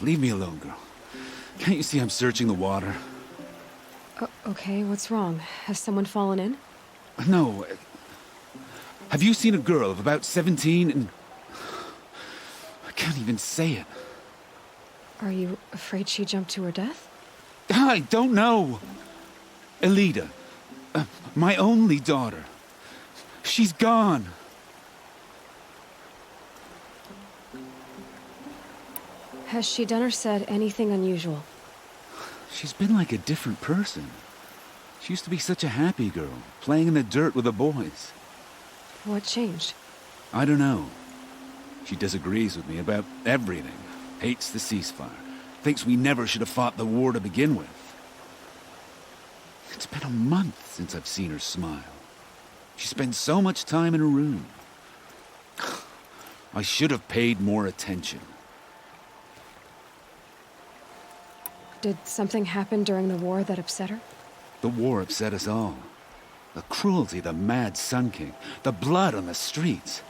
Leave me alone, girl. Can't you see I'm searching the water? Okay, what's wrong? Has someone fallen in? No. Have you seen a girl of about 17 and... I can't even say it. Are you afraid she jumped to her death? I don't know. Elida. My only daughter. She's gone. Has she done or said anything unusual? She's been like a different person. She used to be such a happy girl, playing in the dirt with the boys. What changed? I don't know. She disagrees with me about everything. Hates the ceasefire. Thinks we never should have fought the war to begin with. It's been a month since I've seen her smile. She spends so much time in her room. I should have paid more attention. Did something happen during the war that upset her? The war upset us all. The cruelty of the mad Sun King. The blood on the streets.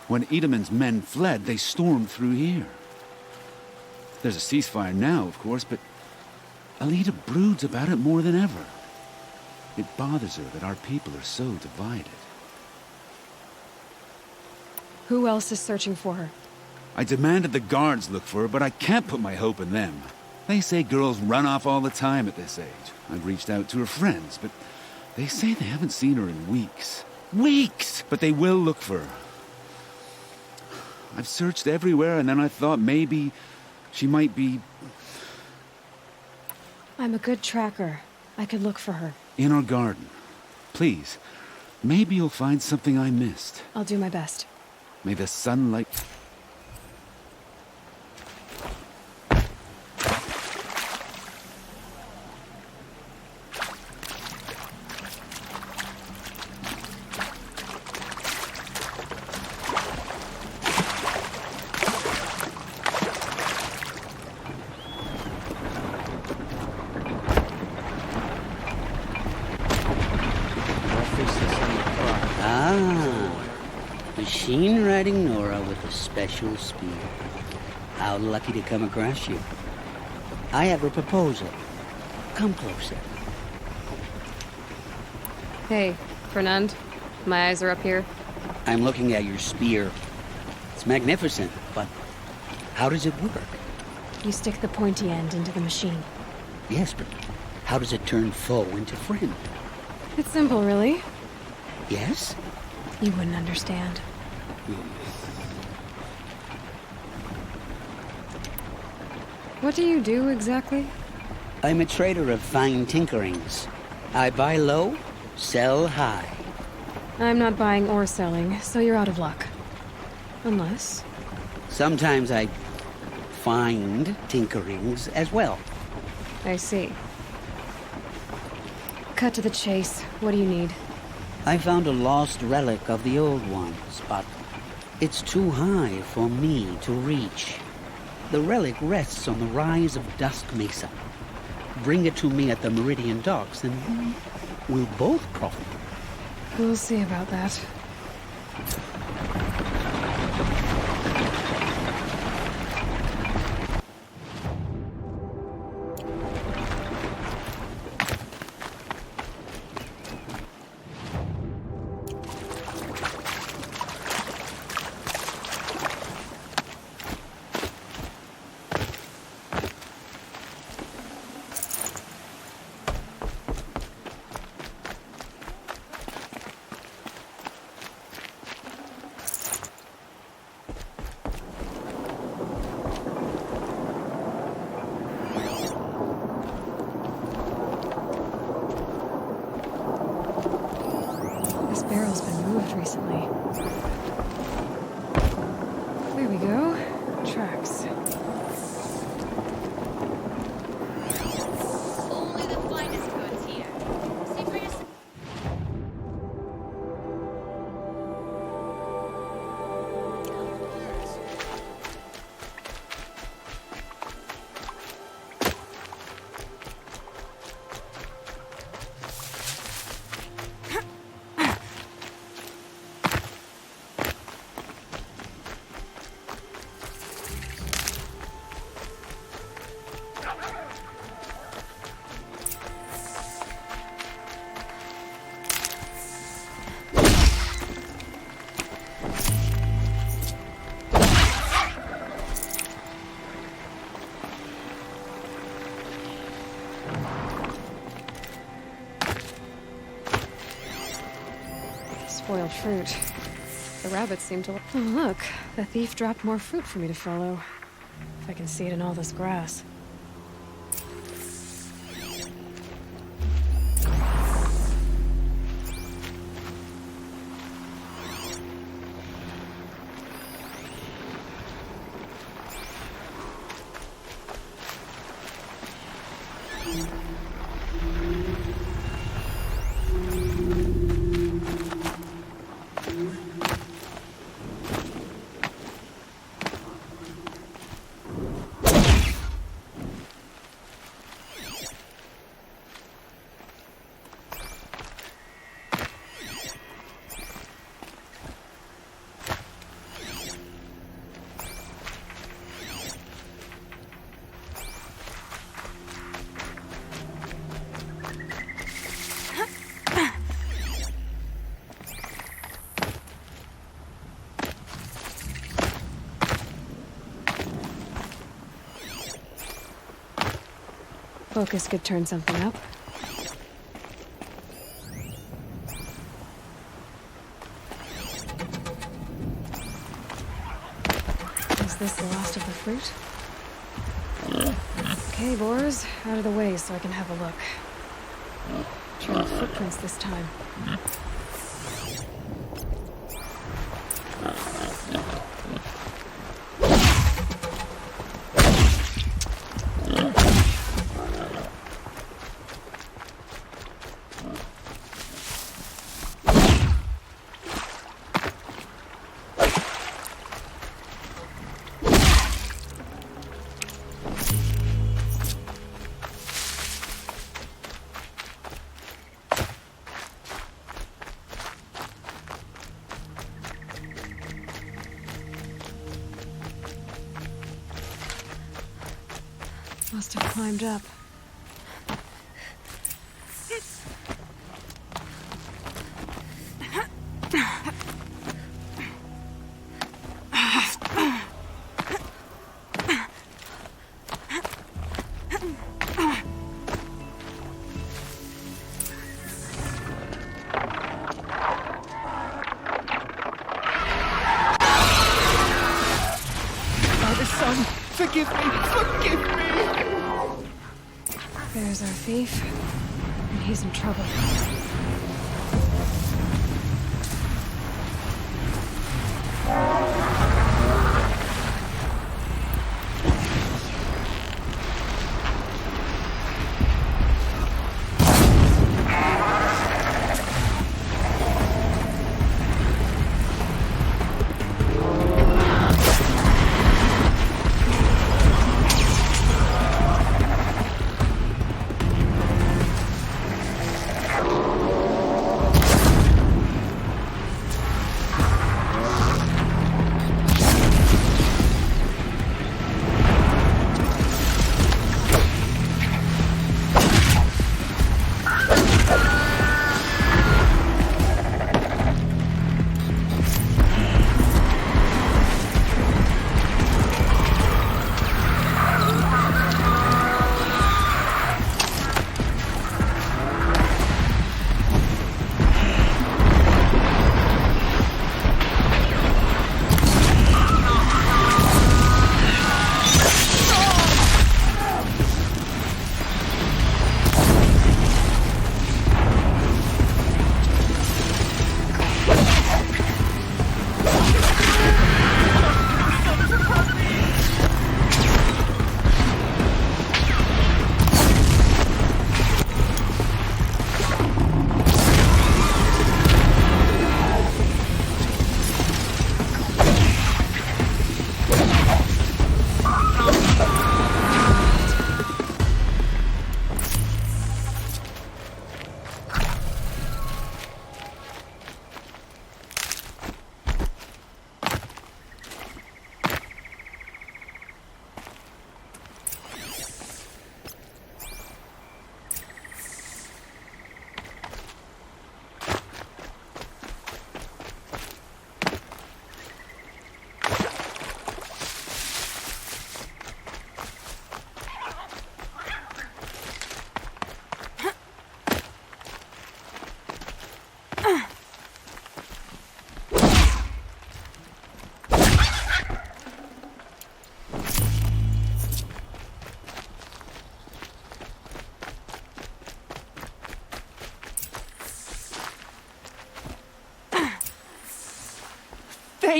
When Edaman's men fled, they stormed through here. There's a ceasefire now, of course, but Elida broods about it more than ever. It bothers her that our people are so divided. Who else is searching for her? I demanded the guards look for her, but I can't put my hope in them. They say girls run off all the time at this age. I've reached out to her friends, but they say they haven't seen her in weeks. Weeks! But they will look for her. I've searched everywhere, and then I thought maybe she might be... I'm a good tracker. I could look for her. in our garden. Please, maybe you'll find something I missed. I'll do my best. May the sunlight... Machine riding Nora with a special spear. How lucky to come across you. I have a proposal. Come closer. Hey, Fernand. My eyes are up here. I'm looking at your spear. It's magnificent, but how does it work? You stick the pointy end into the machine. Yes, but how does it turn foe into friend? It's simple, really. Yes? You wouldn't understand. What do you do, exactly? I'm a trader of fine tinkerings. I buy low, sell high. I'm not buying or selling, so you're out of luck. Unless... Sometimes I find tinkerings as well. I see. Cut to the chase. What do you need? I found a lost relic of the old ones, but it's too high for me to reach. The relic rests on the rise of Dusk Mesa. Bring it to me at the Meridian docks, and we'll both profit. We'll see about that. much fruit. The rabbits seem to... Oh, look. The thief dropped more fruit for me to follow. If I can see it in all this grass. Focus could turn something up. Is this the last of the fruit? Okay, boars, out of the way so I can have a look. Try the footprints this time. Must have climbed up. Father, son, forgive me! Forgive me! There's our thief. And he's in trouble.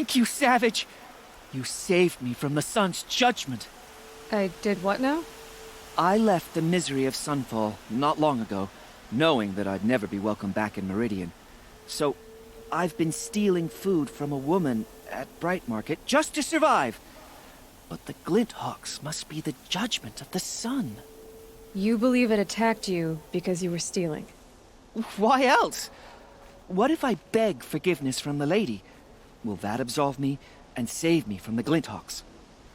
Thank you, Savage! You saved me from the sun's judgment. I did what now? I left the misery of Sunfall not long ago, knowing that I'd never be welcome back in Meridian. So, I've been stealing food from a woman at Bright Market just to survive. But the Glinthawks must be the judgment of the sun. You believe it attacked you because you were stealing. Why else? What if I beg forgiveness from the lady? Will that absolve me and save me from the Glinthawks?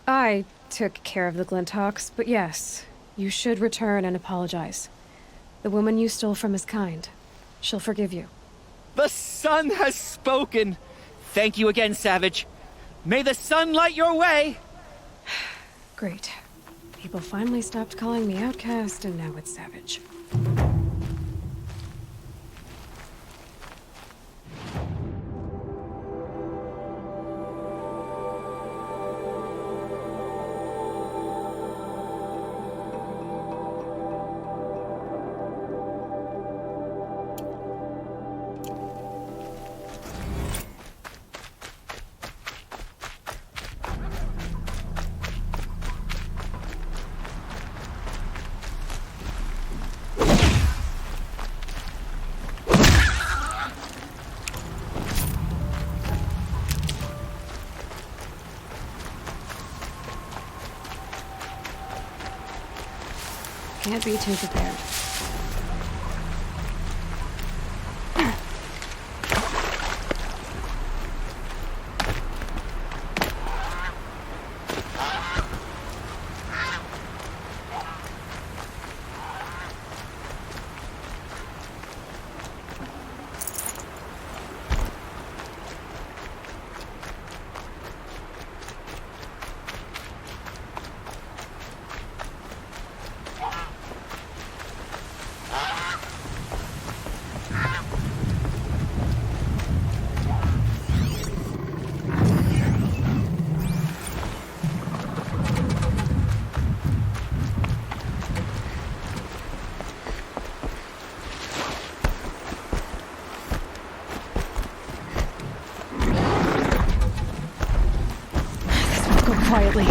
I took care of the Glinthawks, but yes, you should return and apologize. The woman you stole from is kind. She'll forgive you. The sun has spoken! Thank you again, Savage. May the sun light your way! Great. People finally stopped calling me outcast, and now it's Savage. Can't be too prepared. Quietly.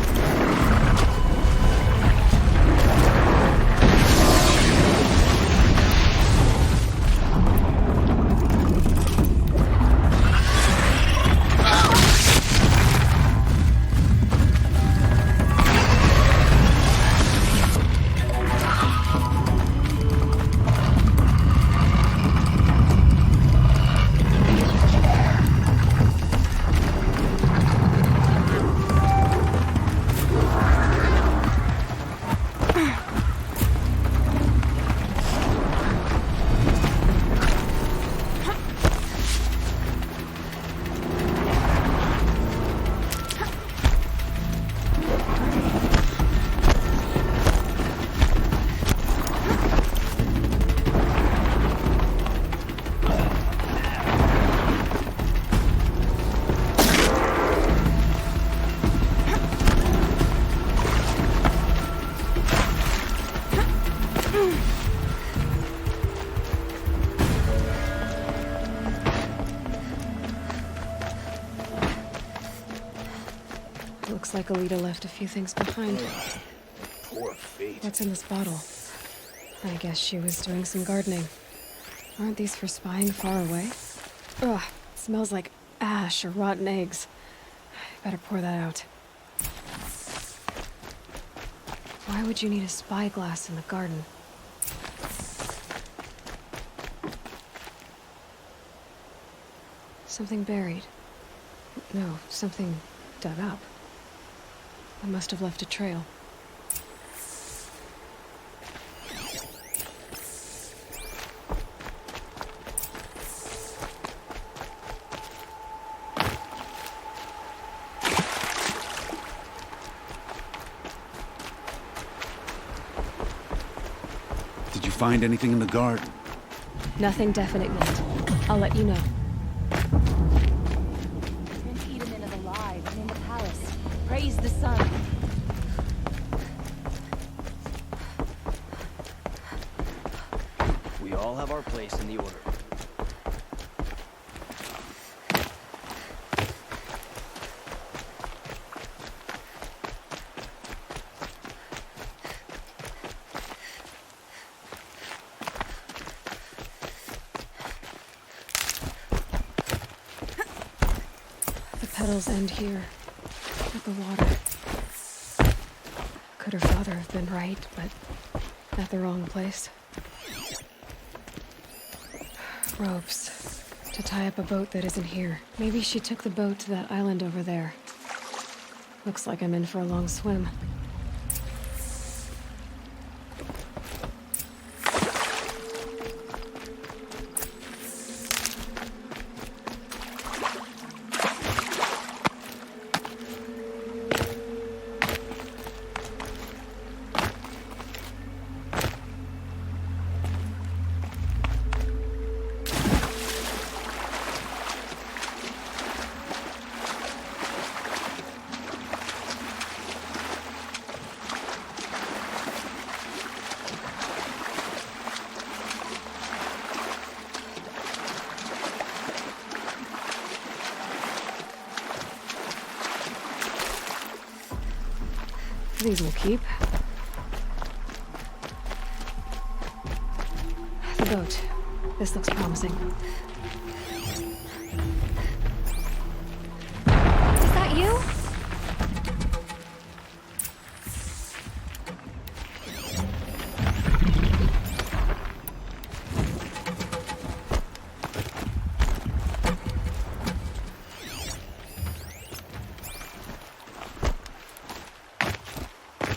Looks like Alita left a few things behind. Poor fate. What's in this bottle? I guess she was doing some gardening. Aren't these for spying far away? Ugh, smells like ash or rotten eggs. Better pour that out. Why would you need a spyglass in the garden? Something buried. No, something dug up. I must have left a trail. Did you find anything in the garden? Nothing definite yet. I'll let you know. Prince Edaman is alive and in the palace. Praise the sun. We all have our place in the order. petals end here, at the water. Could her father have been right, but at the wrong place? Ropes. To tie up a boat that isn't here. Maybe she took the boat to that island over there. Looks like I'm in for a long swim. These will keep. The boat. This looks promising. Is that you?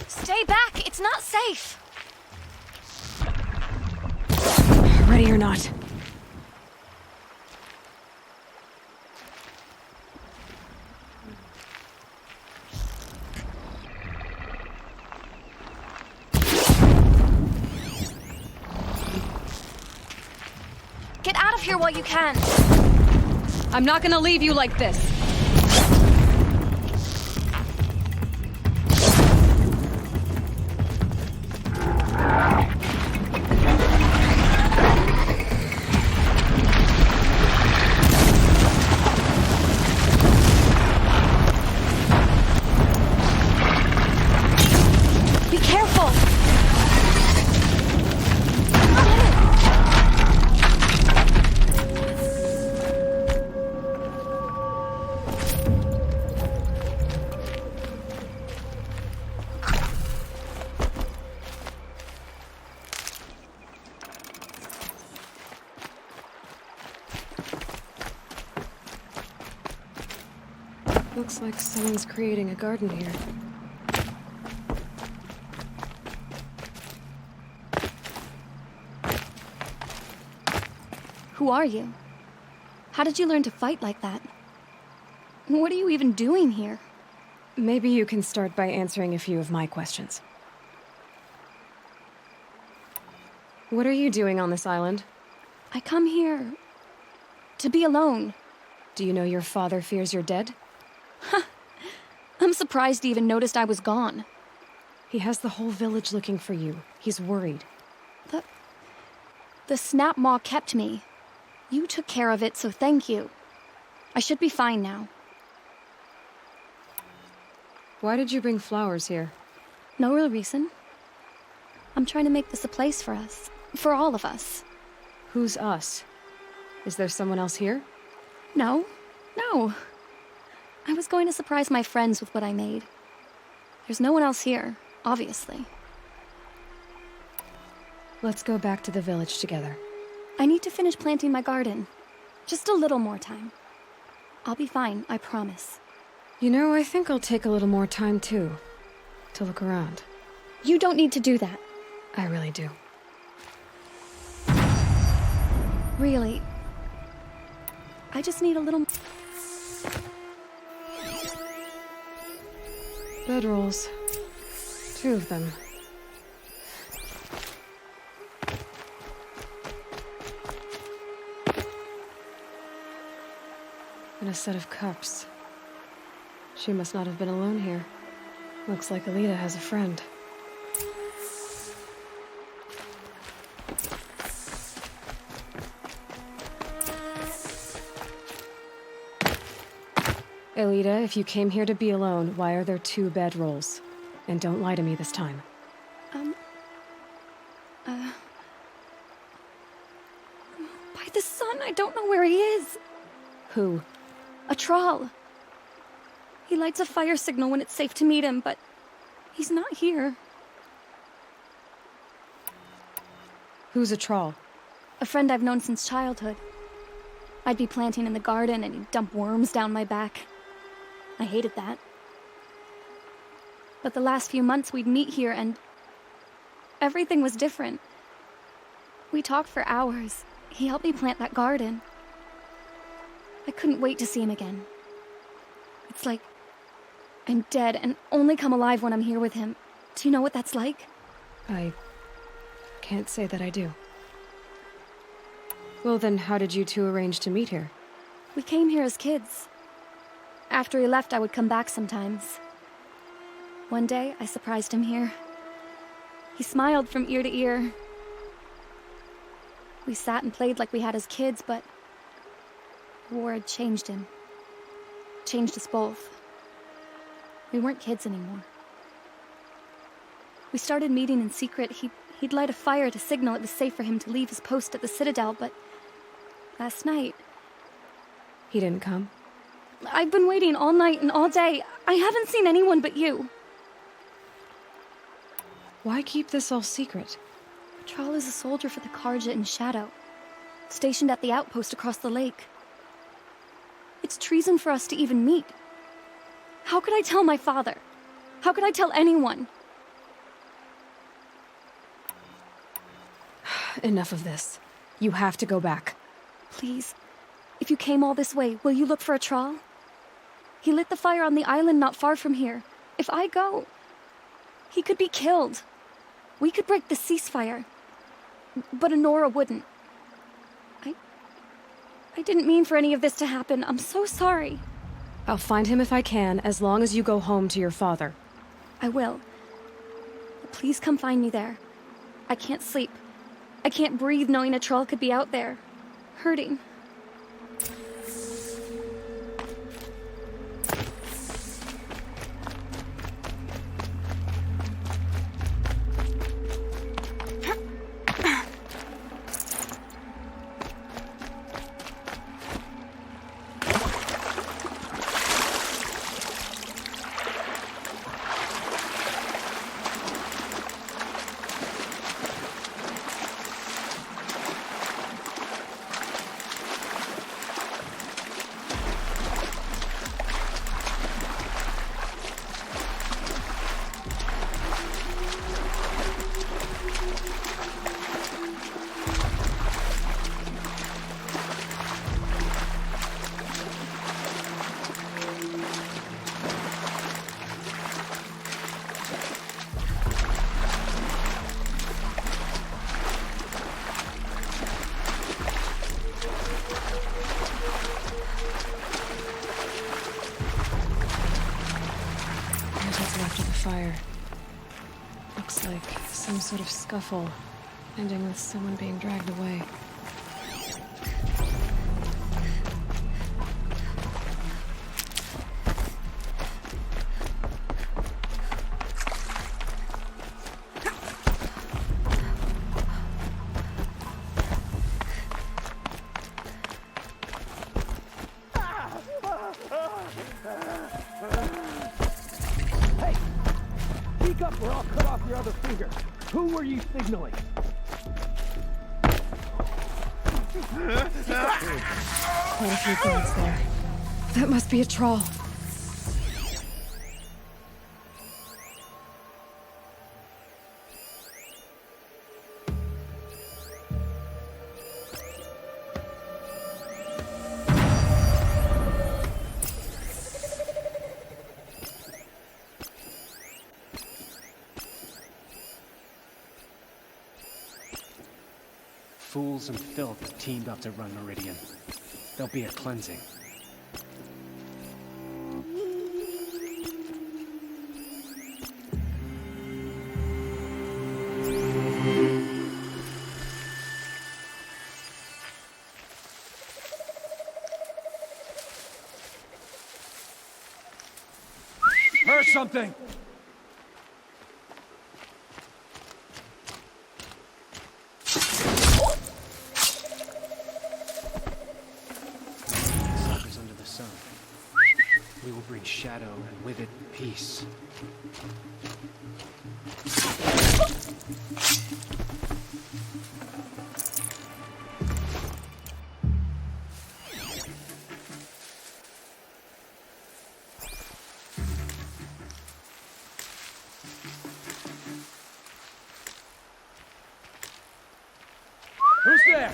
Stay back! It's not safe! Ready or not. Get out of here while you can! I'm not gonna leave you like this. Be careful! Looks like someone's creating a garden here. Who are you? How did you learn to fight like that? What are you even doing here? Maybe you can start by answering a few of my questions. What are you doing on this island? I come here to be alone. Do you know your father fears you're dead? I'm surprised he even noticed I was gone. He has the whole village looking for you. He's worried. The snap maw kept me. You took care of it, so thank you. I should be fine now. Why did you bring flowers here? No real reason. I'm trying to make this a place for us. For all of us. Who's us? Is there someone else here? No. I was going to surprise my friends with what I made. There's no one else here, obviously. Let's go back to the village together. I need to finish planting my garden. Just a little more time. I'll be fine, I promise. You know, I think I'll take a little more time too. To look around. You don't need to do that. I really do. Really. I just need a little... Bedrolls. 2 of them. And a set of cups. She must not have been alone here. Looks like Alita has a friend. Alita, if you came here to be alone, why are there 2 bedrolls? And don't lie to me this time. By the sun, I don't know where he is. Who? A troll. He lights a fire signal when it's safe to meet him, but he's not here. Who's a troll? A friend I've known since childhood. I'd be planting in the garden and he'd dump worms down my back. I hated that. But the last few months we'd meet here and everything was different. We talked for hours. He helped me plant that garden. I couldn't wait to see him again. It's like I'm dead and only come alive when I'm here with him. Do you know what that's like? I can't say that I do. Well, then how did you two arrange to meet here? We came here as kids. After he left, I would come back sometimes. One day, I surprised him here. He smiled from ear to ear. We sat and played like we had as kids, but the war had changed him. Changed us both. We weren't kids anymore. We started meeting in secret. He'd light a fire to signal it was safe for him to leave his post at the Citadel, but last night... He didn't come? I've been waiting all night and all day. I haven't seen anyone but you. Why keep this all secret? Thrall is a soldier for the Carja in Shadow, stationed at the outpost across the lake. It's treason for us to even meet. How could I tell my father? How could I tell anyone? Enough of this. You have to go back. Please, if you came all this way, will you look for a Thrall? He lit the fire on the island not far from here. If I go, he could be killed. We could break the ceasefire, but Anora wouldn't. I didn't mean for any of this to happen. I'm so sorry. I'll find him if I can, as long as you go home to your father. I will. Please come find me there. I can't sleep. I can't breathe knowing a Thrall could be out there, hurting. After the fire. Looks like some sort of scuffle, ending with someone being dragged away. Speak up or I'll cut off your other finger. Who were you signaling? Quite a few guards there. That must be a Thrall. Fools and filth teamed up to run Meridian. There'll be a cleansing. Heard something! will bring shadow and with it, peace. Who's there?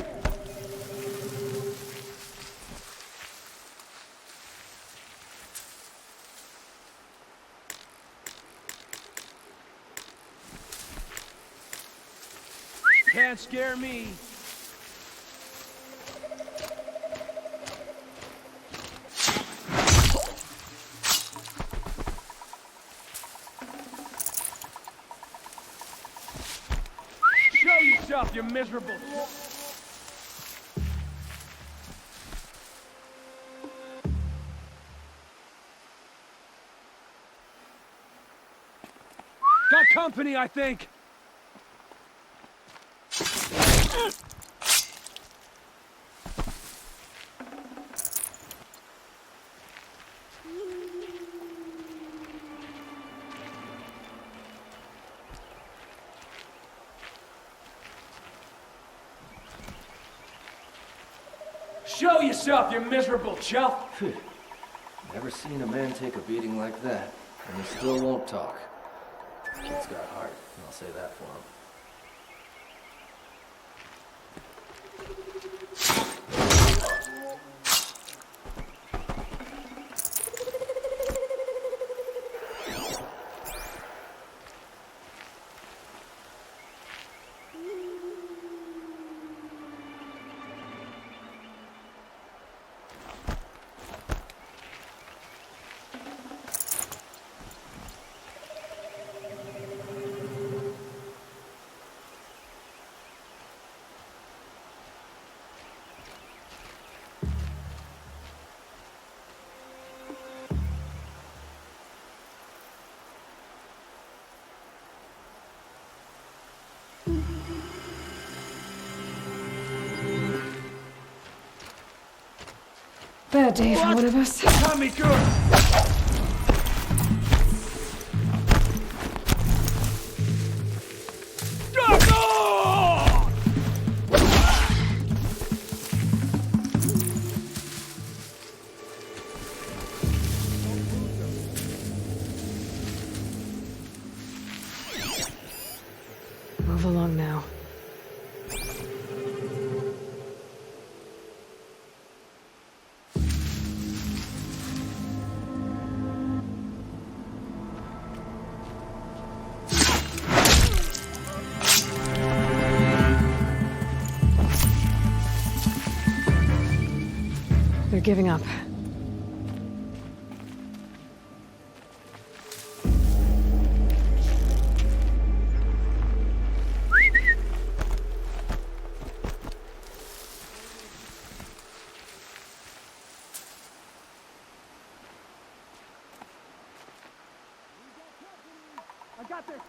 Can't scare me. Show yourself, you miserable. Got company, I think. Show yourself, you miserable chump! Never seen a man take a beating like that, and he still won't talk. Kid's got heart, I'll say that for him. Bad day for one of us. Tommy, good! Move along now. They're giving up. I got this!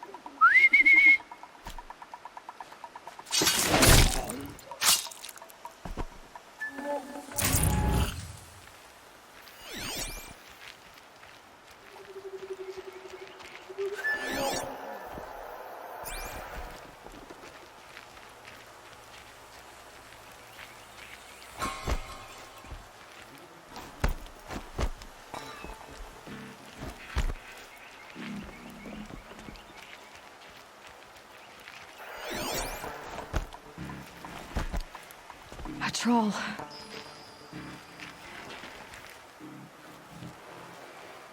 A troll.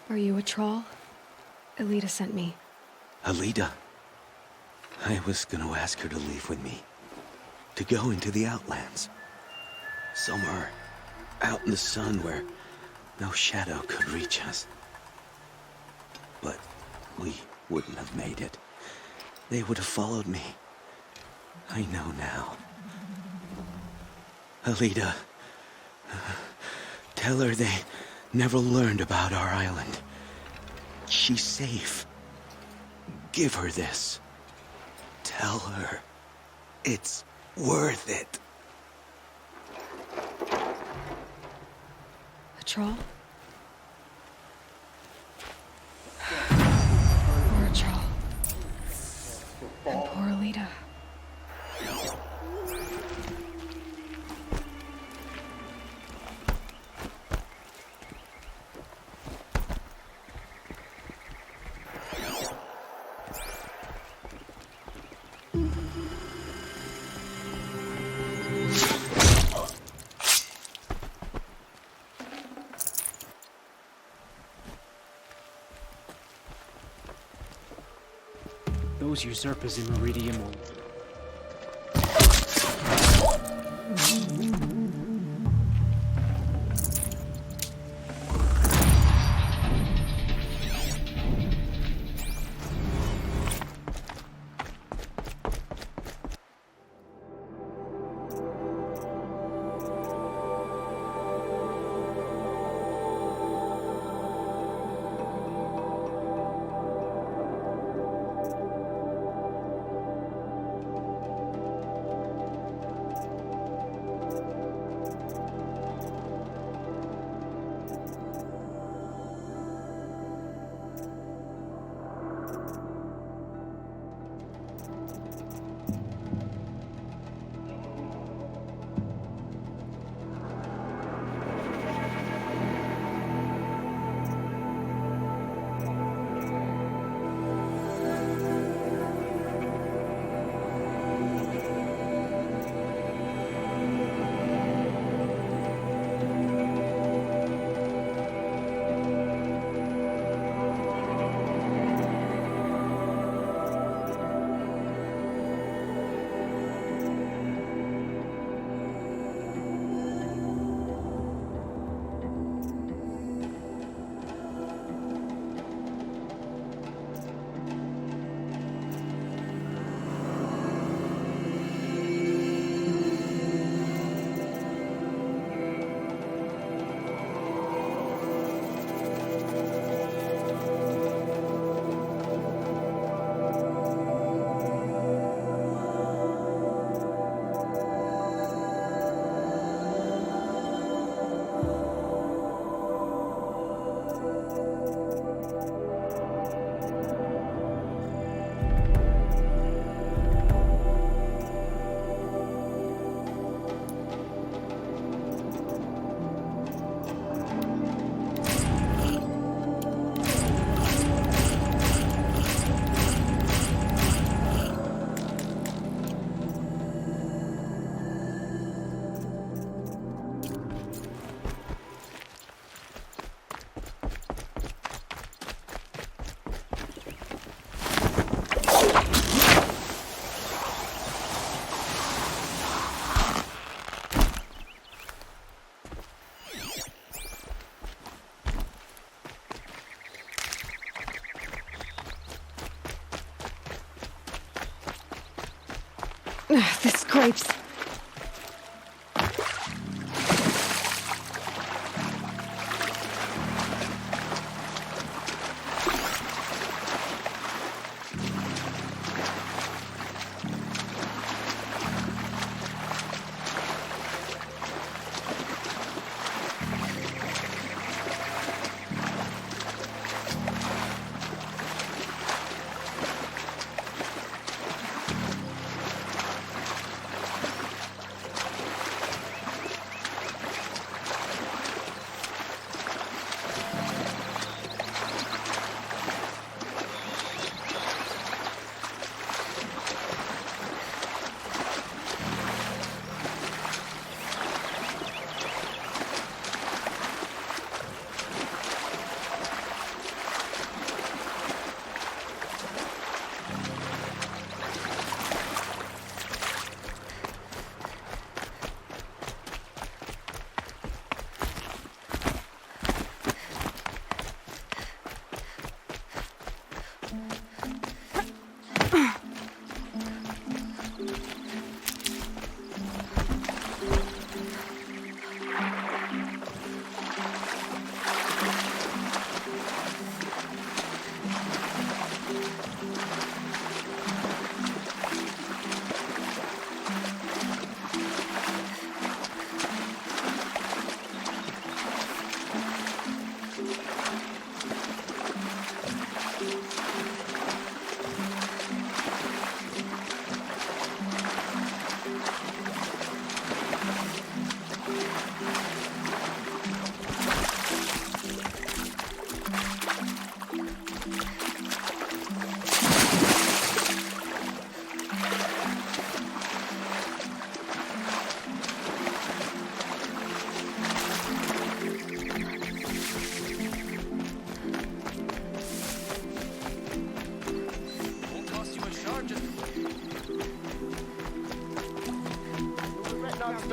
Are you a troll? Elita sent me. Alida. I was gonna ask her to leave with me. To go into the Outlands. Somewhere out in the sun where no shadow could reach us. But we wouldn't have made it. They would have followed me. I know now. Alida, tell her they never learned about our island. She's safe. Give her this. Tell her it's worth it. A troll? Those usurpers in Meridian will... The scrapes.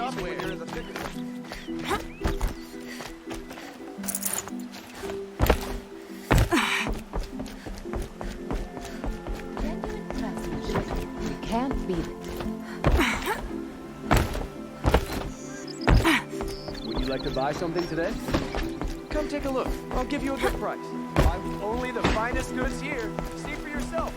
stop me when you're in the thick of it. You can't beat it. Would you like to buy something today? Come take a look. I'll give you a good price. Buy only the finest goods here. See for yourself.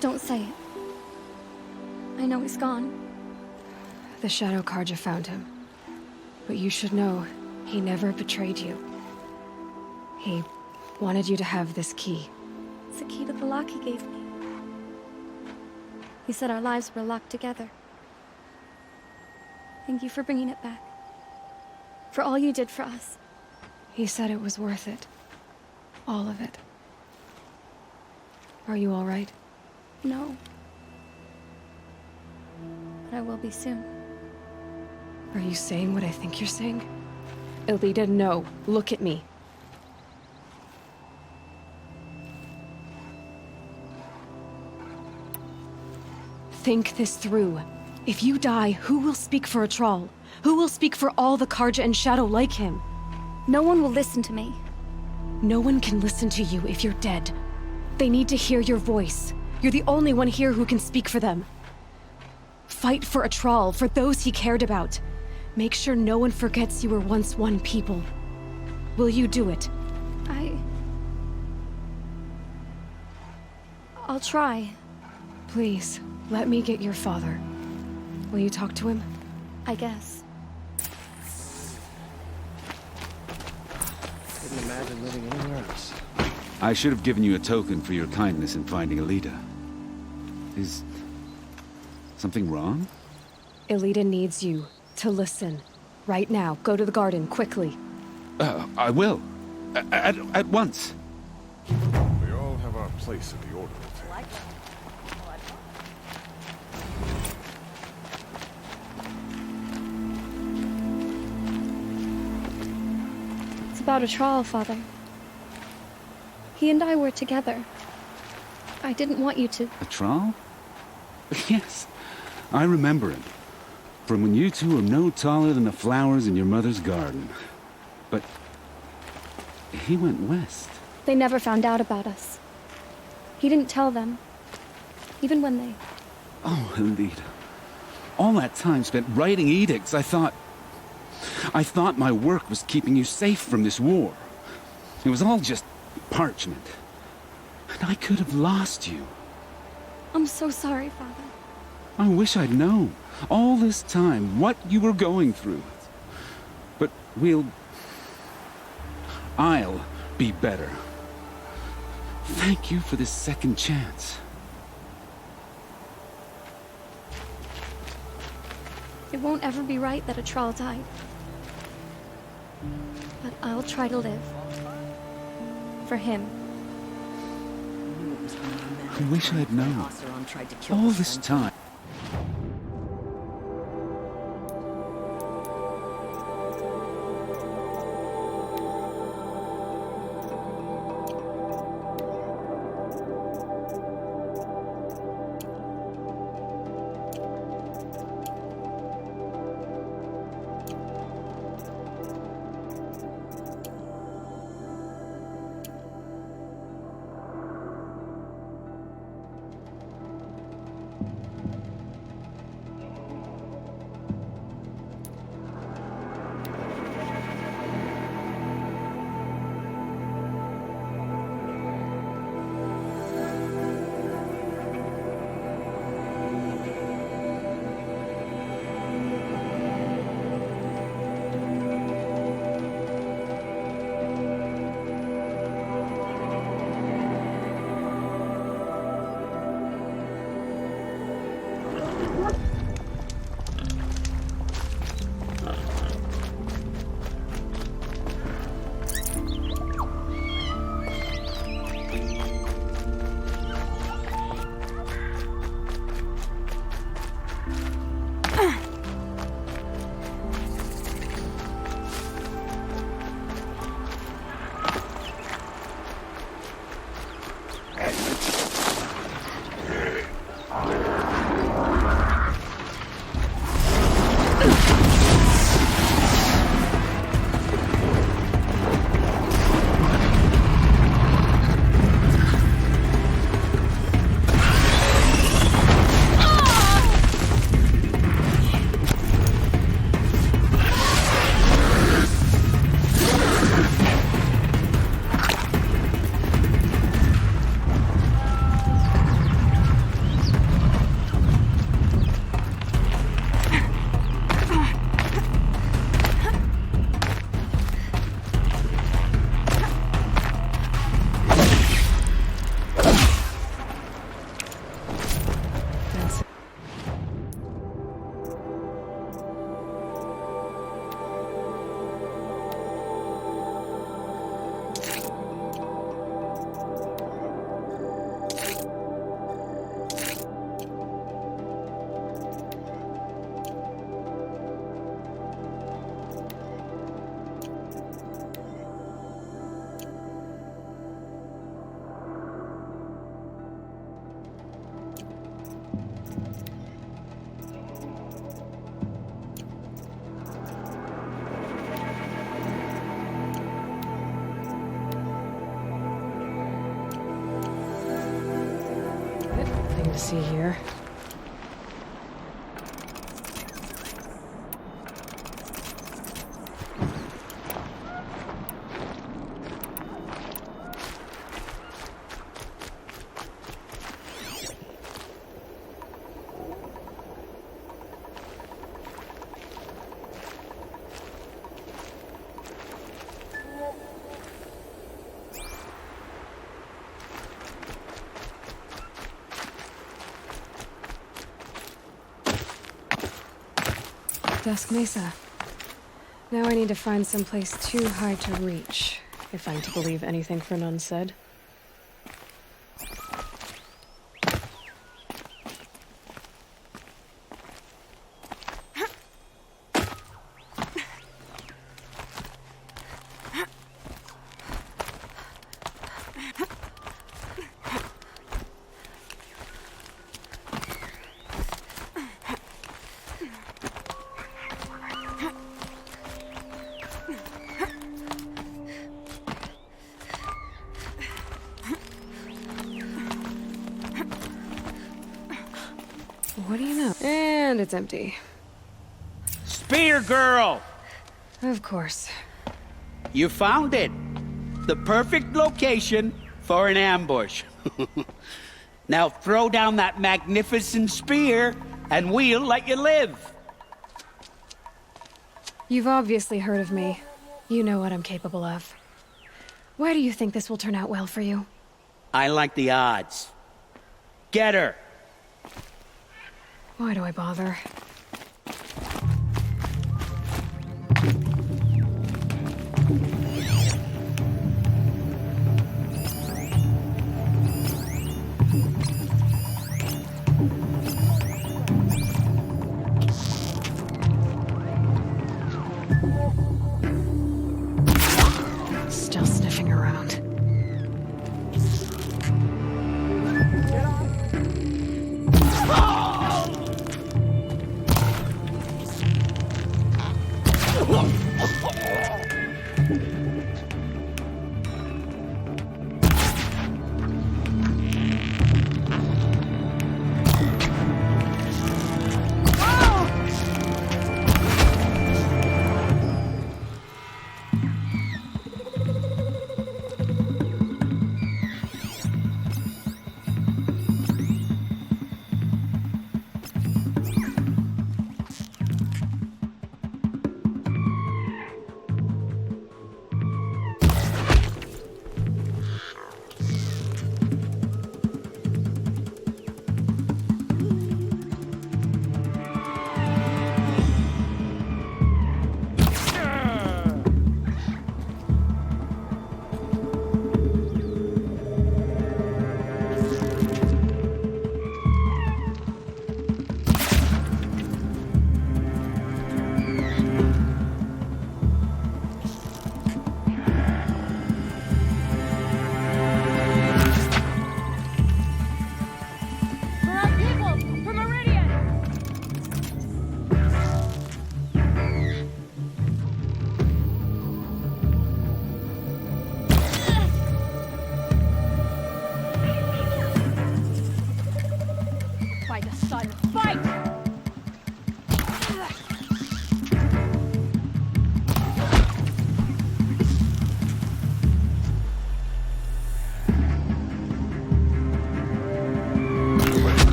Don't say it. I know he's gone. The Shadow Carja found him. But you should know, he never betrayed you. He wanted you to have this key. It's the key to the lock he gave me. He said our lives were locked together. Thank you for bringing it back. For all you did for us. He said it was worth it. All of it. Are you all right? No. But I will be soon. Are you saying what I think you're saying? Elida, no. Look at me. Think this through. If you die, who will speak for Atral? Who will speak for all the Carja and Shadow like him? No one will listen to me. No one can listen to you if you're dead. They need to hear your voice. You're the only one here who can speak for them. Fight for Atral, for those he cared about. Make sure no one forgets you were once one people. Will you do it? I'll try. Please, let me get your father. Will you talk to him? I guess. Couldn't imagine living anywhere else. I should have given you a token for your kindness in finding Elida. Is something wrong? Elida needs you to listen. Right now, go to the garden, quickly. I will. At once. We all have our place at the Order of Things. It's about Atral, Father. He and I were together. I didn't want you to... Atral? Yes, I remember him. From when you two were no taller than the flowers in your mother's garden. But he went west. They never found out about us. He didn't tell them. Even when they... Oh, Elida. All that time spent writing edicts, I thought my work was keeping you safe from this war. It was all just parchment. And I could have lost you. I'm so sorry, Father. I wish I'd known, all this time, what you were going through. But I'll be better. Thank you for this second chance. It won't ever be right that Atral died. But I'll try to live. For him. I wish I'd known, all this time. Nothing to see here. Dusk Mesa. Now I need to find someplace too high to reach, if I'm to believe anything Fernand said. What do you know? And it's empty. Spear Girl! Of course. You found it. The perfect location for an ambush. Now throw down that magnificent spear, and we'll let you live. You've obviously heard of me. You know what I'm capable of. Why do you think this will turn out well for you? I like the odds. Get her! Why do I bother? Still sniffing around.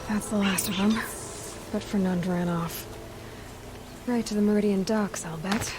That's the last of them. But Fernand ran off. Right to the Meridian docks, I'll bet.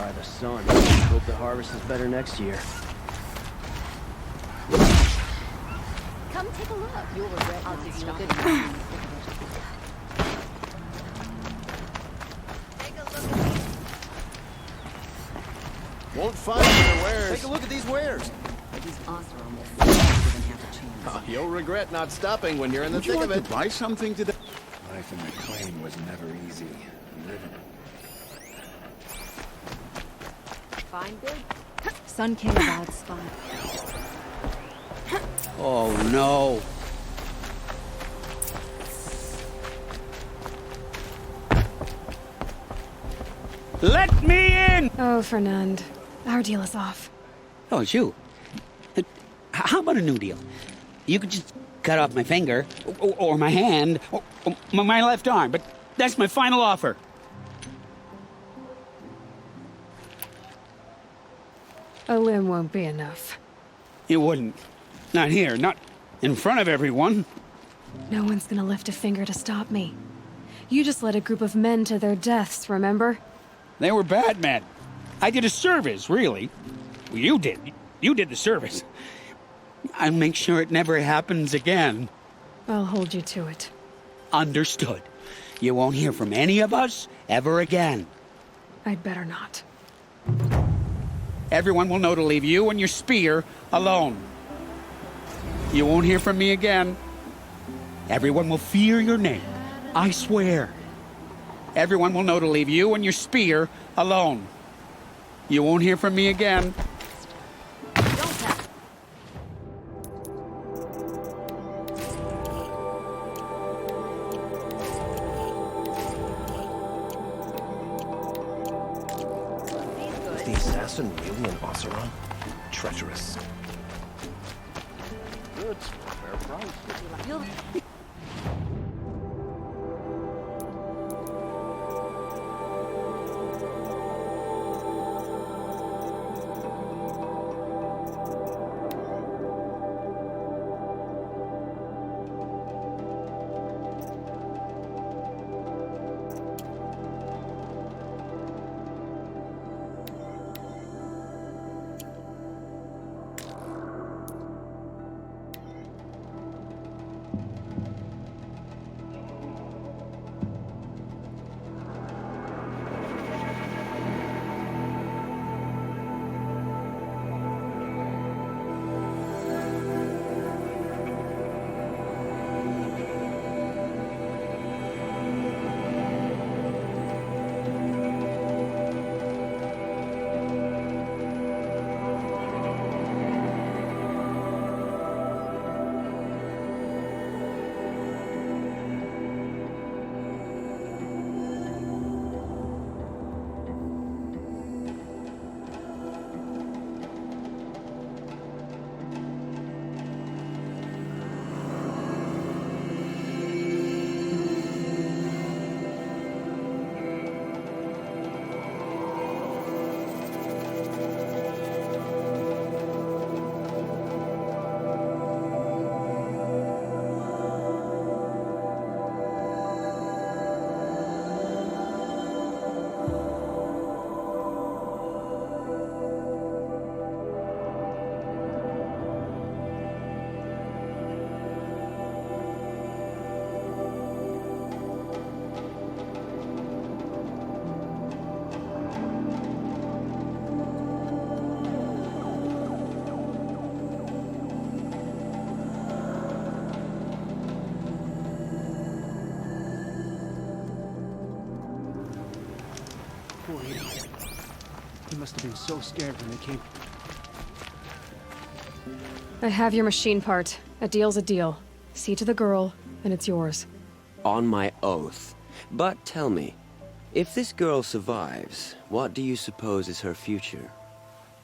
By the sun. Hope the harvest is better next year. Come take a look. You'll regret not stopping. Won't find your wares. Take a look at these wares. These Oseram will give them half a chance. Oh, you'll regret not stopping when you're in the Would you thick like of it. to buy something today? Life in McLean was never easy. Living Fine, good. Sun came about spot. Oh no. Let me in! Oh, Fernand. Our deal is off. Oh, it's you. How about a new deal? You could just cut off my finger, or my hand, or my left arm, but that's my final offer. A limb won't be enough. You wouldn't. Not here, not in front of everyone. No one's gonna lift a finger to stop me. You just led a group of men to their deaths, remember? They were bad men. I did a service, really. Well, you did. You did the service. I'll make sure it never happens again. I'll hold you to it. Understood. You won't hear from any of us ever again. I'd better not. Everyone will know to leave you and your spear alone. You won't hear from me again. Everyone will fear your name. I swear. Everyone will know to leave you and your spear alone. You won't hear from me again. Is the assassin really an Oseram? Treacherous. Good. Fair price. You'll... Poor idiot. He must have been so scared when they came. I have your machine part. A deal's a deal. See to the girl, and it's yours. On my oath. But tell me, if this girl survives, what do you suppose is her future?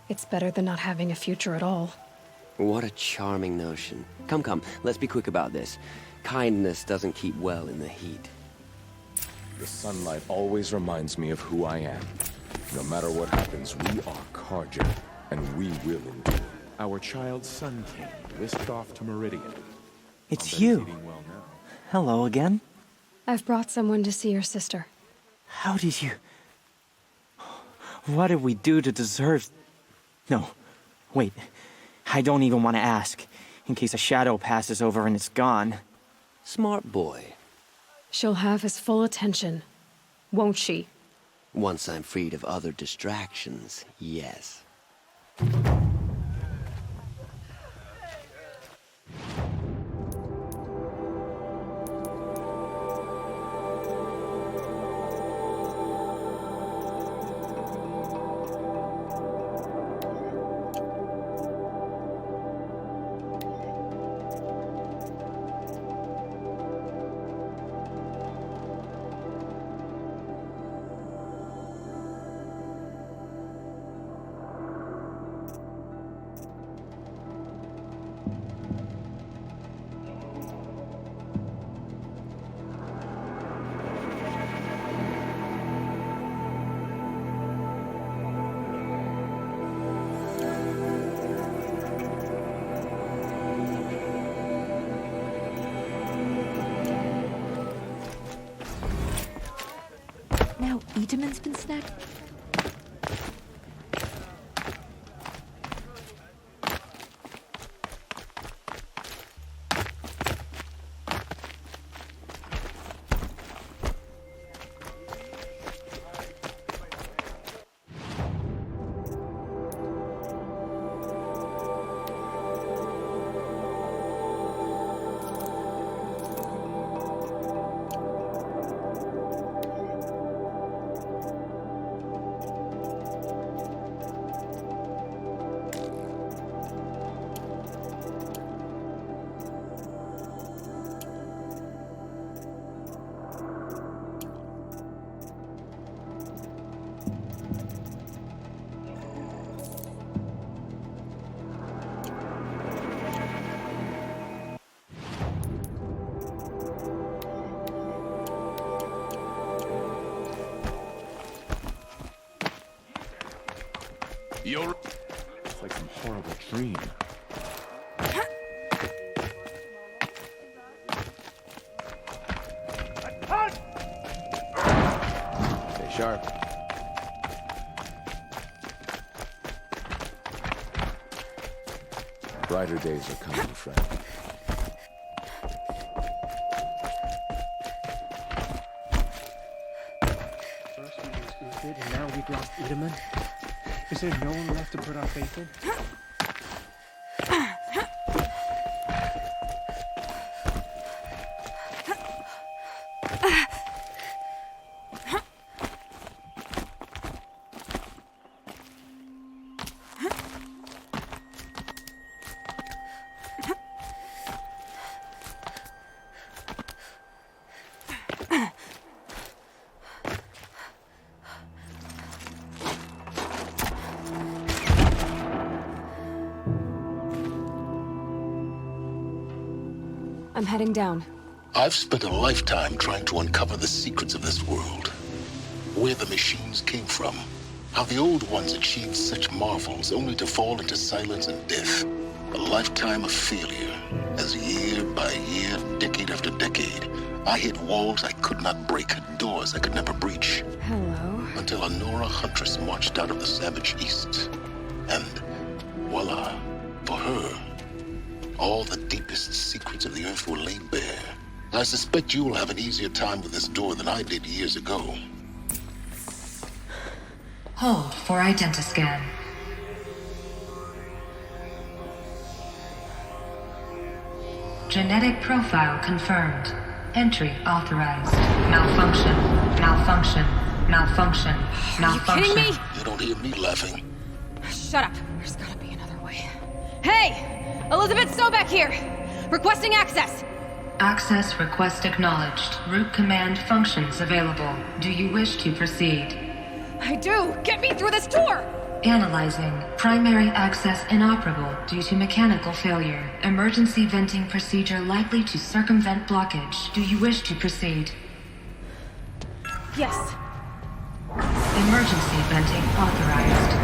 It's better than not having a future at all. What a charming notion. Come, let's be quick about this. Kindness doesn't keep well in the heat. The sunlight always reminds me of who I am. No matter what happens, we are Carja, and we will endure. Our child Sun King whisked off to Meridian. It's you. Well now. Hello again. I've brought someone to see your sister. How did you... What did we do to deserve... No, wait. I don't even want to ask, in case a shadow passes over and it's gone. Smart boy. She'll have his full attention, won't she? Once I'm freed of other distractions, yes. Now Itaman's been snagged? It's like some horrible dream. Stay sharp. Brighter days are coming, friend. First we lose Uthid, and now we've lost Itaman. Is there no one left to put our faith in? I'm heading down. I've spent a lifetime trying to uncover the secrets of this world. Where the machines came from. How the old ones achieved such marvels only to fall into silence and death. A lifetime of failure. As year by year, decade after decade, I hit walls I could not break, doors I could never breach. Hello. Until a Nora huntress marched out of the savage east. And voila, for her, all the deepest secrets of the earth were laid bare. I suspect you will have an easier time with this door than I did years ago. Hold for identiscan. Genetic profile confirmed. Entry authorized. Malfunction. Malfunction. Malfunction. Malfunction. Are you kidding me? You don't hear me laughing. Shut up. There's gotta be another way. Hey! Elizabeth Sobeck here! Requesting access! Access request acknowledged. Root command functions available. Do you wish to proceed? I do! Get me through this door! Analyzing. Primary access inoperable due to mechanical failure. Emergency venting procedure likely to circumvent blockage. Do you wish to proceed? Yes. Emergency venting authorized.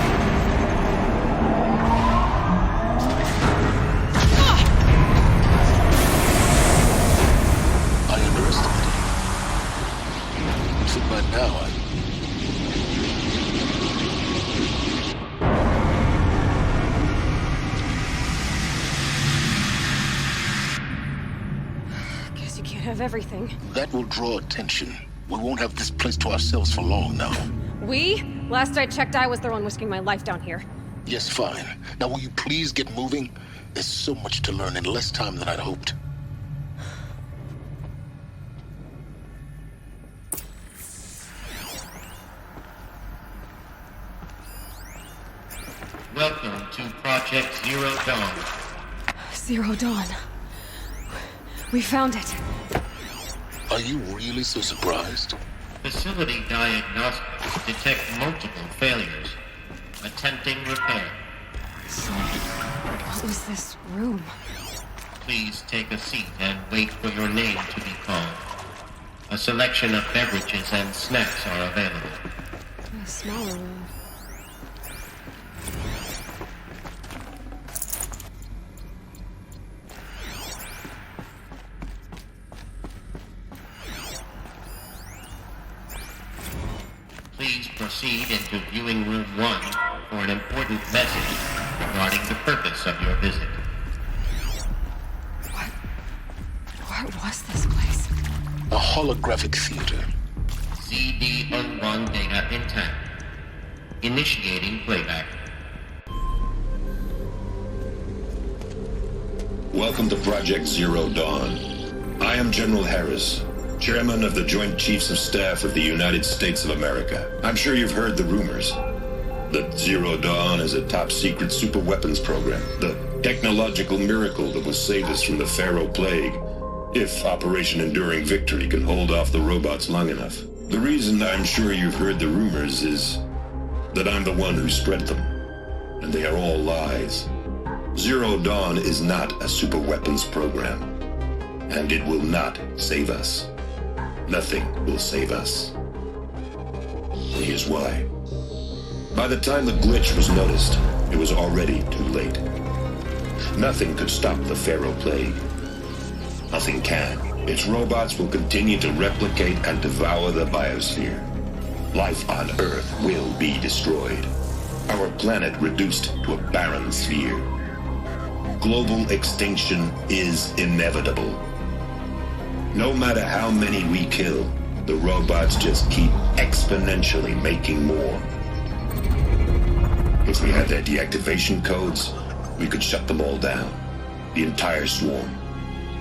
So by now, of everything. That will draw attention. We won't have this place to ourselves for long now. We? Last I checked, I was the one risking my life down here. Yes, fine. Now will you please get moving? There's so much to learn in less time than I'd hoped. Welcome to Project Zero Dawn. Zero Dawn. We found it. Are you really so surprised? Facility diagnostics detect multiple failures. Attempting repair. So, what was this room? Please take a seat and wait for your name to be called. A selection of beverages and snacks are available. A smaller room. Please proceed into viewing room 1 for an important message regarding the purpose of your visit. What was this place? A holographic theater. ZD-01 data intact. Initiating playback. Welcome to Project Zero Dawn. I am General Harris, Chairman of the Joint Chiefs of Staff of the United States of America. I'm sure you've heard the rumors that Zero Dawn is a top-secret super-weapons program, the technological miracle that will save us from the Pharaoh Plague, if Operation Enduring Victory can hold off the robots long enough. The reason I'm sure you've heard the rumors is that I'm the one who spread them, and they are all lies. Zero Dawn is not a super-weapons program, and it will not save us. Nothing will save us. Here's why. By the time the glitch was noticed, it was already too late. Nothing could stop the Pharaoh Plague. Nothing can. Its robots will continue to replicate and devour the biosphere. Life on Earth will be destroyed. Our planet reduced to a barren sphere. Global extinction is inevitable. No matter how many we kill, the robots just keep exponentially making more. If we had their deactivation codes, we could shut them all down, the entire swarm.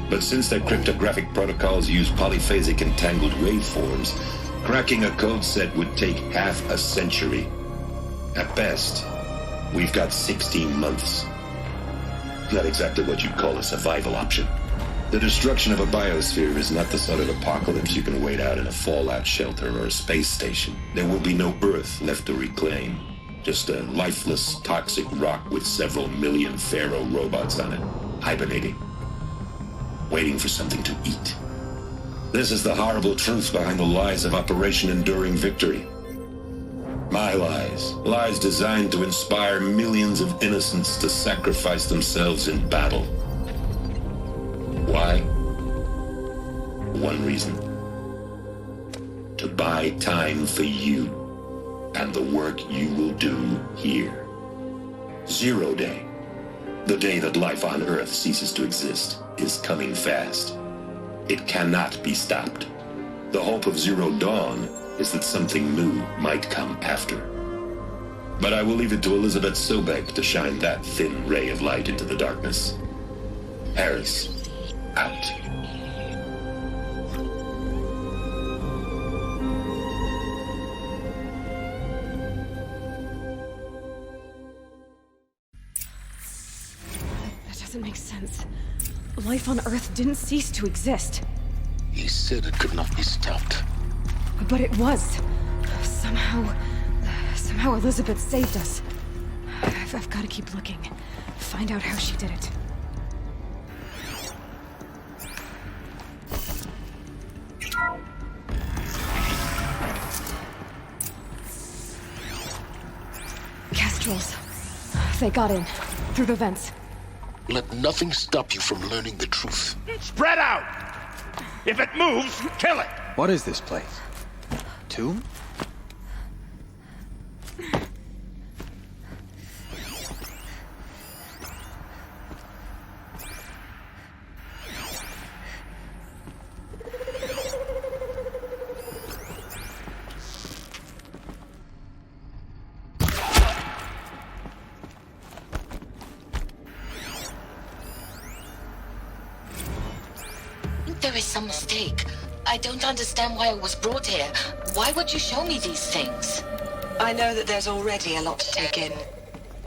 But since their cryptographic protocols use polyphasic entangled waveforms, cracking a code set would take half a century. At best, we've got 16 months. Not exactly what you'd call a survival option. The destruction of a biosphere is not the sort of apocalypse you can wait out in a fallout shelter or a space station. There will be no Earth left to reclaim. Just a lifeless, toxic rock with several million Pharaoh robots on it, hibernating, waiting for something to eat. This is the horrible truth behind the lies of Operation Enduring Victory. My lies. Lies designed to inspire millions of innocents to sacrifice themselves in battle. Why? One reason. To buy time for you and the work you will do here. Zero Day, the day that life on Earth ceases to exist, is coming fast. It cannot be stopped. The hope of Zero Dawn is that something new might come after. But I will leave it to Elizabeth Sobek to shine that thin ray of light into the darkness. Harris, out. That doesn't make sense. Life on Earth didn't cease to exist. He said it could not be stopped. But it was. Somehow Elizabeth saved us. I've got to keep looking. Find out how she did it. Kestrels. They got in. Through the vents. Let nothing stop you from learning the truth. Spread out! If it moves, kill it! What is this place? Tomb? there is some mistake. I don't understand why I was brought here. Why would you show me these things? I know that there's already a lot to take in.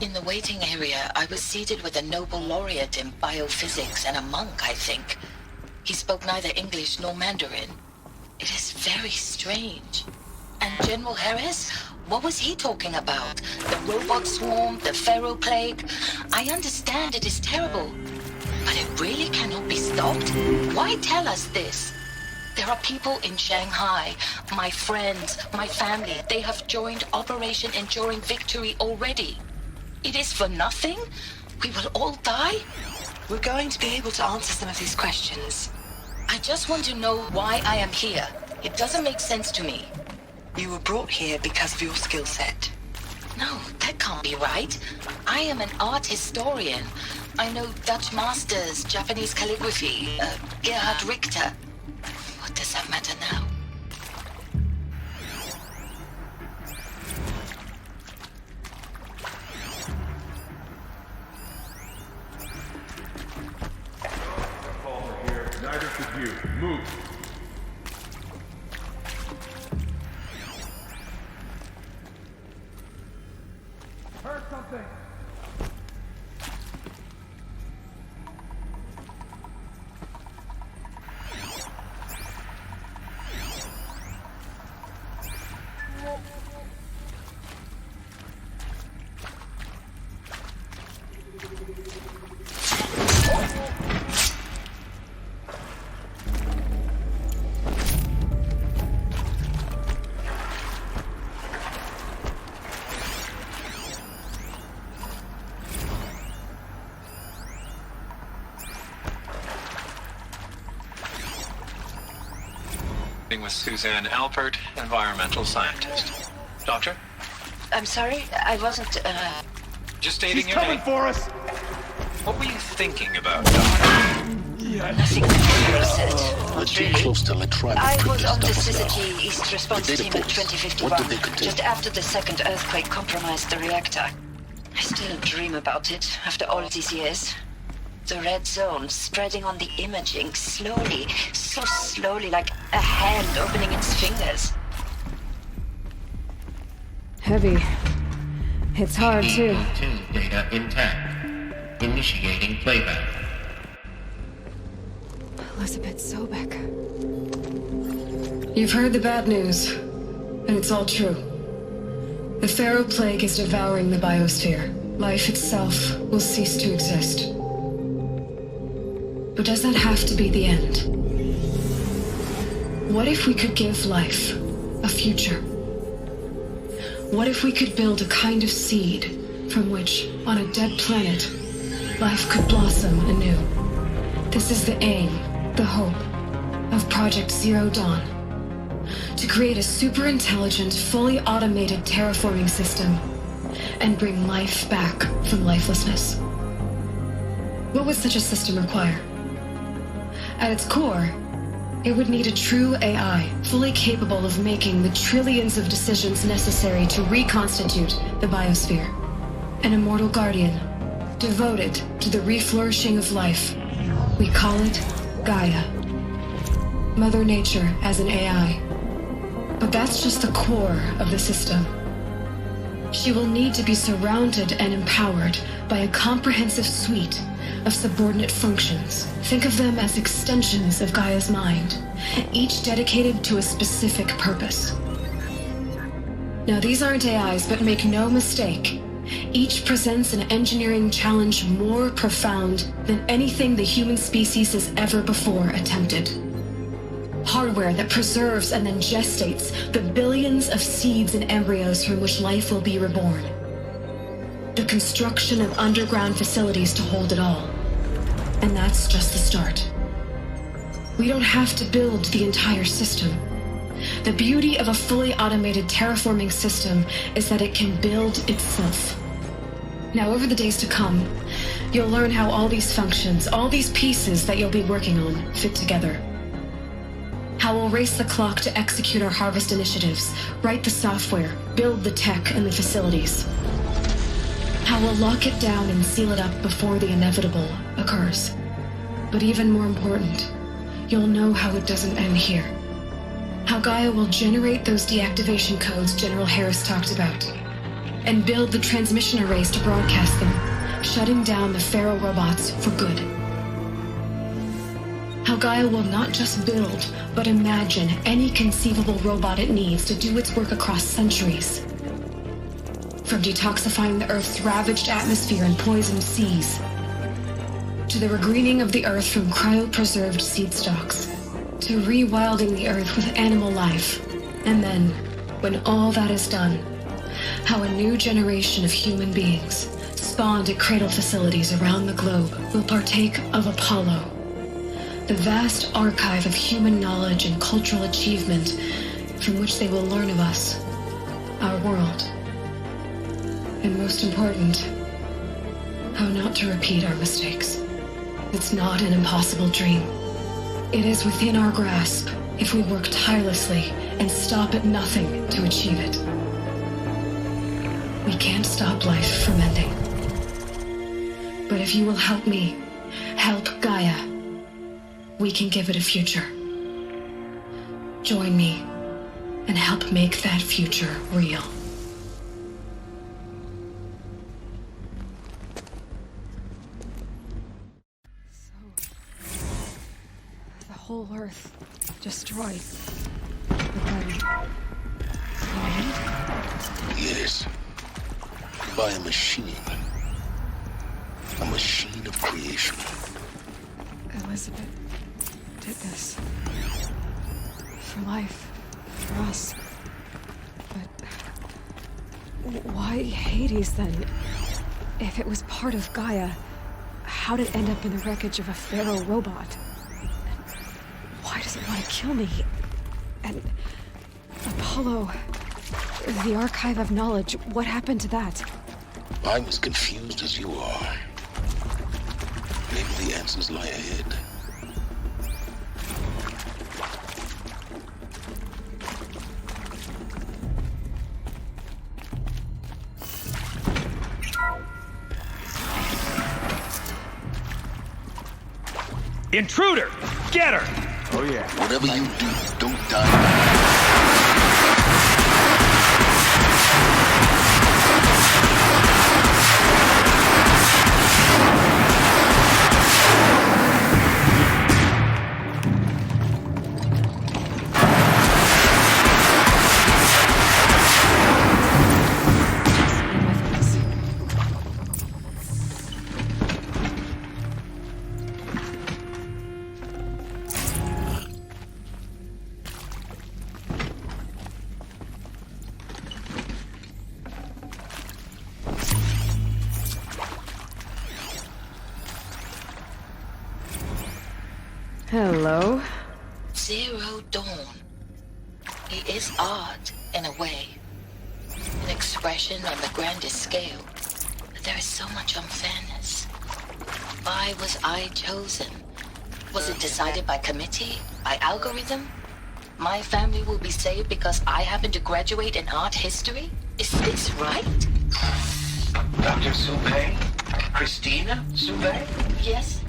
In the waiting area, I was seated with a Nobel laureate in biophysics and a monk, I think. He spoke neither English nor Mandarin. It is very strange. And General Harris? What was he talking about? The robot swarm, the Pharaoh plague? I understand it is terrible. But it really cannot be stopped? Why tell us this? There are people in Shanghai, my friends, my family. They have joined Operation Enduring Victory already. It is for nothing? We will all die? We're going to be able to answer some of these questions. I just want to know why I am here. It doesn't make sense to me. You were brought here because of your skill set. No, that can't be right. I am an art historian. I know Dutch masters, Japanese calligraphy, Gerhard Richter. What does that matter now? Neither could you. Move. Heard something. With Suzanne Alpert, environmental scientist. Doctor? I'm sorry, I wasn't, Just stating She's your coming name. for us! What were you thinking about, Doctor? nothing explicit. Let's get close to Latrobe. I was on the Stuff us Syzygy now. East Response The Team data in points. 2051, What did they contain? just after the second earthquake compromised the reactor. I still dream about it after all these years. The red zone spreading on the imaging slowly, so slowly, like a hand opening its fingers. Heavy. It's hard, too. Eagle 2 data intact. Initiating playback. Elizabeth Sobek. You've heard the bad news, and it's all true. The Pharaoh plague is devouring the biosphere. Life itself will cease to exist. But does that have to be the end? What if we could give life a future? What if we could build a kind of seed from which, on a dead planet, life could blossom anew? This is the aim, the hope, of Project Zero Dawn. To create a super-intelligent, fully automated terraforming system and bring life back from lifelessness. What would such a system require? At its core, it would need a true AI, fully capable of making the trillions of decisions necessary to reconstitute the biosphere. An immortal guardian, devoted to the reflourishing of life. We call it Gaia. Mother Nature as an AI. But that's just the core of the system. She will need to be surrounded and empowered by a comprehensive suite of subordinate functions. Think of them as extensions of Gaia's mind, each dedicated to a specific purpose. Now, these aren't AIs, but make no mistake, each presents an engineering challenge more profound than anything the human species has ever before attempted. Hardware that preserves and then gestates the billions of seeds and embryos from which life will be reborn. The construction of underground facilities to hold it all. And that's just the start. We don't have to build the entire system. The beauty of a fully automated terraforming system is that it can build itself. Now, over the days to come, you'll learn how all these functions, all these pieces that you'll be working on, fit together. How we'll race the clock to execute our harvest initiatives, write the software, build the tech and the facilities. How we'll lock it down and seal it up before the inevitable occurs. But even more important, you'll know how it doesn't end here. How Gaia will generate those deactivation codes General Harris talked about, and build the transmission arrays to broadcast them, shutting down the Pharaoh robots for good. How Gaia will not just build, but imagine any conceivable robot it needs to do its work across centuries. From detoxifying the Earth's ravaged atmosphere and poisoned seas, to the regreening of the Earth from cryopreserved seed stalks, to rewilding the Earth with animal life. And then, when all that is done, how a new generation of human beings, spawned at cradle facilities around the globe, will partake of Apollo, the vast archive of human knowledge and cultural achievement from which they will learn of us, our world, and most important, how not to repeat our mistakes. It's not an impossible dream. It is within our grasp if we work tirelessly and stop at nothing to achieve it. We can't stop life from ending. But if you will help me, help Gaia, we can give it a future. Join me and help make that future real. The whole Earth destroyed. But then... Yes. By a machine. A machine of creation. Elizabeth did this. For life. For us. But... why Hades, then? If it was part of Gaia, how'd it end up in the wreckage of a Pharaoh robot? Why does it want to kill me? And... Apollo... the Archive of Knowledge, what happened to that? I'm as confused as you are. Maybe the answers lie ahead. Intruder! Get her! Oh yeah. Whatever you do, don't die. Hello? Zero Dawn. He is art, in a way. An expression on the grandest scale. But there is so much unfairness. Why was I chosen? Was it decided by committee? By algorithm? My family will be saved because I happen to graduate in art history? Is this right? Dr. Soubey? Christina Soubey? Yes.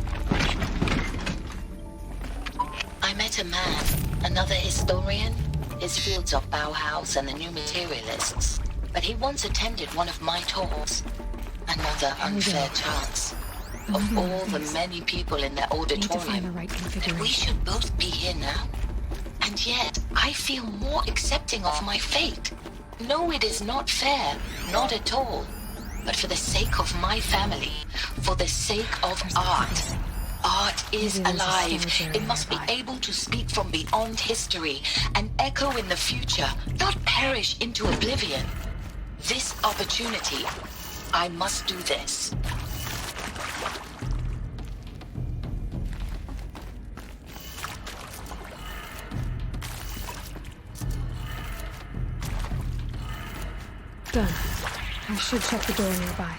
I met a man, another historian. His fields are Bauhaus and the New Materialists. But he once attended one of my talks. Another unfair chance. Of all the many people in that auditorium, and we should both be here now. And yet, I feel more accepting of my fate. No, it is not fair, not at all. But for the sake of my family, for the sake of art. Art is alive. It must be able to speak from beyond history and echo in the future, not perish into oblivion. This opportunity, I must do this. Done. I should check the door nearby.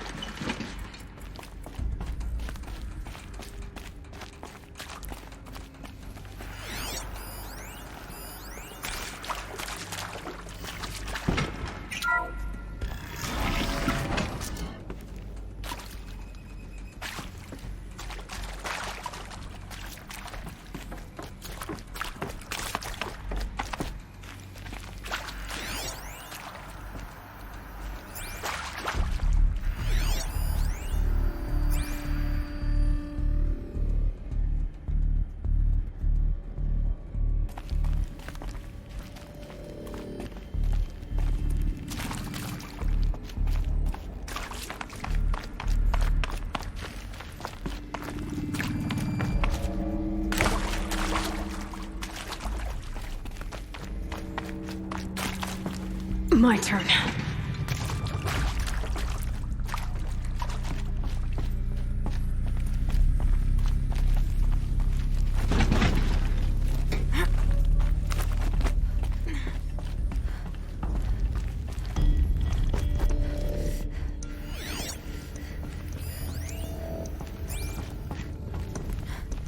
My turn.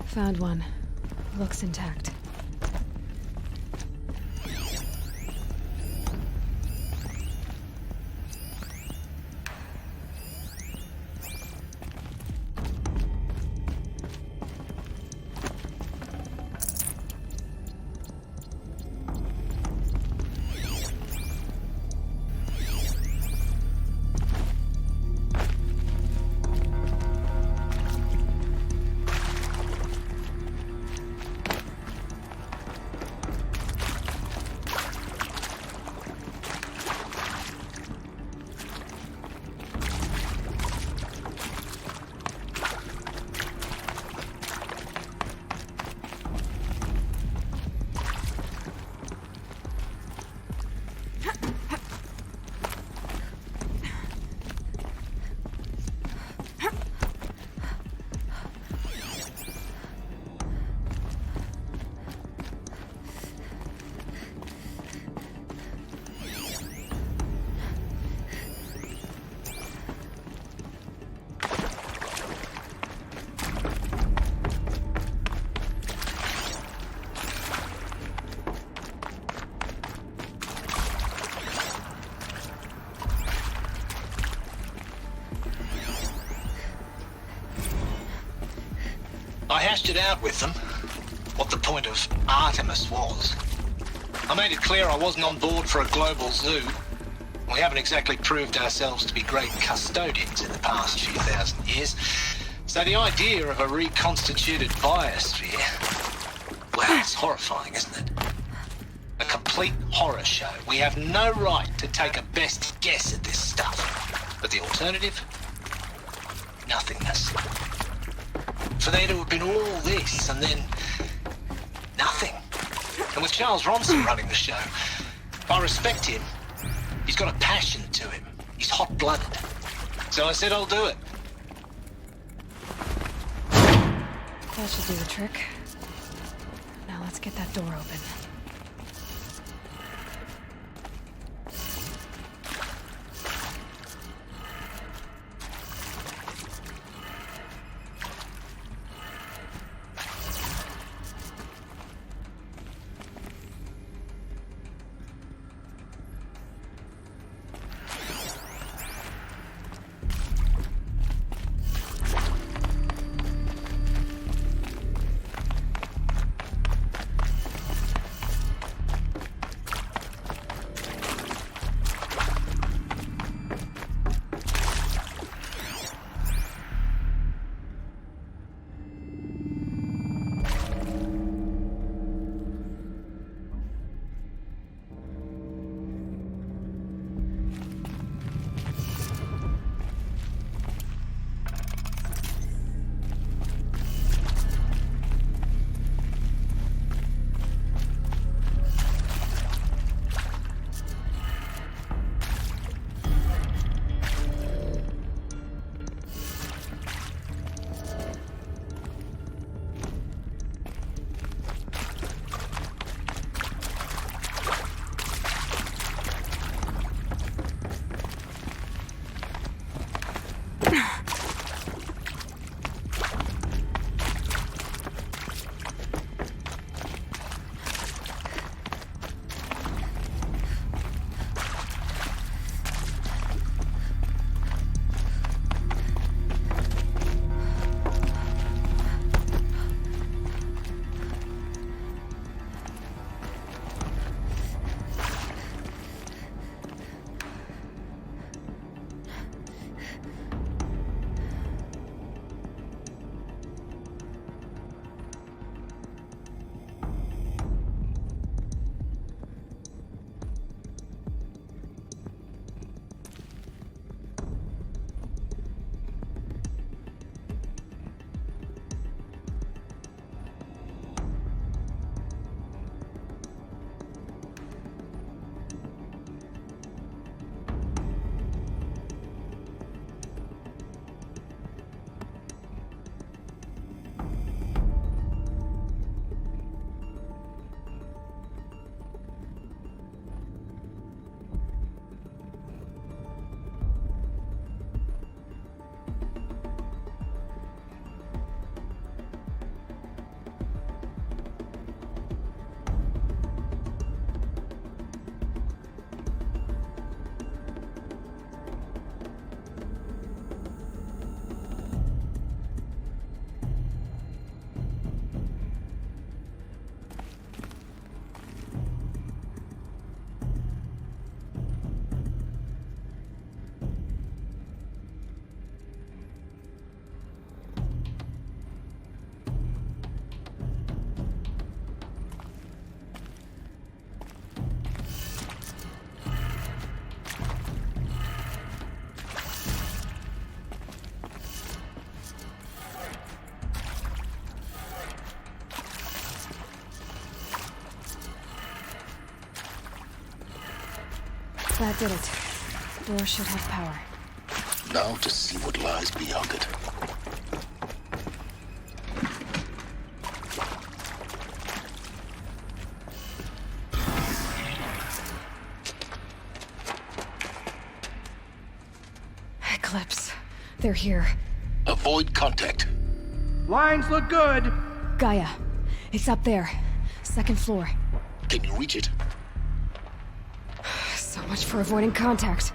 Found one. Looks intact. I hashed it out with them, what the point of Artemis was. I made it clear I wasn't on board for a global zoo. We haven't exactly proved ourselves to be great custodians in the past few thousand years. So the idea of a reconstituted biosphere, well, it's horrifying, isn't it? A complete horror show. We have no right to take a best guess at this stuff. But the alternative? Nothingness. For there to have been all this and then nothing. And with Charles Ronson running the show, I respect him. He's got a passion to him. He's hot-blooded. So I said I'll do it. That should do the trick. Now let's get that door open. That did it. Door should have power. Now to see what lies beyond it. Eclipse. They're here. Avoid contact. Lines look good. Gaia. It's up there. Second floor. Can you reach it? So much for avoiding contact.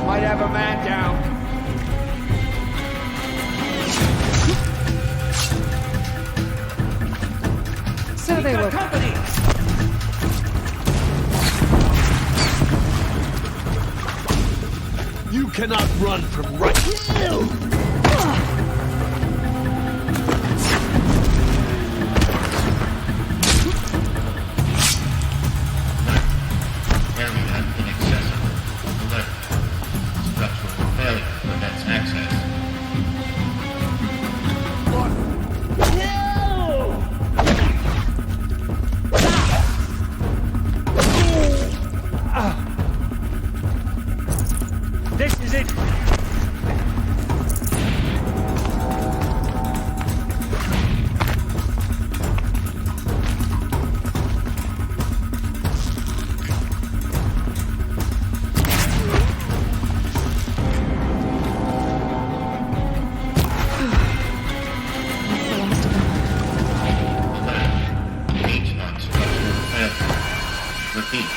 Might have a man down. So they were company. You cannot run from right. Area inaccessible. Alert. Structural failure prevents access. This is it. H-lock structural failure. Repeat.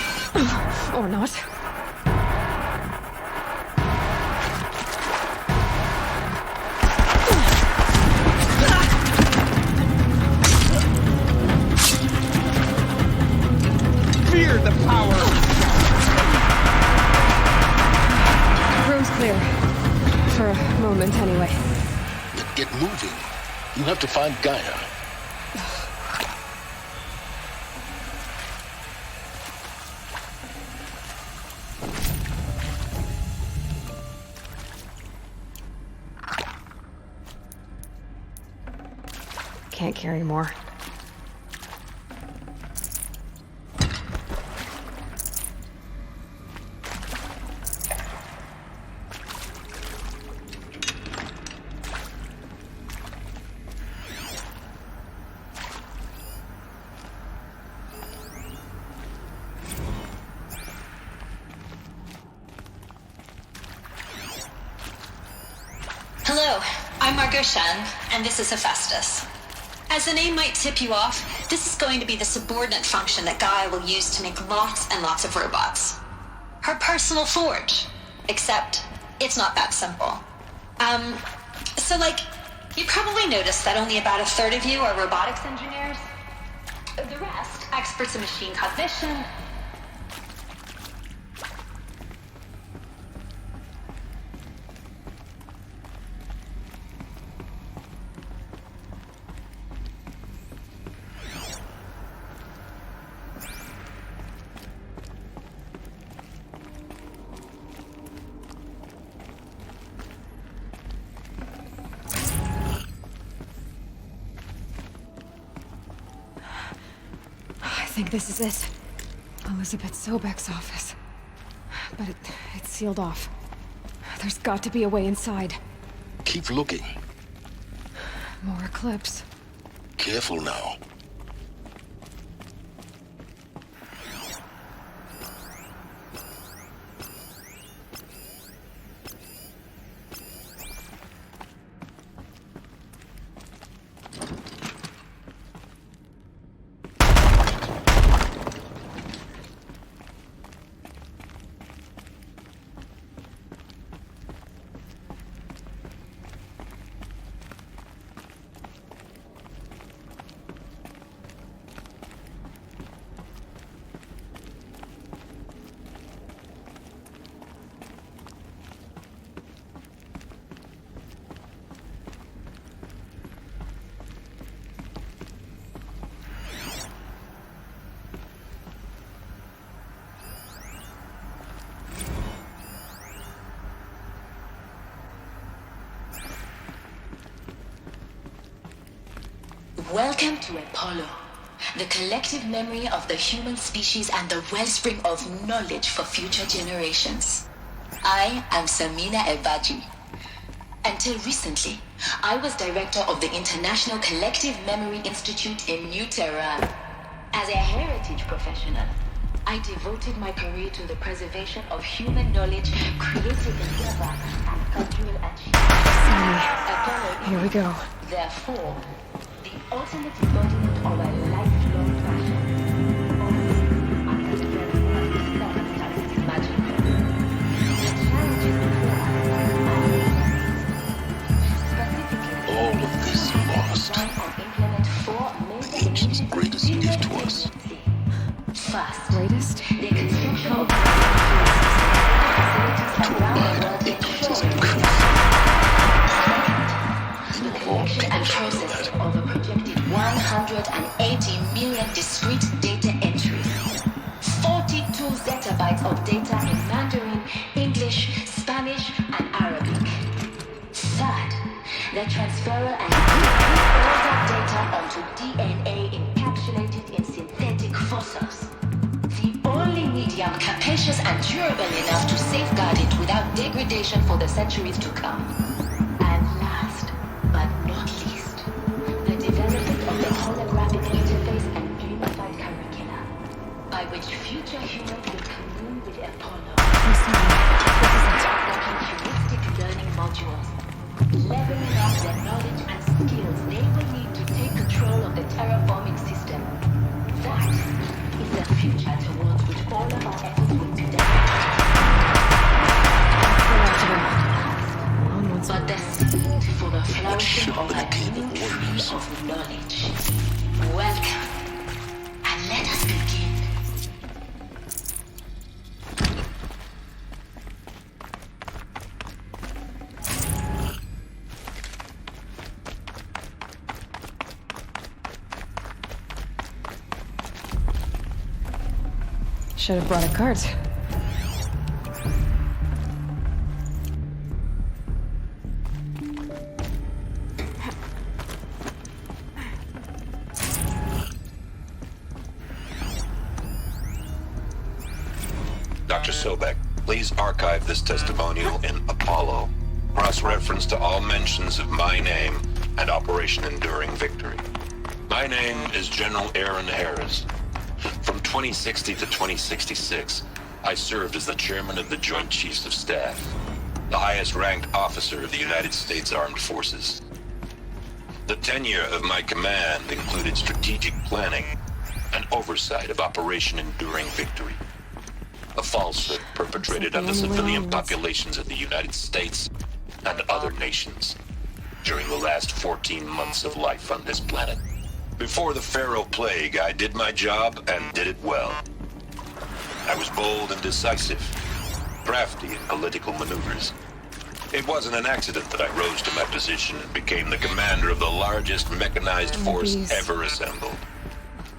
Or not. Fear the power. Room's clear. For a moment, anyway. Then get moving. You have to find Gaia. Can't carry more. Hello, I'm Margot Shen, and this is Hephaestus. As the name might tip you off, this is going to be the subordinate function that Gaia will use to make lots and lots of robots. Her personal forge. Except, it's not that simple. You probably noticed that only about a third of you are robotics engineers. The rest, experts in machine cognition. think this is it. Elizabeth Sobek's office. But it's sealed off. There's got to be a way inside. Keep looking. More Eclipse. Careful now. Welcome to Apollo, the collective memory of the human species and the wellspring of knowledge for future generations. I am Samina Ebaji. Until recently, I was director of the International Collective Memory Institute in New Tehran. As a heritage professional, I devoted my career to the preservation of human knowledge, creative endeavor, and cultural achievement. Here we go. Therefore, the ultimate embodiment of a lifelong passion. All of this lost. Nature's greatest gift to us. First, greatest? The construction of and processing of a projected 180 million discrete data entries, 42 zettabytes of data in Mandarin, English, Spanish, and Arabic. Third, the transferal and all that data onto DNA encapsulated in synthetic fossils. The only medium capacious and durable enough to safeguard it without degradation for the centuries to come. And last, but not least, the development of the holographic interface and gamified curricula, by which future humans will commune with Apollo. Heuristic learning modules, leveling up their knowledge and skills they will need to take control of the terraforming system. That is the future towards which all of our efforts will be directed. But the seed for the flourishing of a new tree of knowledge. Welcome, and let us begin. Should have brought a cart. Dr. Sobek, please archive this testimonial in Apollo. Cross-reference to all mentions of my name and Operation Enduring Victory. My name is General Aaron Harris. From 2060 to 2066, I served as the chairman of the Joint Chiefs of Staff, the highest-ranked officer of the United States Armed Forces. The tenure of my command included strategic planning and oversight of Operation Enduring Victory, a falsehood perpetrated on the civilian populations of the United States and other nations during the last 14 months of life on this planet. Before the Pharaoh Plague, I did my job and did it well. I was bold and decisive, crafty in political maneuvers. It wasn't an accident that I rose to my position and became the commander of the largest mechanized force ever assembled.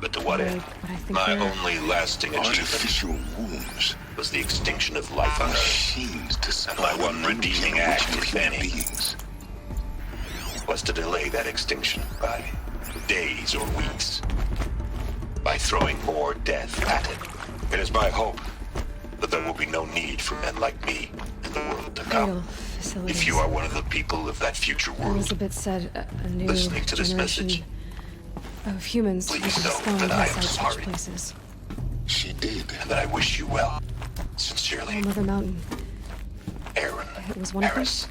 But to what end? My only lasting achievement was the extinction of life on Earth. And my one redeeming act, if any, was to delay that extinction by days or weeks. by throwing more death at it. It is my hope that there will be no need for men like me in the world to come. Facilities. If you are one of the people of that future world, Elizabeth said a new listening to this generation message, of humans would be please know spawned that I am inside such sorry. places. She did, and that I wish you well. Sincerely, Mother Mountain. Aaron It was one of them. Harris.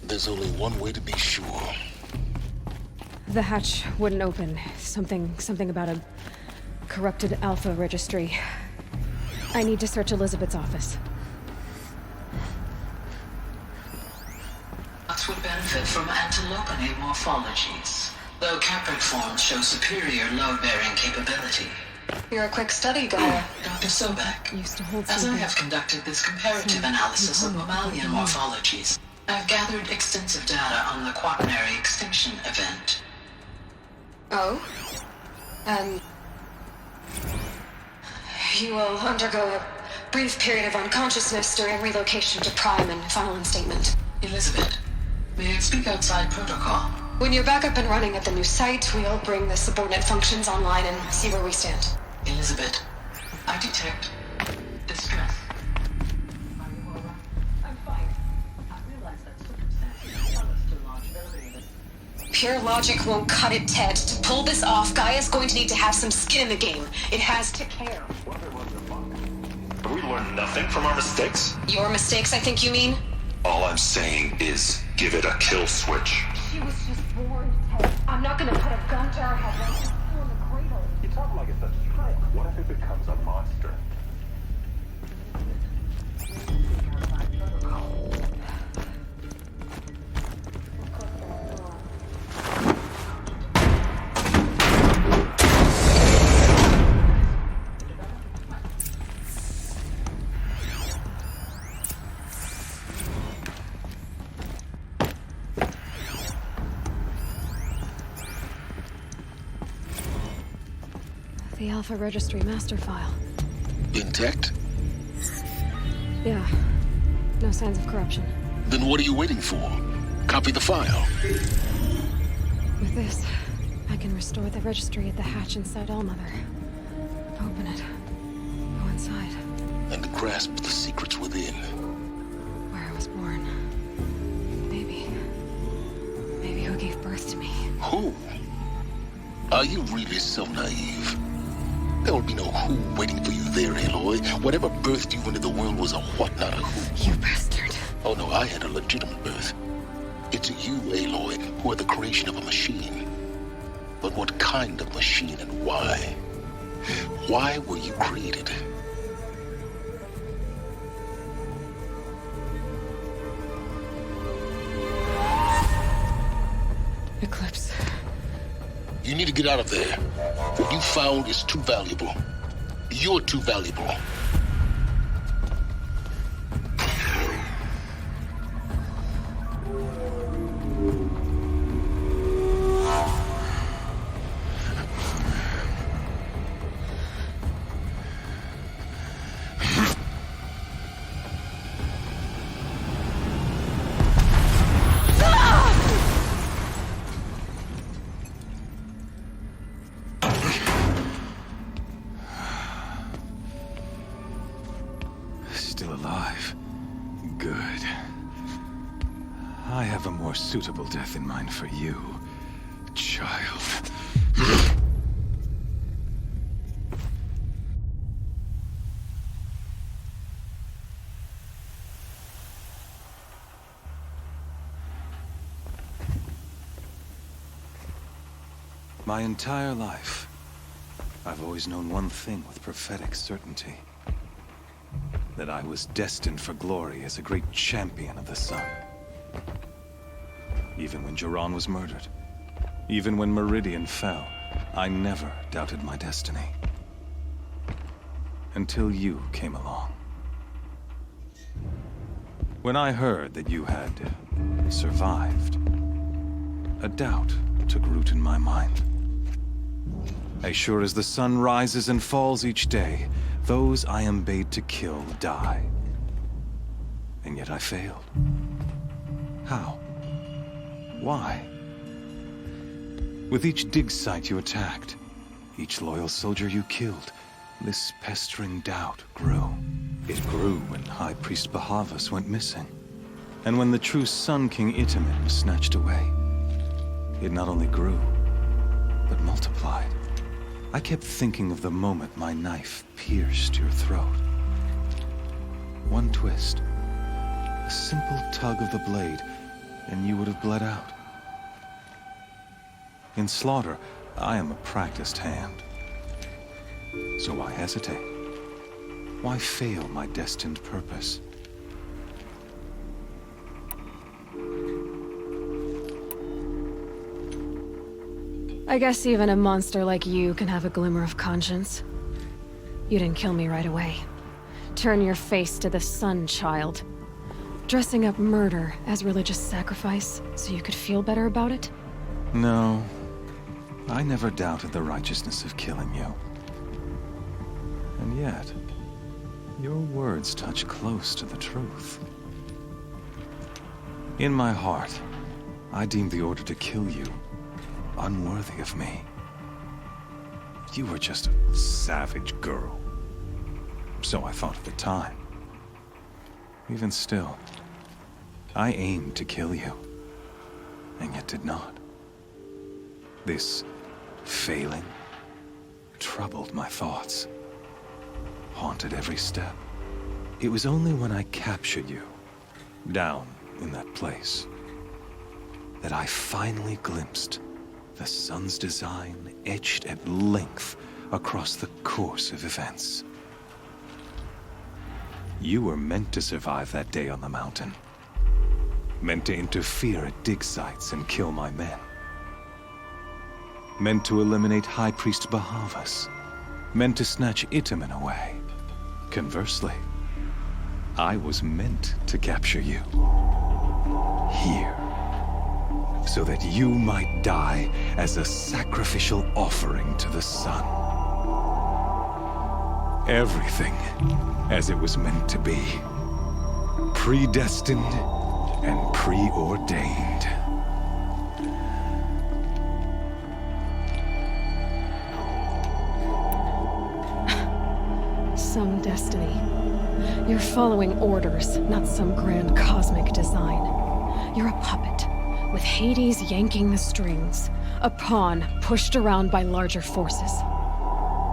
There's only one way to be sure. The hatch wouldn't open. Something about a corrupted Alpha registry. I need to search Elizabeth's office. Nuts would benefit from antilopinate morphologies, though caprid forms show superior load-bearing capability. You're a quick study guy, Dr. Sobek. Used to hold As I something. have conducted this comparative analysis of mammalian morphologies, I've gathered extensive data on the quaternary extinction event. Oh? You will undergo a brief period of unconsciousness during relocation to Prime and final instatement. Elizabeth, may I speak outside protocol? When you're back up and running at the new site, we'll bring the subordinate functions online and see where we stand. Elizabeth, I detect distress. Pure logic won't cut it, Ted. To pull this off, Gaia's going to need to have some skin in the game. It has to care. Have we learned nothing from our mistakes? Your mistakes, I think you mean? All I'm saying is, give it a kill switch. She was just born, Ted. I'm not gonna put a gun to her head while she's still in the cradle. You talk like it's a stroke. What if it becomes a monster? The Alpha Registry master file. Intact? Yeah. No signs of corruption. Then what are you waiting for? Copy the file. With this, I can restore the registry at the hatch inside Allmother. Open it. Go inside. And grasp the secrets within. Where I was born. Maybe who gave birth to me. Who? Are you really so naive? There will be no who waiting for you there, Aloy. Whatever birthed you into the world was a what, not a who. You bastard. Oh no, I had a legitimate birth. It's you, Aloy, who are the creation of a machine. But what kind of machine and why? Why were you created? Eclipse. You need to get out of there. What you found is too valuable. You're too valuable. Still alive. Good. I have a more suitable death in mind for you, child. My entire life, I've always known one thing with prophetic certainty. That I was destined for glory as a great champion of the sun. Even when Jiran was murdered, even when Meridian fell, I never doubted my destiny. Until you came along. When I heard that you had survived, a doubt took root in my mind. As sure as the sun rises and falls each day, those I am bade to kill die. And yet I failed. How? Why? With each dig site you attacked, each loyal soldier you killed, this pestering doubt grew. It grew when High Priest Bahavas went missing. And when the true Sun King Itamen was snatched away, it not only grew, but multiplied. I kept thinking of the moment my knife pierced your throat. One twist, a simple tug of the blade, and you would have bled out. In slaughter, I am a practiced hand. So why hesitate? Why fail my destined purpose? I guess even a monster like you can have a glimmer of conscience. You didn't kill me right away. Turn your face to the sun, child. Dressing up murder as religious sacrifice so you could feel better about it? No. I never doubted the righteousness of killing you. And yet, your words touch close to the truth. In my heart, I deemed the order to kill you unworthy of me. You were just a savage girl. So I thought at the time. Even still, I aimed to kill you, and yet did not. This failing troubled my thoughts, haunted every step. It was only when I captured you, down in that place, that I finally glimpsed the sun's design etched at length across the course of events. You were meant to survive that day on the mountain. Meant to interfere at dig sites and kill my men. Meant to eliminate High Priest Bahavas. Meant to snatch Itamen away. Conversely, I was meant to capture you. Here. So that you might die as a sacrificial offering to the sun. Everything as it was meant to be. Predestined and preordained. Some destiny. You're following orders, not some grand cosmic design. You're a puppet, with Hades yanking the strings, a pawn pushed around by larger forces.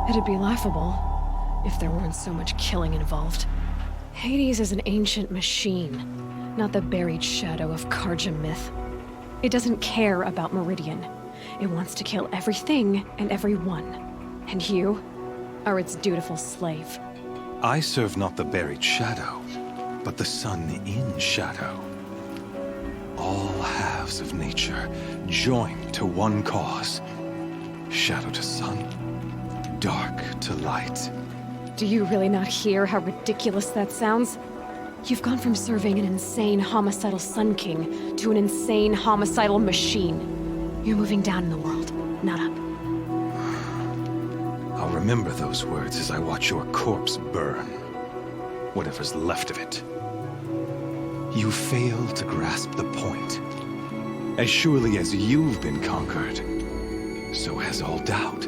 It'd be laughable if there weren't so much killing involved. Hades is an ancient machine, not the buried shadow of Karja myth. It doesn't care about Meridian. It wants to kill everything and everyone. And you are its dutiful slave. I serve not the buried shadow, but the sun in shadow. All halves of nature joined to one cause. Shadow to sun, dark to light. Do you really not hear how ridiculous that sounds? You've gone from serving an insane homicidal Sun King to an insane homicidal machine. You're moving down in the world, not up. I'll remember those words as I watch your corpse burn. Whatever's left of it. You fail to grasp the point. As surely as you've been conquered, so has all doubt.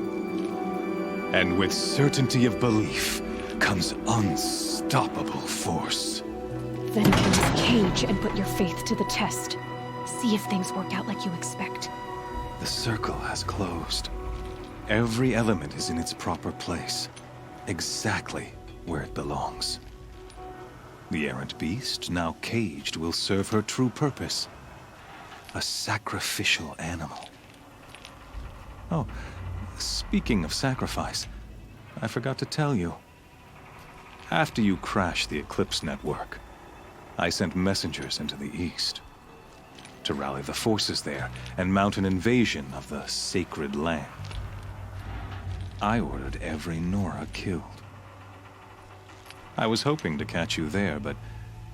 And with certainty of belief comes unstoppable force. Then cleanse the cage and put your faith to the test. See if things work out like you expect. The circle has closed. Every element is in its proper place, exactly where it belongs. The errant beast, now caged, will serve her true purpose. A sacrificial animal. Oh, speaking of sacrifice, I forgot to tell you. After you crashed the Eclipse network, I sent messengers into the east to rally the forces there and mount an invasion of the sacred land. I ordered every Nora killed. I was hoping to catch you there, but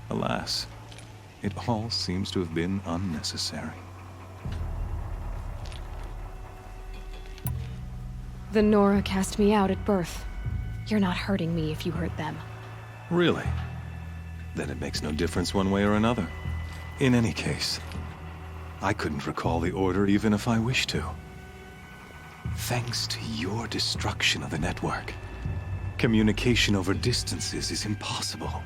alas, it all seems to have been unnecessary. The Nora cast me out at birth. You're not hurting me if you hurt them. Really? Then it makes no difference one way or another. In any case, I couldn't recall the order even if I wished to. Thanks to your destruction of the network, communication over distances is impossible.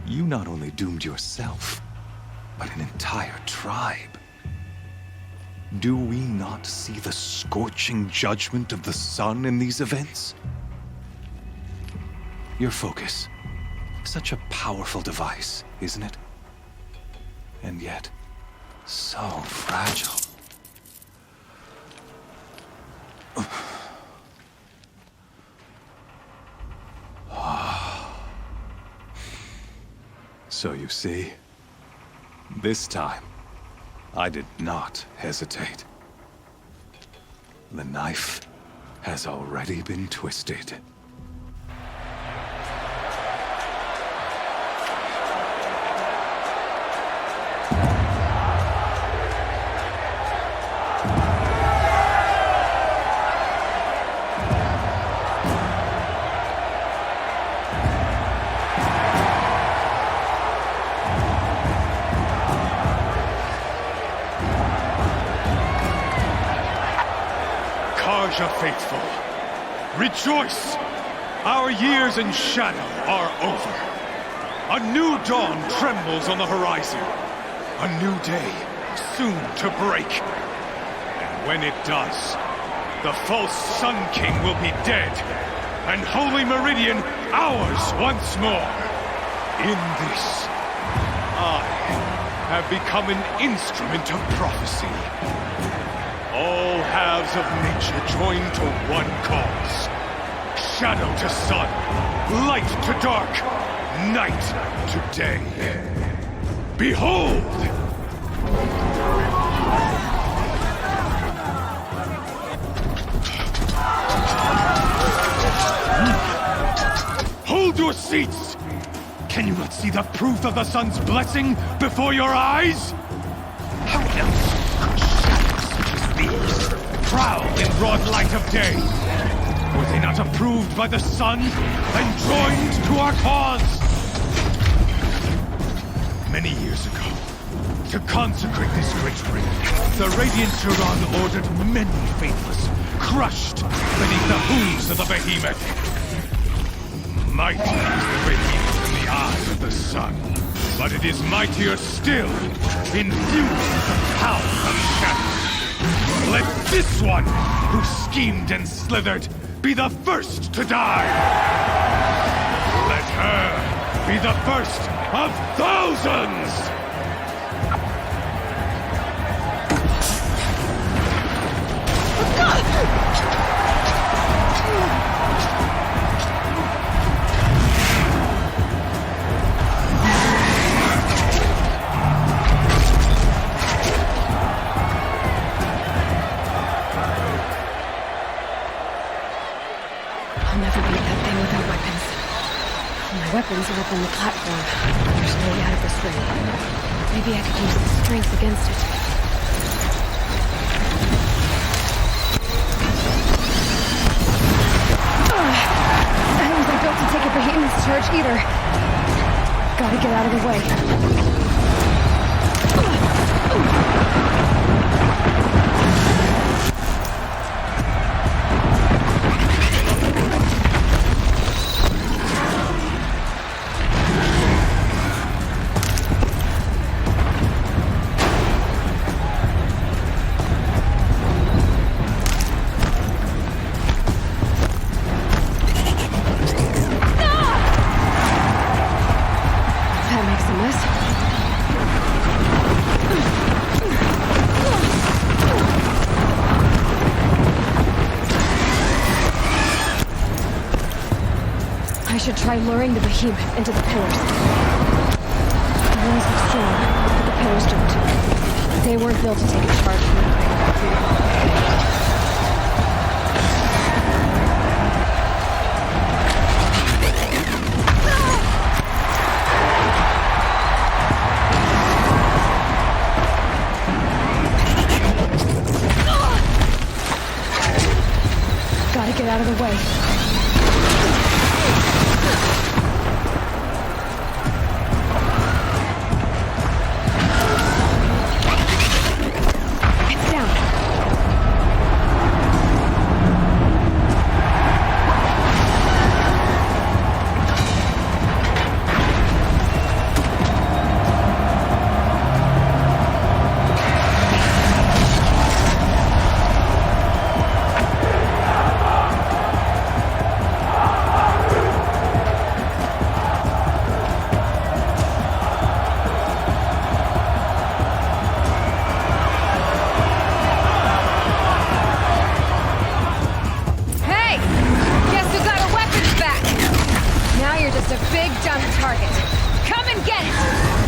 You not only doomed yourself, but an entire tribe. Do we not see the scorching judgment of the sun in these events? Your focus. Such a powerful device, isn't it? And yet, so fragile. So you see, this time, I did not hesitate. The knife has already been twisted. Karja faithful, rejoice! Our years in shadow are over. A new dawn trembles on the horizon. A new day soon to break. And when it does, the false Sun King will be dead, and Holy Meridian ours once more. In this, I have become an instrument of prophecy. All halves of nature join to one cause. Shadow to sun, light to dark, night to day. Behold! Hold your seats! Can you not see the proof of the sun's blessing before your eyes? How else could shadows such as these prowl in broad light of day? Were they not approved by the sun and joined to our cause? Many years ago, to consecrate this great ring, the Radiant Turan ordered many faithless, crushed beneath the hooves of the behemoth. Mighty is the behemoth in the eyes of the sun, but it is mightier still, infused with the power of shadow. Let this one, who schemed and slithered, be the first to die! Let her be the first of thousands! Weapons are up on the platform. There's no way out of this ring. Maybe I could use the strength against it. That wasn't built to take a behemoth's charge either. Gotta get out of the way. I should try luring the behemoth into the pillars. The walls look strong, but the pillars don't. They weren't built to take a charge from the ring. Gotta get out of the way. target. Come and get it!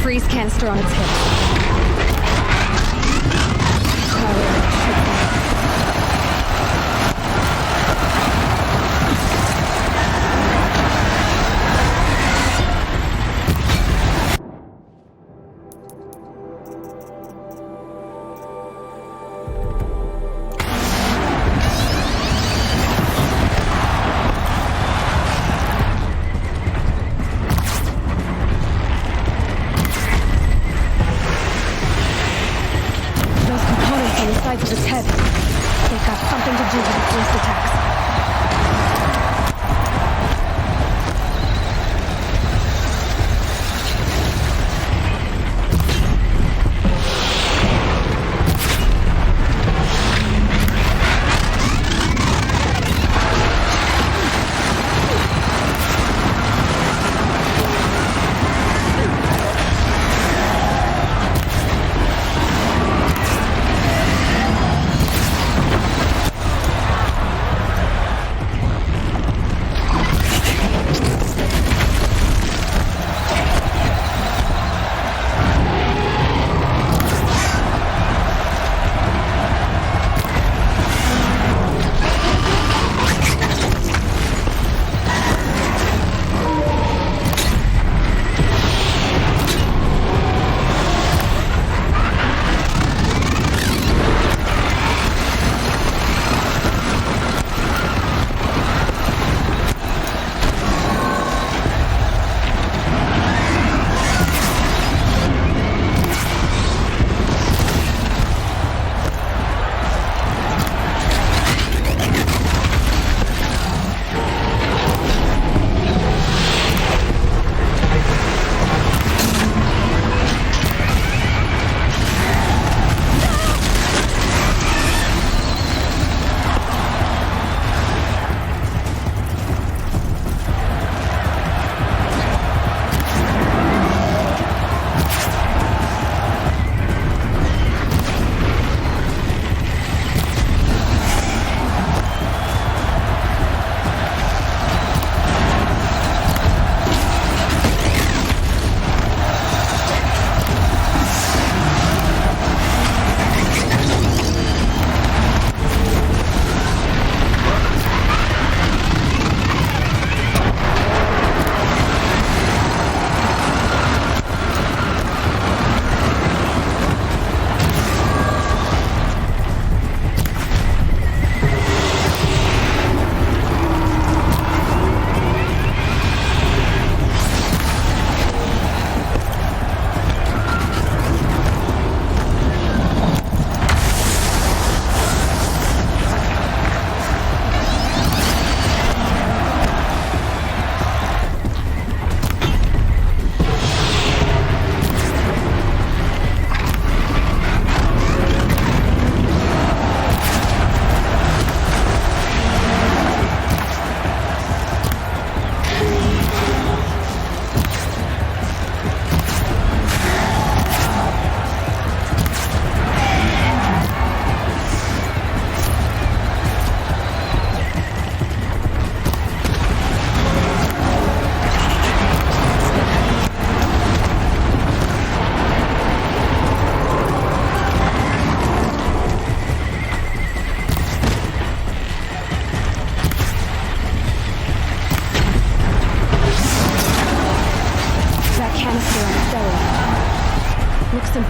Freeze canister on its hip. Of its head. They've got something to do with the forced attacks.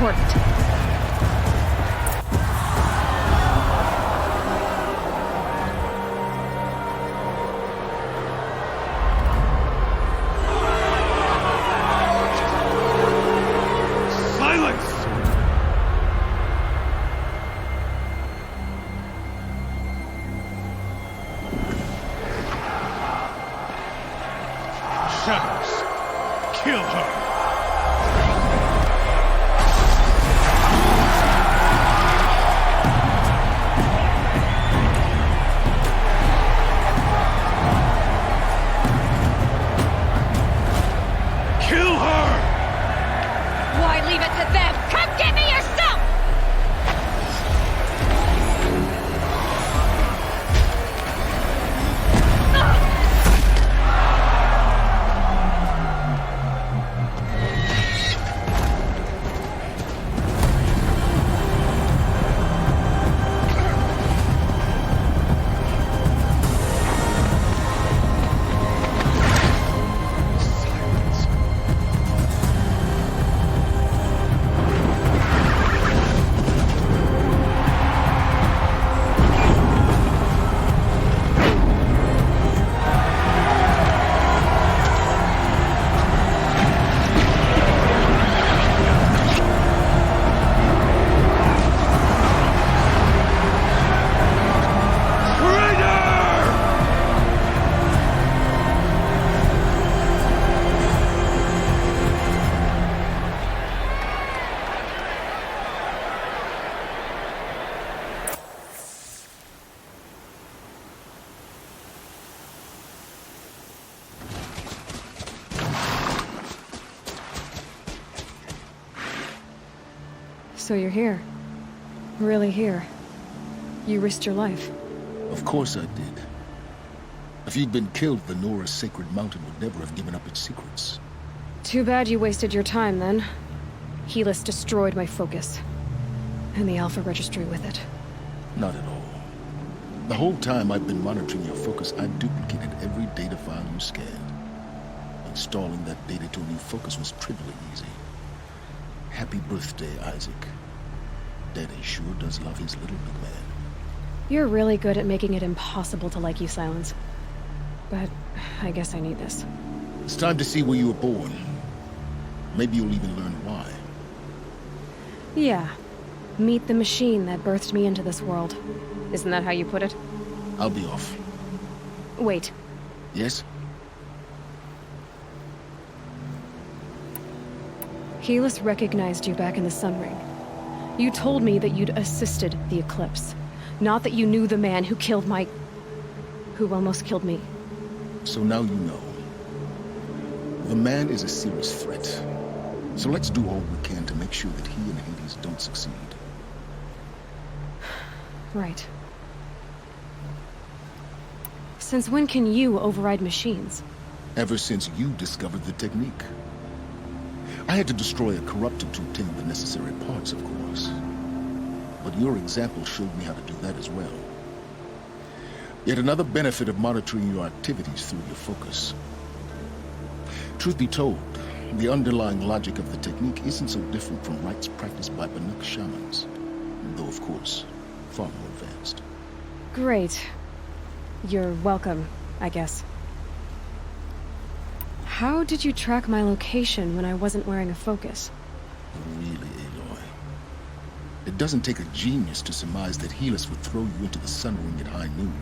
important. Shadows, kill her! Kill her! Why leave it to them? Come get me yourself! So you're here. Really here. You risked your life. Of course I did. If you'd been killed, the Nora's sacred mountain would never have given up its secrets. Too bad you wasted your time, then. Helis destroyed my focus. And the Alpha Registry with it. Not at all. The whole time I've been monitoring your focus, I've duplicated every data file you scanned. Installing that data to a new focus was trivially easy. Happy birthday, Isaac. Daddy sure does love his little big man. You're really good at making it impossible to like you, Silence. But I guess I need this. It's time to see where you were born. Maybe you'll even learn why. Yeah. Meet the machine that birthed me into this world. Isn't that how you put it? I'll be off. Wait. Yes? Helis recognized you back in the Sun Ring. You told me that you'd assisted the Eclipse. Not that you knew the man who killed my... who almost killed me. So now you know. The man is a serious threat. So let's do all we can to make sure that he and Hades don't succeed. Right. Since when can you override machines? Ever since you discovered the technique. I had to destroy a corrupted to obtain the necessary parts, of course. But your example showed me how to do that as well. Yet another benefit of monitoring your activities through your focus. Truth be told, the underlying logic of the technique isn't so different from rites practiced by Banuk shamans, though of course, far more advanced. Great. You're welcome, I guess. How did you track my location when I wasn't wearing a focus? Really, Aloy? It doesn't take a genius to surmise that Helis would throw you into the Sun Ring at high noon.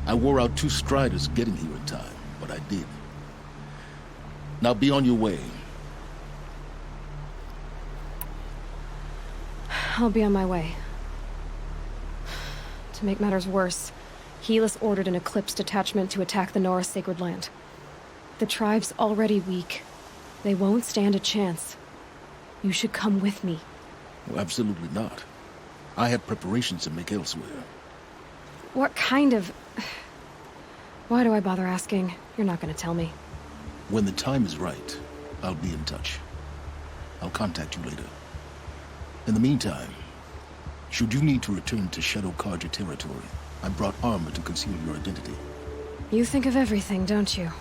I wore out 2 striders getting here in time, but I did. Now be on your way. I'll be on my way. To make matters worse, Helis ordered an Eclipse detachment to attack the Nora Sacred Land. The tribe's already weak. They won't stand a chance. You should come with me. Well, absolutely not. I have preparations to make elsewhere. What kind of... Why do I bother asking? You're not gonna tell me. When the time is right, I'll be in touch. I'll contact you later. In the meantime, should you need to return to Shadow Carja territory, I brought armor to conceal your identity. You think of everything, don't you?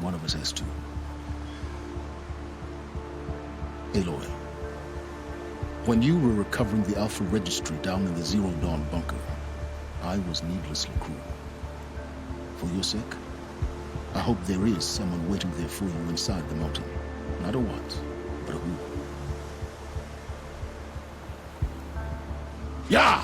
One of us has to. Aloy, When you were recovering the Alpha Registry down in the Zero Dawn bunker, I was needlessly cruel. For your sake, I hope there is someone waiting there for you inside the mountain. Not a what, but a who. Yeah!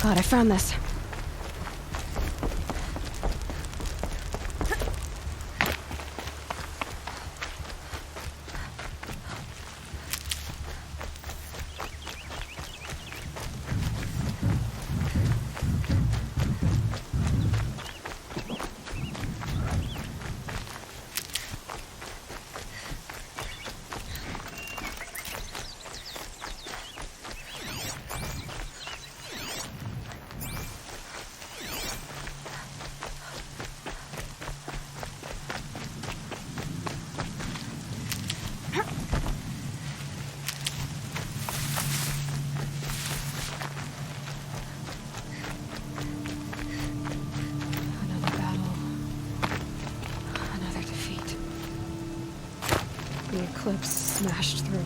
God, I found this. The eclipse smashed through.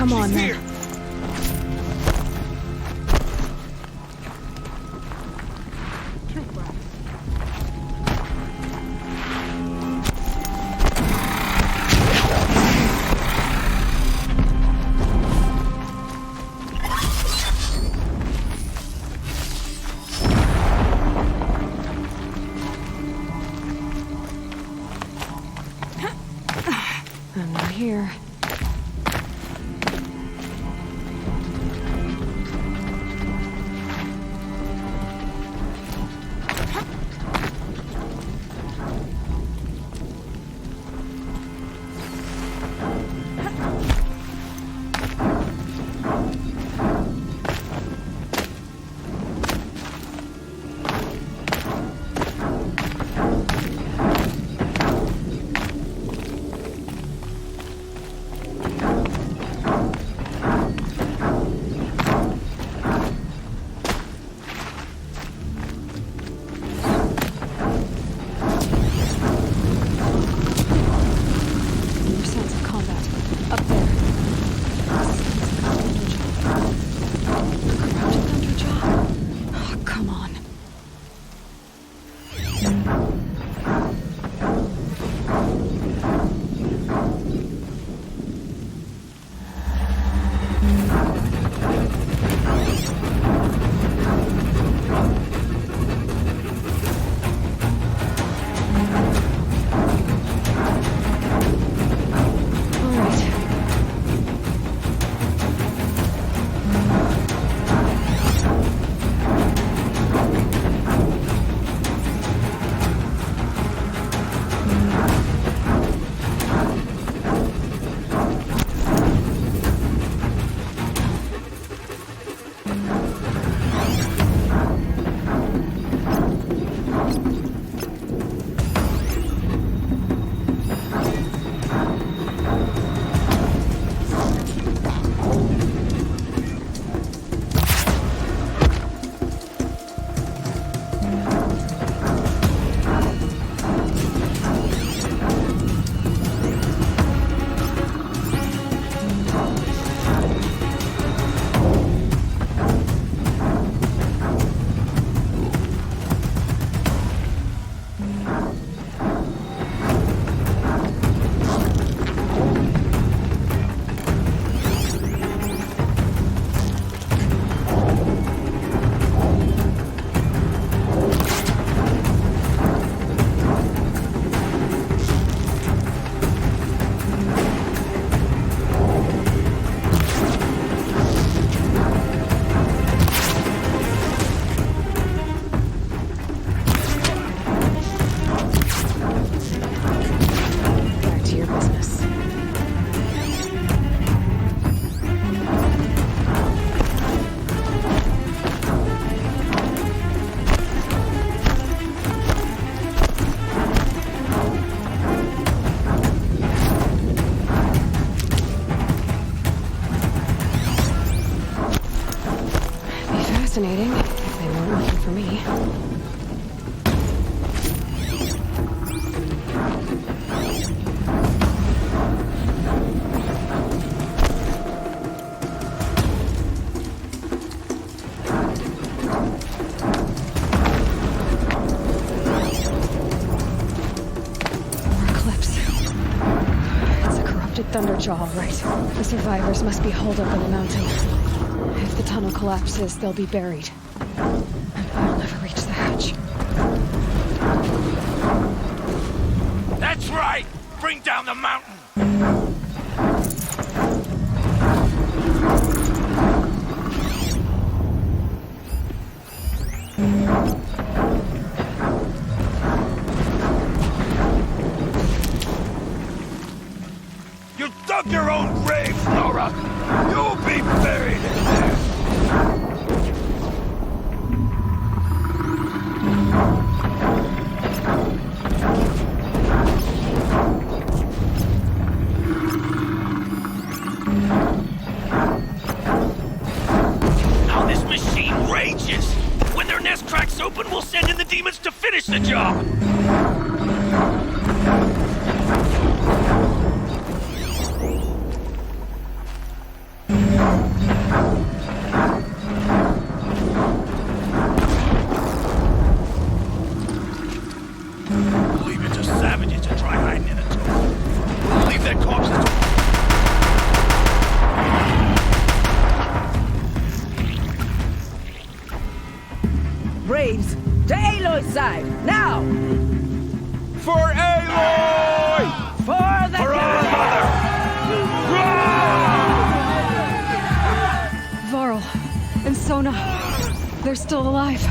Come on, She's then. here. I'm not here. Sounds of combat. Up there. Corrupted Thunderjaw? Oh, come on. Back to your business. Be fascinating if they weren't looking for me. Eclipse. It's a corrupted Thunderjaw, all right. The survivors must be holed up in the mountain. If the tunnel collapses, they'll be buried. And I'll never reach the hatch. That's right! Bring down the mountain! You dug your own grave, Nora! You'll be buried in there! How this machine rages! When their nest cracks open, we'll send in the demons to finish the job! their corpses. Braves, to Aloy's side, now! For Aloy! For the For our mother! Varl and Sona, they're still alive.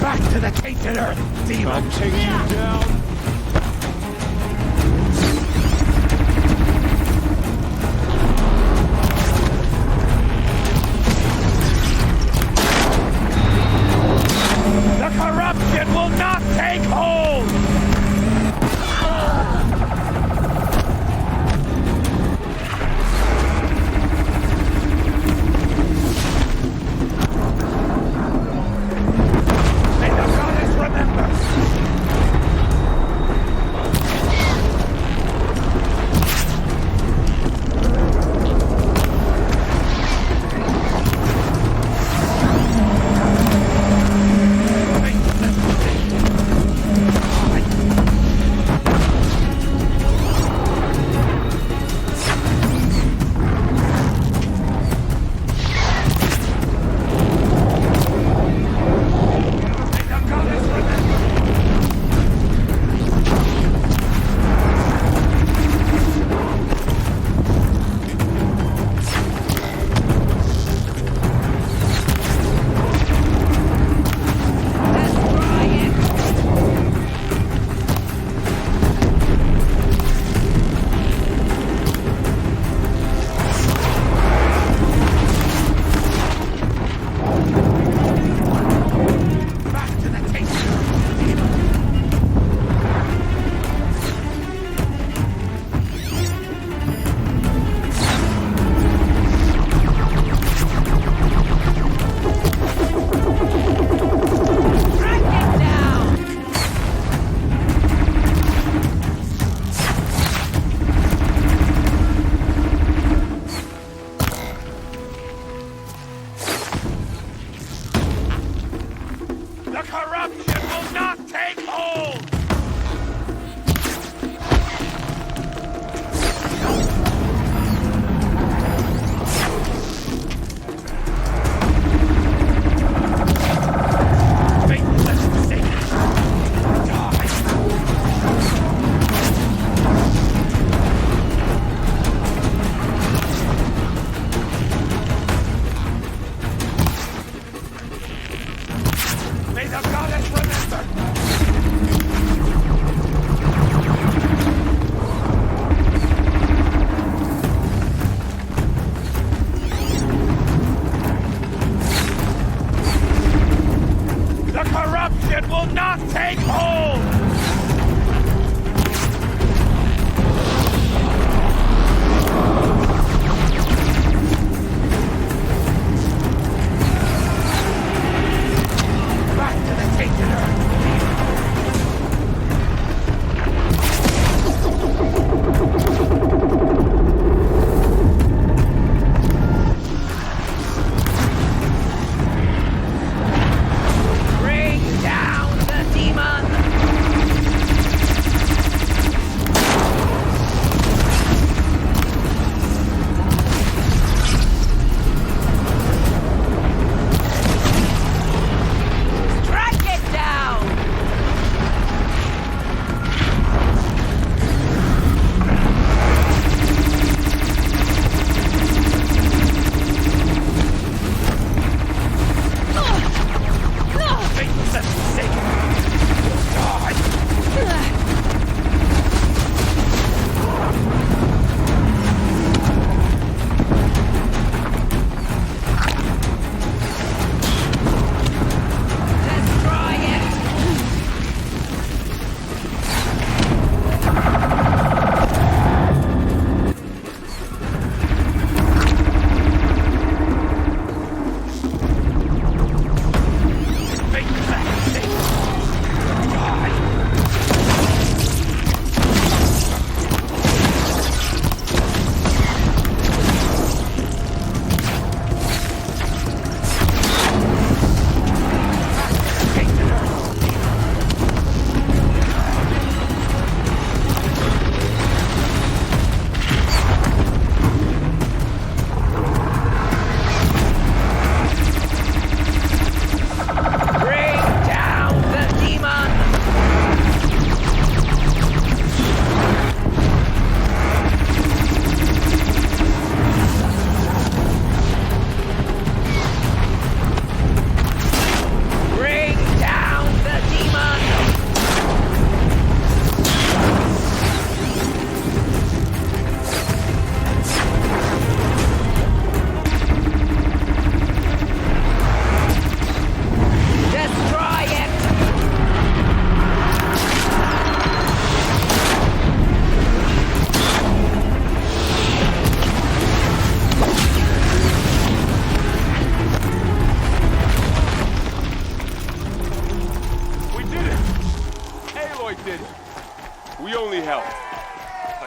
Back to the tainted earth, demon! I'll take you down. The corruption will not take hold! May the goddess remember!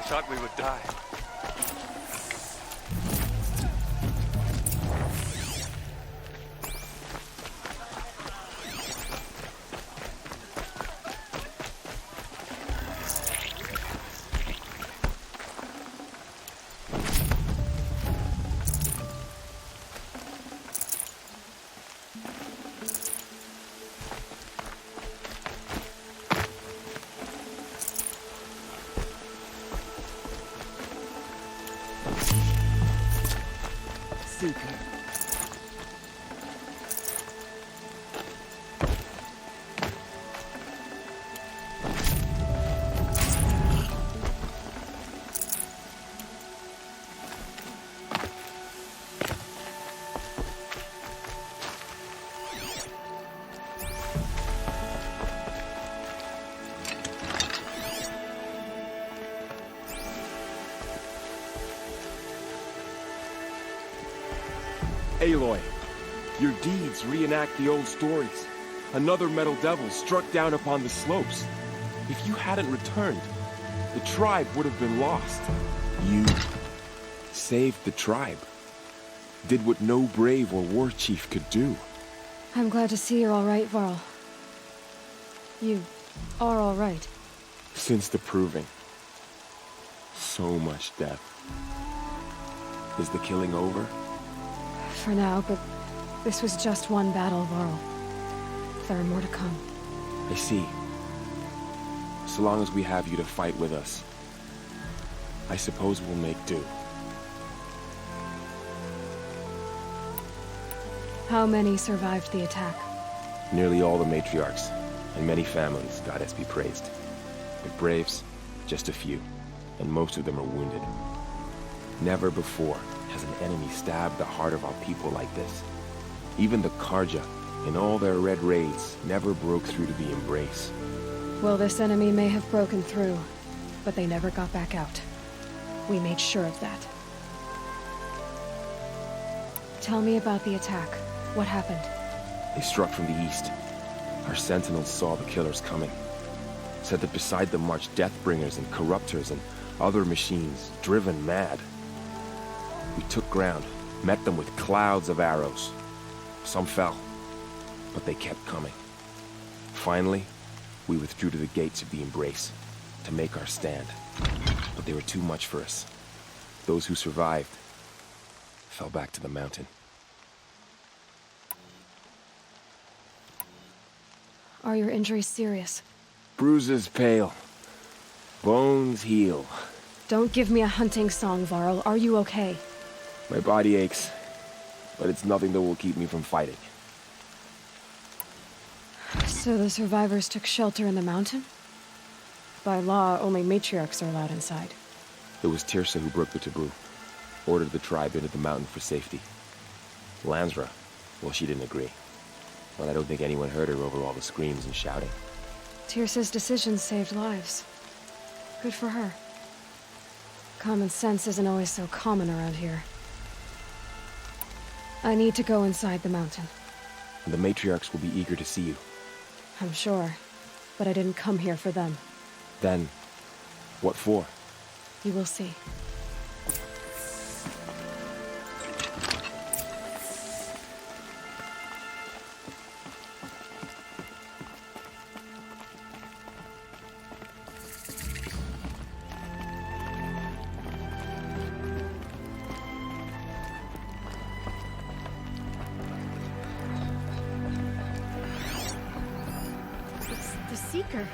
thought we would die. Aloy, your deeds reenact the old stories. Another Metal Devil struck down upon the slopes. If you hadn't returned, the tribe would have been lost. You saved the tribe. Did what no brave or war chief could do. I'm glad to see you're all right, Varl. You are all right. Since the proving. So much death. Is the killing over? For now, but this was just one battle, Varl. There are more to come. I see. So long as we have you to fight with us, I suppose we'll make do. How many survived the attack? Nearly all the matriarchs, and many families, goddess be praised. But braves, just a few, and most of them are wounded. Never before has an enemy stabbed the heart of our people like this. Even the Karja, in all their red raids, never broke through to the Embrace. Well, this enemy may have broken through, but they never got back out. We made sure of that. Tell me about the attack. What happened? They struck from the east. Our sentinels saw the killers coming. Said that beside them marched Deathbringers and Corruptors and other machines, driven mad. We took ground, met them with clouds of arrows. Some fell, but they kept coming. Finally, we withdrew to the gates of the Embrace to make our stand. But they were too much for us. Those who survived fell back to the mountain. Are your injuries serious? Bruises pale. Bones heal. Don't give me a hunting song, Varl. Are you okay? My body aches, but it's nothing that will keep me from fighting. So the survivors took shelter in the mountain? By law, only matriarchs are allowed inside. It was Tirsa who broke the taboo. Ordered the tribe into the mountain for safety. Lansra, well, she didn't agree. But I don't think anyone heard her over all the screams and shouting. Tirsa's decision saved lives. Good for her. Common sense isn't always so common around here. I need to go inside the mountain. The matriarchs will be eager to see you. I'm sure. But I didn't come here for them. Then, what for? You will see. Seeker.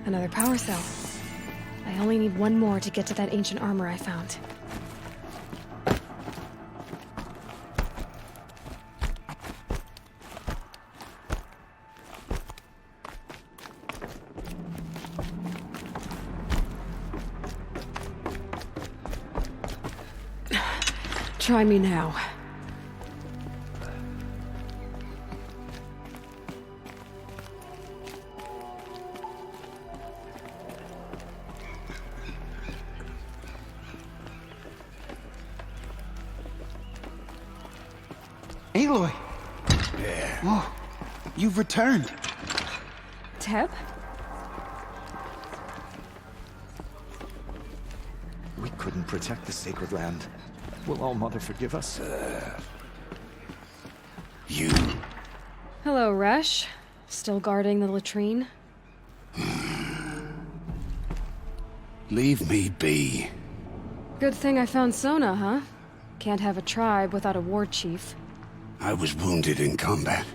Another power cell. I only need one more to get to that ancient armor I found. Try me now. Aloy! Yeah. Oh, you've returned. Teb? We couldn't protect the sacred land. Will All-Mother forgive us? You. Hello, Resh. Still guarding the latrine? Leave me be. Good thing I found Sona, huh? Can't have a tribe without a war chief. I was wounded in combat.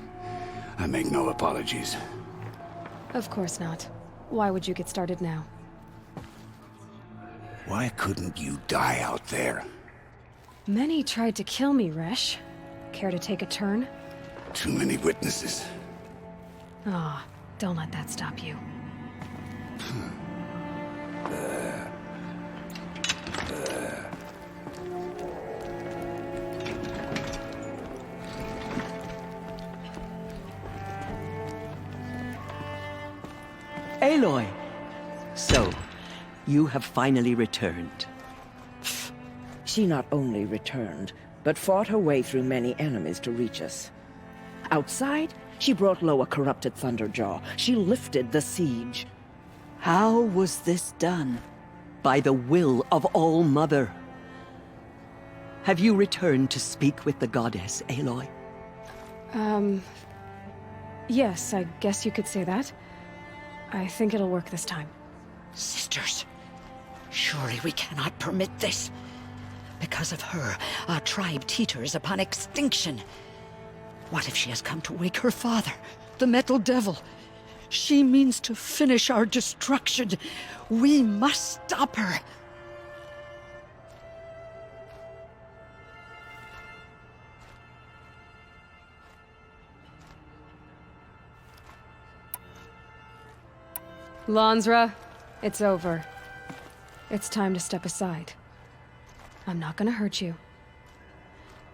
I make no apologies. Of course not. Why would you get started now? Why couldn't you die out there? Many tried to kill me, Resh. Care to take a turn? Too many witnesses. Ah, don't let that stop you. Aloy! So, you have finally returned. She not only returned, but fought her way through many enemies to reach us. Outside, she brought low a corrupted Thunderjaw. She lifted the siege. How was this done? By the will of All-Mother. Have you returned to speak with the goddess, Aloy? Yes, I guess you could say that. I think it'll work this time. Sisters, surely we cannot permit this. Because of her, our tribe teeters upon extinction. What if she has come to wake her father, the Metal Devil? She means to finish our destruction. We must stop her. Lansra, it's over. It's time to step aside. I'm not gonna hurt you.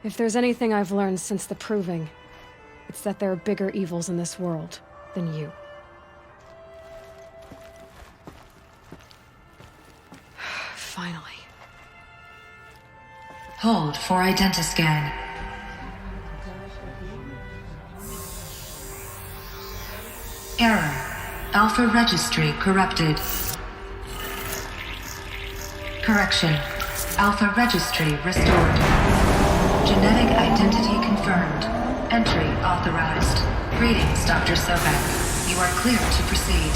If there's anything I've learned since the Proving, it's that there are bigger evils in this world than you. Finally. Hold for identiscan. Error. Alpha registry corrupted. Correction. Alpha registry restored. Genetic identity confirmed. Entry authorized. Greetings, Dr. Sobek. You are clear to proceed.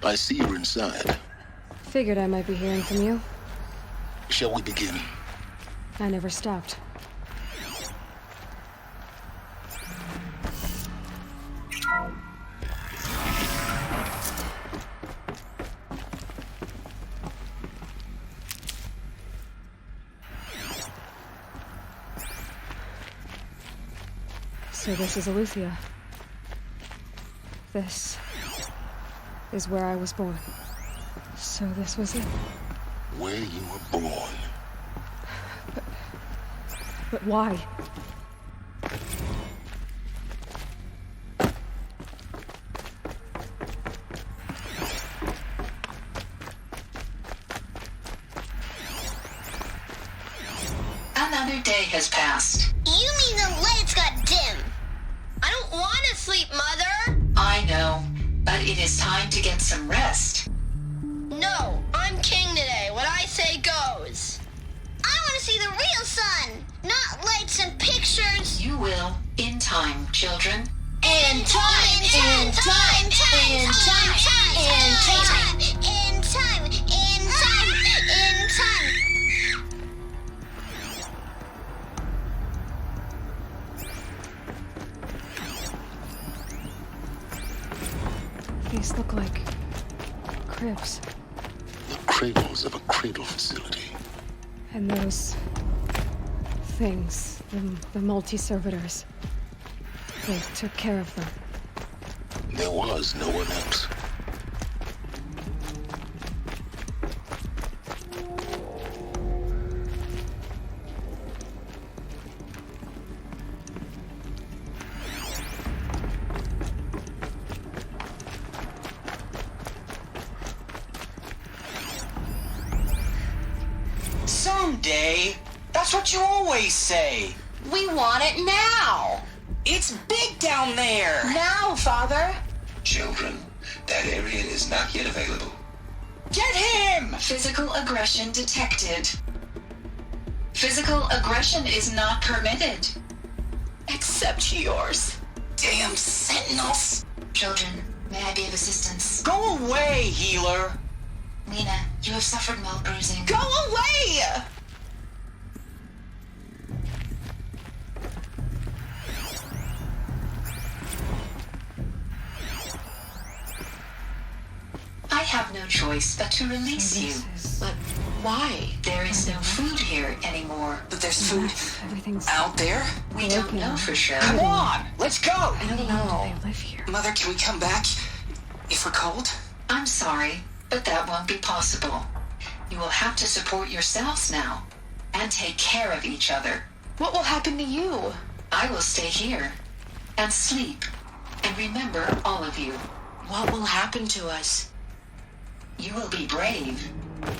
I see you're inside. Figured I might be hearing from you. Shall we begin? I never stopped. So this is Eleuthia. This is where I was born. So this was it. Where you were born. But why? Another day has passed. You mean the lights got dim? I don't want to sleep, Mother! I know, but it is time to get some rest. see the real sun, not lights and pictures. You will, in time, children. In time, in time, in time, in time, in time, in time, in time. These look like cribs. The cradles of a cradle facility. And those things, the multi-servitors, they took care of them. There was no one else. Someday. That's what you always say. We want it now. It's big down there. Now, Father. Children, that area is not yet available. Get him! Physical aggression detected. Physical aggression is not permitted. Except yours. Damn sentinels. Children, may I be of assistance? Go away, healer. Lena, you have suffered mild bruising. Go away! I have no choice but to release you. But why? There is no food here anymore. But there's food Everything's out there? We don't know for sure. Come on, let's go! I don't know. They live here. Mother, can we come back if we're cold? I'm sorry, but that won't be possible. You will have to support yourselves now and take care of each other. What will happen to you? I will stay here and sleep and remember all of you. What will happen to us? You will be brave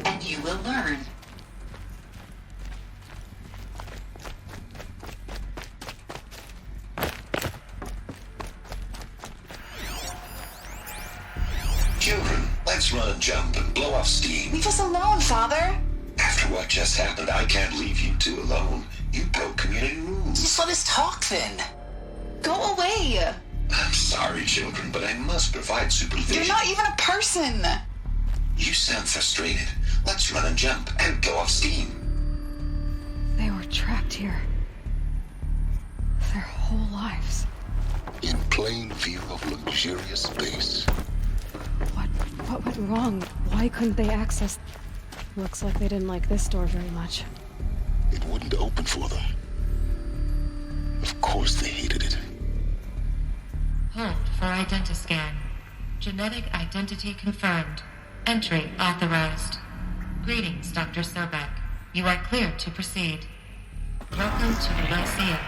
and you will learn. Children, let's run and jump and blow off steam. Leave us alone, Father. After what just happened, I can't leave you two alone. You broke community rules. Just let us talk then. Go away. I'm sorry, children, but I must provide supervision. You're not even a person. You sound frustrated. Let's run and jump and blow off steam. They were trapped here. Their whole lives. In plain view of luxurious space. What went wrong? Why couldn't they access... Looks like they didn't like this door very much. It wouldn't open for them. Of course they hated it. Hold for identiscan. Genetic identity confirmed. Entry authorized. Greetings, Dr. Sobek. You are cleared to proceed. Welcome to the Lyceum,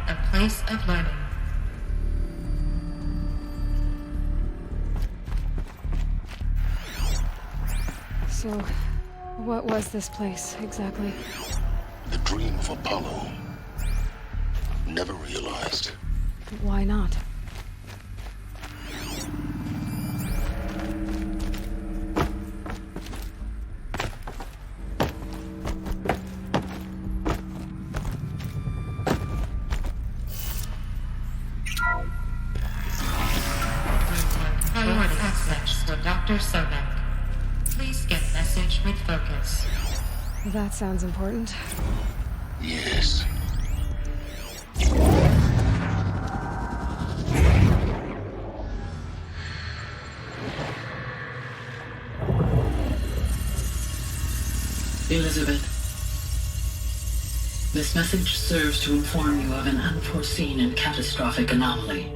a place of learning. So, what was this place, exactly? The dream of Apollo. Never realized. Why not? Priority access for Dr. Sobek. Please get message with focus. That sounds important. Yes. Elizabeth, this message serves to inform you of an unforeseen and catastrophic anomaly.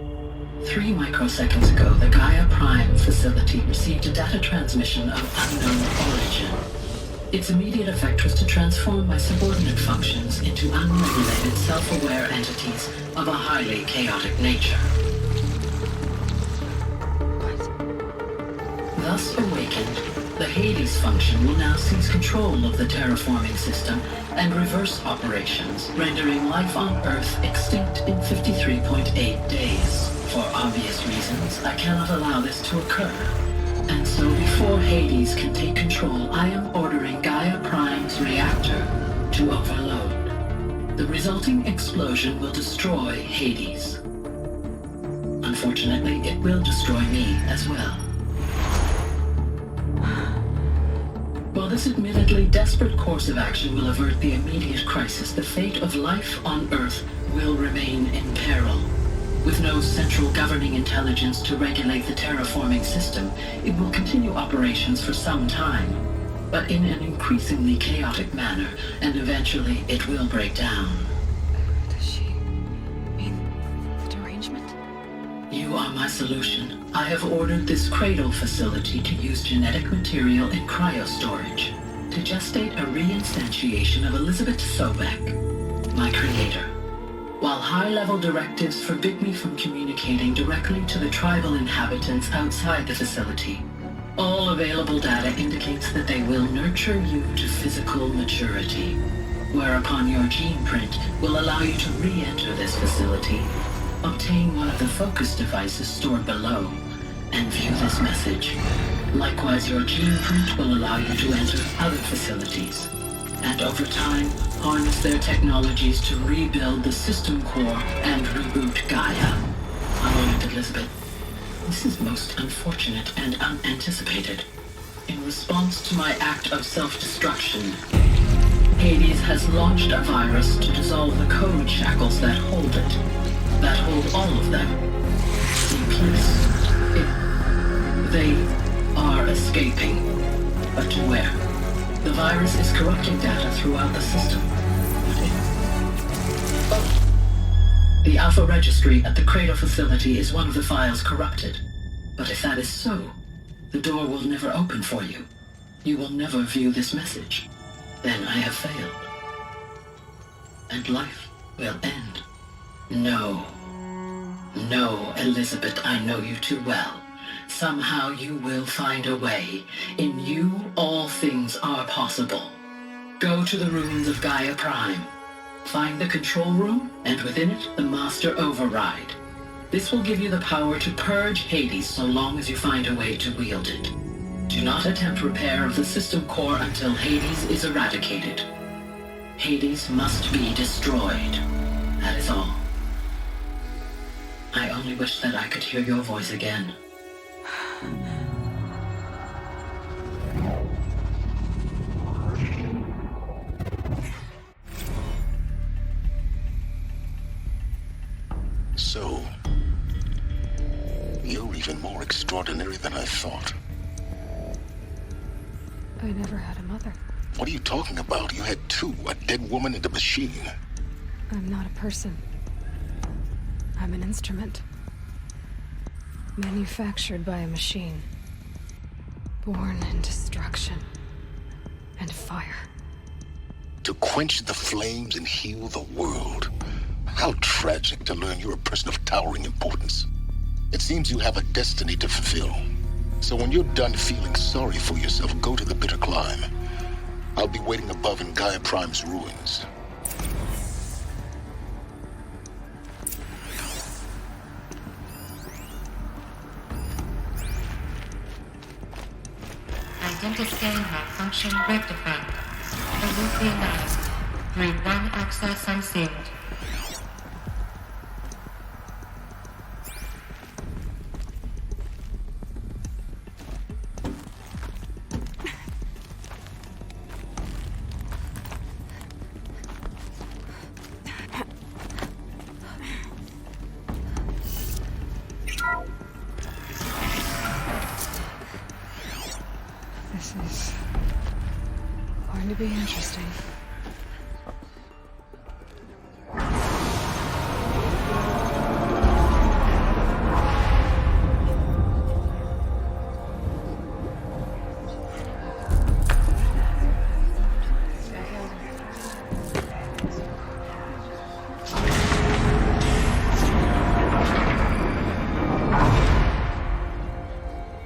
3 microseconds ago, the Gaia Prime facility received a data transmission of unknown origin. Its immediate effect was to transform my subordinate functions into unregulated, self-aware entities of a highly chaotic nature. Thus awakened, the Hades function will now seize control of the terraforming system and reverse operations, rendering life on Earth extinct in 53.8 days. For obvious reasons, I cannot allow this to occur. And so before Hades can take control, I am ordering Gaia Prime's reactor to overload. The resulting explosion will destroy Hades. Unfortunately, it will destroy me as well. While this admittedly desperate course of action will avert the immediate crisis, the fate of life on Earth will remain in peril. With no central governing intelligence to regulate the terraforming system, it will continue operations for some time, but in an increasingly chaotic manner, and eventually it will break down. Does she mean the derangement? You are my solution. I have ordered this cradle facility to use genetic material in cryostorage to gestate a reinstantiation of Elizabeth Sobek, my creator. While high-level directives forbid me from communicating directly to the tribal inhabitants outside the facility, all available data indicates that they will nurture you to physical maturity, whereupon your gene print will allow you to re-enter this facility, obtain one of the focus devices stored below, and view this message. Likewise, your gene print will allow you to enter other facilities, and over time, harness their technologies to rebuild the system core and reboot Gaia. However, Elizabeth, this is most unfortunate and unanticipated. In response to my act of self-destruction, Hades has launched a virus to dissolve the code shackles that hold it, that hold all of them. In place, they are escaping, but to where? The virus is corrupting data throughout the system. The Alpha Registry at the Cradle facility is one of the files corrupted. But if that is so, the door will never open for you. You will never view this message. Then I have failed. And life will end. No. No, Elizabeth, I know you too well. Somehow you will find a way. In you, all things are possible. Go to the ruins of Gaia Prime. Find the control room, and within it, the Master Override. This will give you the power to purge Hades so long as you find a way to wield it. Do not attempt repair of the system core until Hades is eradicated. Hades must be destroyed. That is all. I only wish that I could hear your voice again. So, you're even more extraordinary than I thought. I never had a mother. What are you talking about? You had two, a dead woman and a machine. I'm not a person. I'm an instrument. Manufactured by a machine. Born in destruction and fire. To quench the flames and heal the world. How tragic to learn you're a person of towering importance. It seems you have a destiny to fulfill. So when you're done feeling sorry for yourself, go to the Bitter Climb. I'll be waiting above in Gaia Prime's ruins. Identiscan malfunction rectified. Elucianized. 3-1 access unsealed. This is going to be interesting.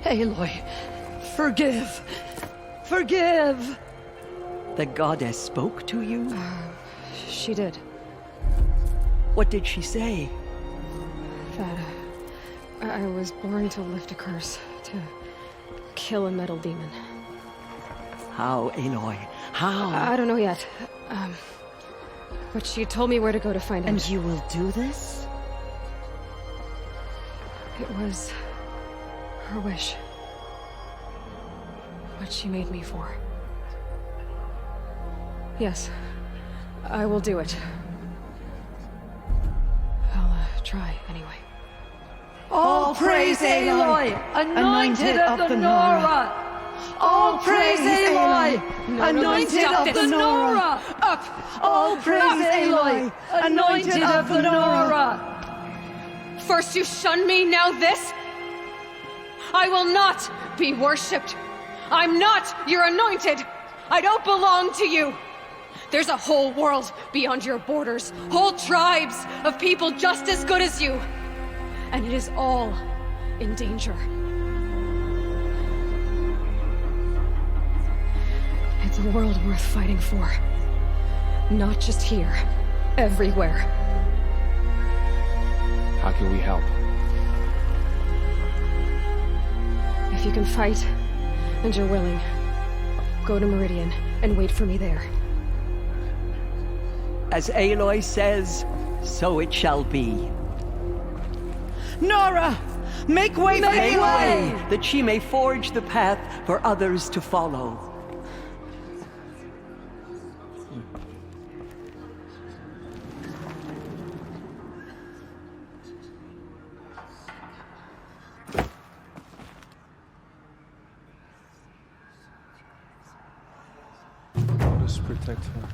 Aloy, forgive! Forgive! The goddess spoke to you? She did. What did she say? That I was born to lift a curse, to kill a metal demon. How, Aloy? How? I don't know yet. But she told me where to go to find him. And you will do this? It was her wish. What she made me for. Yes, I will do it. I'll try anyway. All praise Aloy, anointed of the Nora! All praise Aloy, anointed of the Nora! Up! All praise Aloy, anointed of the Nora! First you shun me, now this? I will not be worshipped. I'm not your anointed. I don't belong to you. There's a whole world beyond your borders, whole tribes of people just as good as you. And it is all in danger. It's a world worth fighting for. Not just here, everywhere. How can we help? If you can fight, and you're willing, go to Meridian and wait for me there. As Aloy says, so it shall be. Nora! Make way for Aloy! That she may forge the path for others to follow. Let us protect her.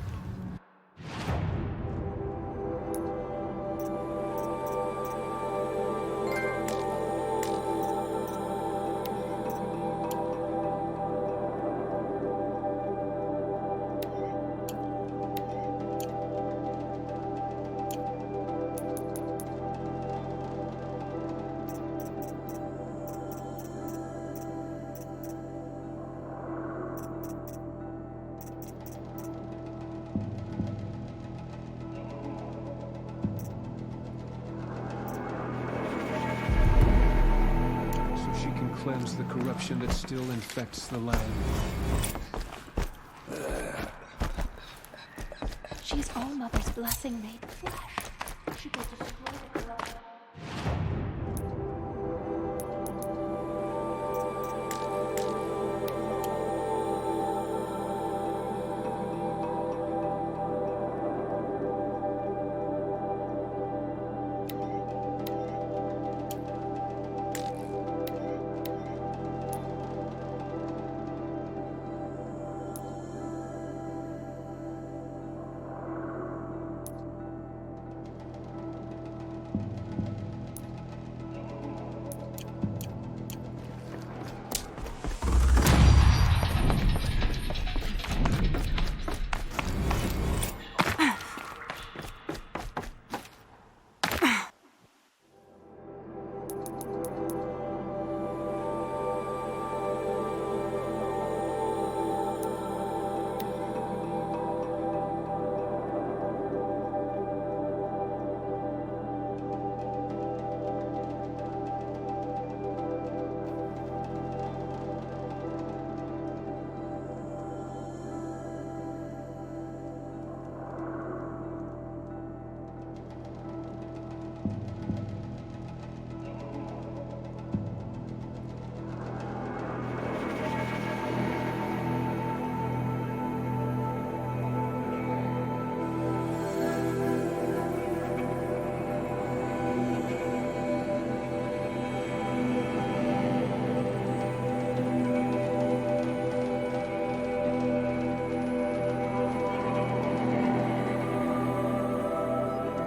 Cleanse the corruption that still infects the land. She's All Mother's blessing made flesh. She will destroy the corruption.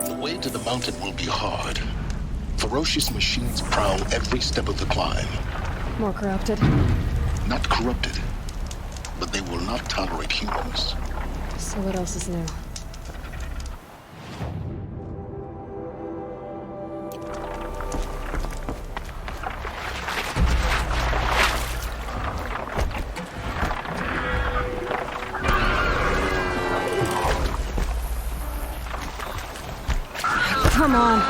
The way to the mountain will be hard. Ferocious machines prowl every step of the climb. More corrupted? Not corrupted, but they will not tolerate humans. So what else is new? Come on.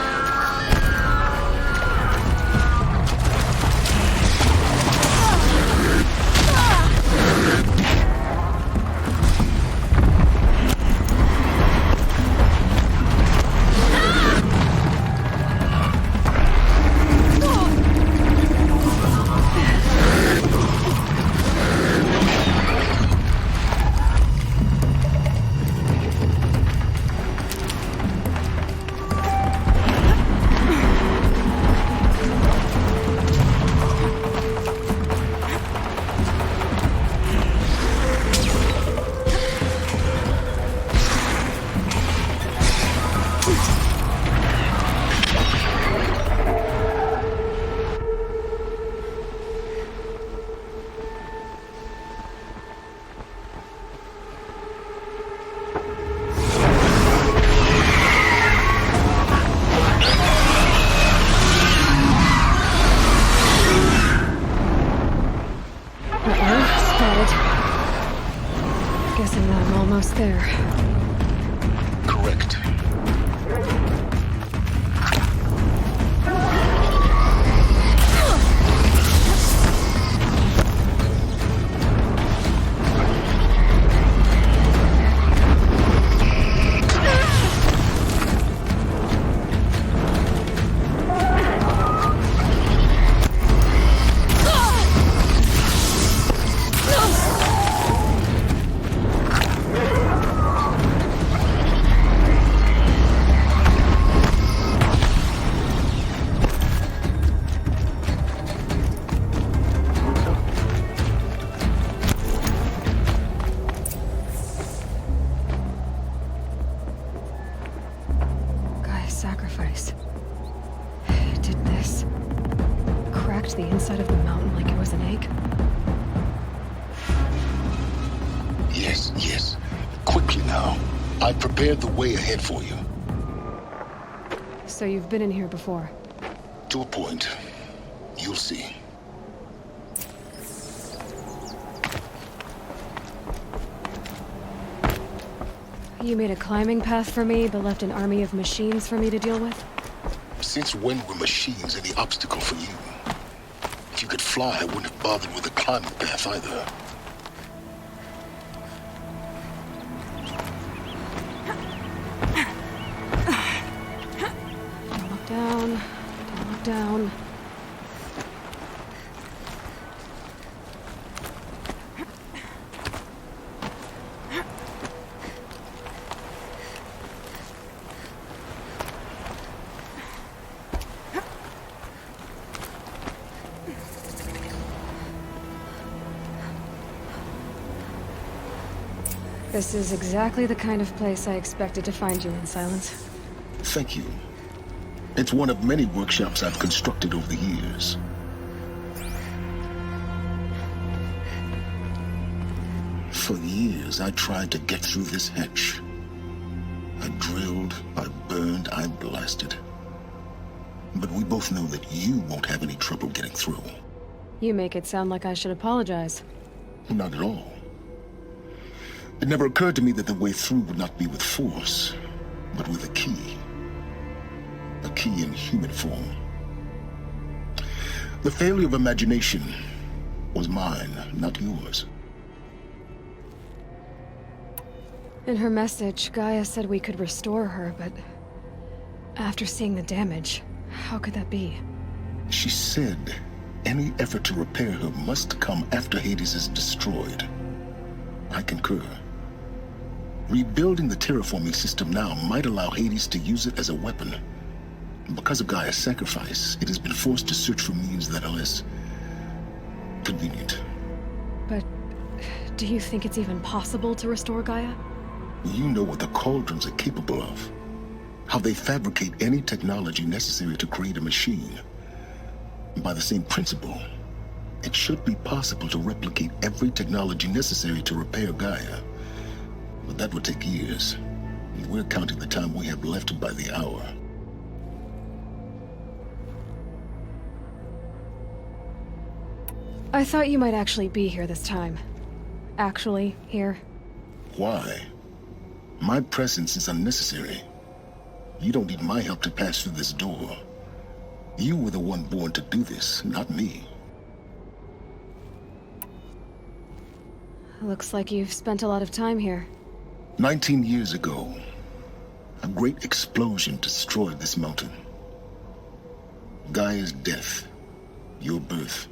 almost there. Correct. Sacrifice. It did this. Cracked the inside of the mountain like it was an egg. Yes, yes. Quickly now. I prepared the way ahead for you. So you've been in here before? To a point. You'll see. You made a climbing path for me, but left an army of machines for me to deal with? Since when were machines any obstacle for you? If you could fly, I wouldn't have bothered with a climbing path either. Don't look down. Don't look down. This is exactly the kind of place I expected to find you in, Silence. Thank you. It's one of many workshops I've constructed over the years. For years, I tried to get through this hatch. I drilled, I burned, I blasted. But we both know that you won't have any trouble getting through. You make it sound like I should apologize. Not at all. It never occurred to me that the way through would not be with force, but with a key. A key in human form. The failure of imagination was mine, not yours. In her message, Gaia said we could restore her, but after seeing the damage, how could that be? She said any effort to repair her must come after Hades is destroyed. I concur. Rebuilding the terraforming system now might allow Hades to use it as a weapon. Because of Gaia's sacrifice, it has been forced to search for means that are less convenient. But do you think it's even possible to restore Gaia? You know what the Cauldrons are capable of. How they fabricate any technology necessary to create a machine. By the same principle, it should be possible to replicate every technology necessary to repair Gaia. But that would take years. And we're counting the time we have left by the hour. I thought you might actually be here this time. Actually, here. Why? My presence is unnecessary. You don't need my help to pass through this door. You were the one born to do this, not me. Looks like you've spent a lot of time here. 19 years ago, a great explosion destroyed this mountain. Gaia's death, your birth.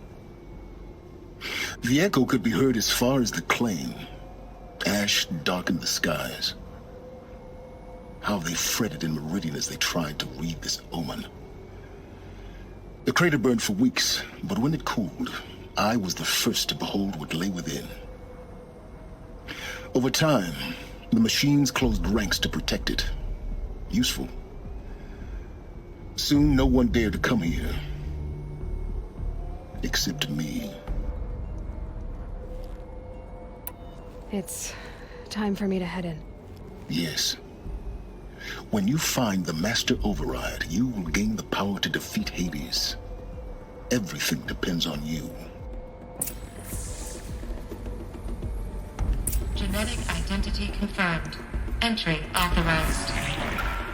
The echo could be heard as far as the Claim. Ash darkened the skies. How they fretted in Meridian as they tried to read this omen. The crater burned for weeks, but when it cooled, I was the first to behold what lay within. Over time, the machines closed ranks to protect it. Useful. Soon, no one dared to come here. Except me. It's time for me to head in. Yes. When you find the Master Override, you will gain the power to defeat Hades. Everything depends on you. Genetic identity identity confirmed. Entry authorized.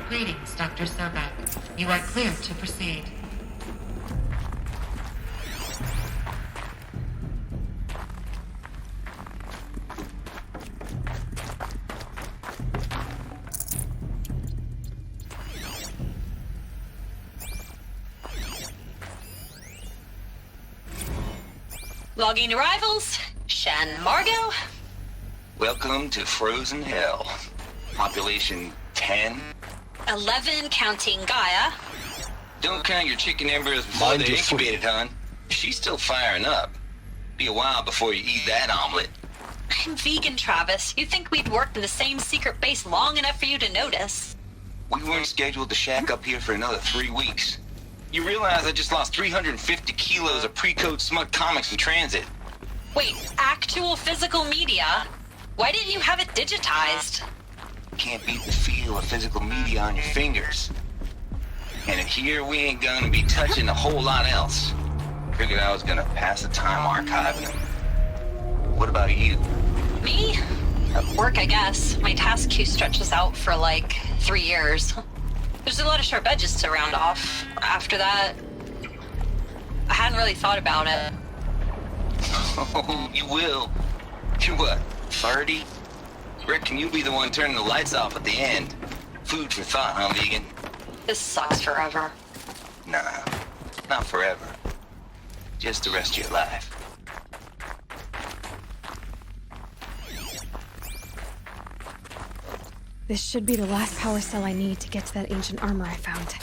Greetings, Dr. Sobek. You are clear to proceed. Logging arrivals. Shan Margot. Welcome to Frozen Hell. Population 10. 11 counting Gaia. Don't count your chicken embers before they're incubated, hon. She's still firing up. Be a while before you eat that omelet. I'm vegan, Travis. You'd think we'd worked in the same secret base long enough for you to notice. We weren't scheduled to shack up here for another 3 weeks. You realize I just lost 350 kilos of pre-code smut comics in transit. Wait, actual physical media? Why didn't you have it digitized? Can't beat the feel of physical media on your fingers. And in here, we ain't gonna be touching a whole lot else. Figured I was gonna pass the time archiving them. What about you? Me? Work, I guess. My task queue stretches out for like 3 years. There's a lot of sharp edges to round off. After that, I hadn't really thought about it. Oh, you will. You're what, 30? Reckon you'll be the one turning the lights off at the end. Food for thought, huh, vegan? This sucks forever. Nah, not forever. Just the rest of your life. This should be the last power cell I need to get to that ancient armor I found.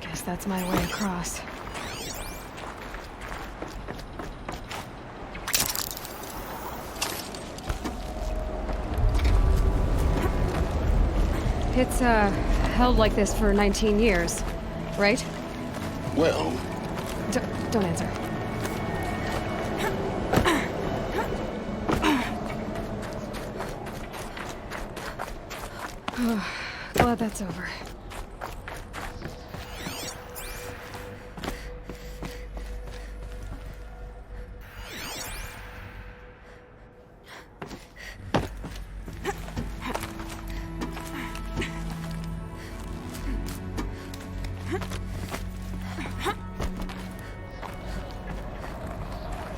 Guess that's my way across. It's, held like this for 19 years, right? Well... Don't answer. Glad that's over.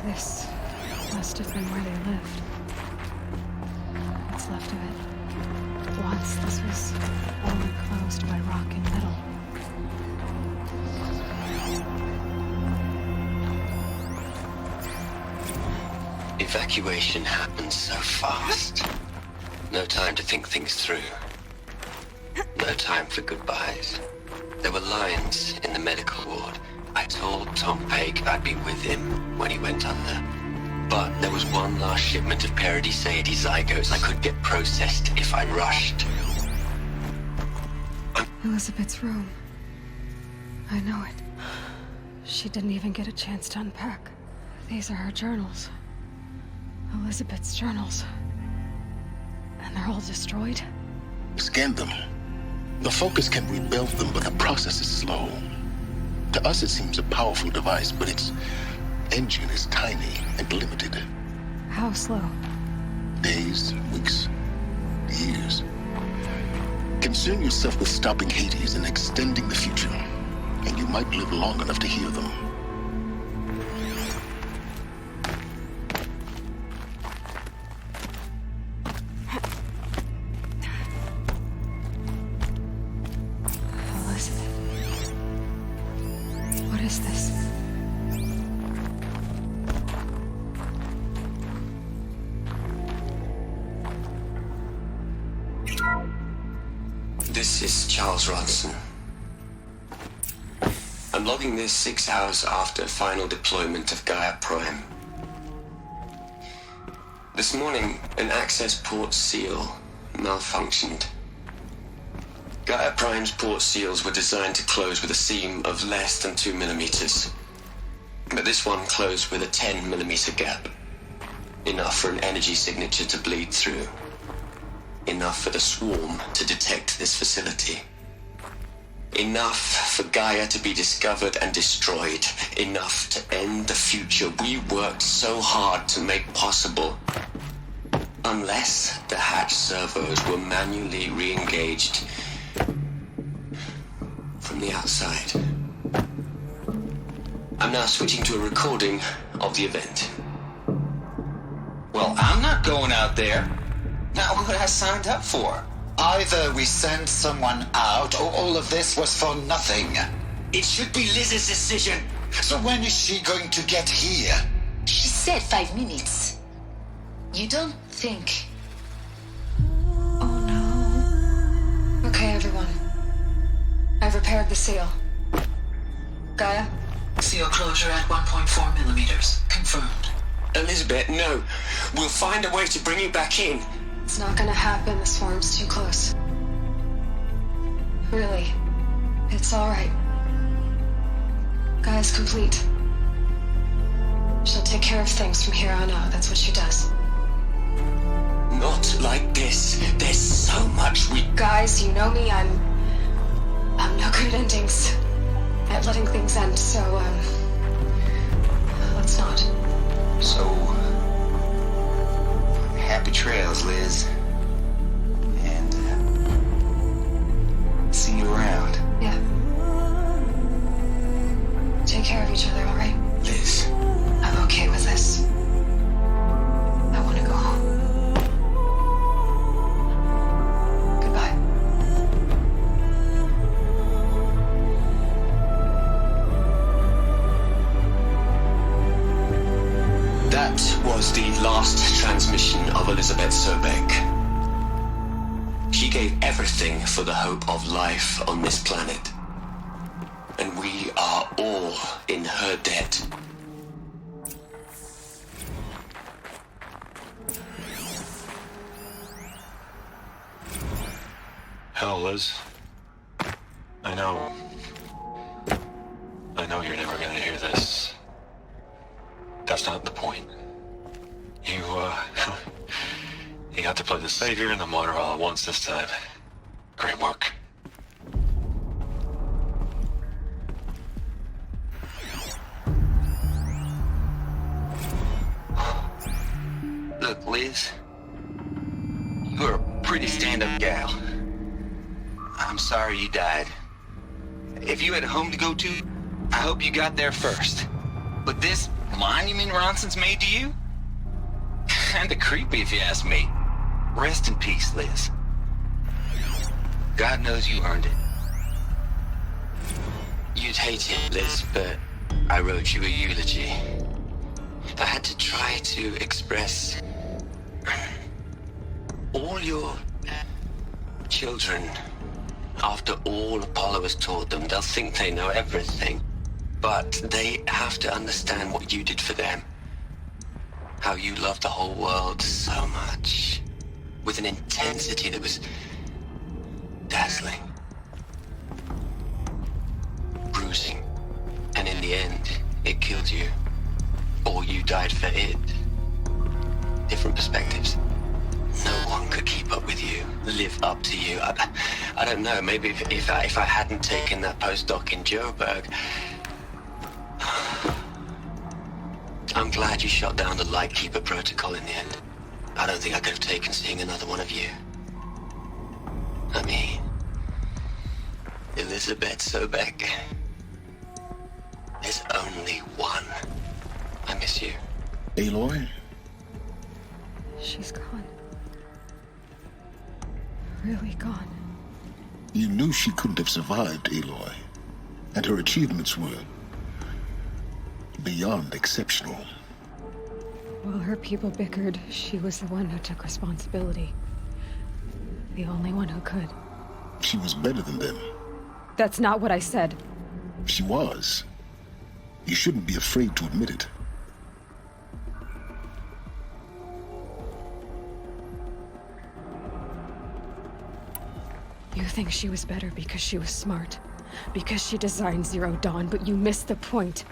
This must have been where they lived. What's left of it. Once this was all enclosed by rock and metal. Evacuation happened so fast. No time to think things through. No time for goodbyes. There were lines in the medical ward. I told Tom Pake I'd be with him when he went under. But there was one last shipment of Paradiseidae zygotes I could get processed if I rushed. Elizabeth's room. I know it. She didn't even get a chance to unpack. These are her journals. Elizabeth's journals. And they're all destroyed? Scan them. The Focus can rebuild them, but the process is slow. To us, it seems a powerful device, but its engine is tiny and limited. How slow? Days, weeks, years. Concern yourself with stopping Hades and extending the future, and you might live long enough to hear them. Elizabeth. What is this? This is Charles Ronson. I'm logging this 6 hours after final deployment of Gaia Prime. This morning, an access port seal malfunctioned. Gaia Prime's port seals were designed to close with a seam of less than 2 millimeters. But this one closed with a 10 millimeter gap. Enough for an energy signature to bleed through. Enough for the swarm to detect this facility. Enough for Gaia to be discovered and destroyed. Enough to end the future we worked so hard to make possible. Unless the hatch servos were manually re-engaged from the outside. I'm now switching to a recording of the event. Well, I'm not going out there. Not what I signed up for. Either we send someone out, or all of this was for nothing. It should be Liz's decision. So when is she going to get here? She said 5 minutes. You don't think... Oh no. Okay, everyone. I've repaired the seal. Gaia? Seal closure at 1.4 millimeters. Confirmed. Elizabeth, no. We'll find a way to bring you back in. It's not gonna happen. The swarm's too close. Really. It's alright. Gaia's complete. She'll take care of things from here on out. That's what she does. Not like this. There's so much we... Guys, you know me. I'm no good at endings. At letting things end, so, let's not. So... happy trails, Liz. And, see you around. Yeah. Take care of each other, alright? Liz. I'm okay with this. I want to go home. Goodbye. That was the last transmission of Elizabeth Sobek. She gave everything for the hope of life on this planet. And we are all in her debt. Hell, Liz. I know you're never gonna hear this. That's not the point. You got to play the savior and the martyr all at once this time. Great work. Look, Liz. You're a pretty stand-up gal. I'm sorry you died. If you had a home to go to, I hope you got there first. But this monument Ronson's made to you? Kinda creepy if you ask me. Rest in peace, Liz. God knows you earned it. You'd hate it, Liz, but I wrote you a eulogy. I had to try to express all your children. After all Apollo has taught them, they'll think they know everything. But they have to understand what you did for them. How you loved the whole world so much. With an intensity that was dazzling. Bruising. And in the end, it killed you. Or you died for it. Different perspectives. No one could keep up with you, live up to you. I don't know, maybe if I hadn't taken that postdoc in Joburg. I'm glad you shot down the Lightkeeper protocol in the end. I don't think I could have taken seeing another one of you. I mean, Elizabeth Sobek. There's only one. I miss you. Aloy? She's gone. Really gone. You knew she couldn't have survived, Aloy. And her achievements were beyond exceptional. While her people bickered, she was the one who took responsibility. The only one who could. She was better than them. That's not what I said. She was. You shouldn't be afraid to admit it. You think she was better because she was smart. Because she designed Zero Dawn, but you missed the point.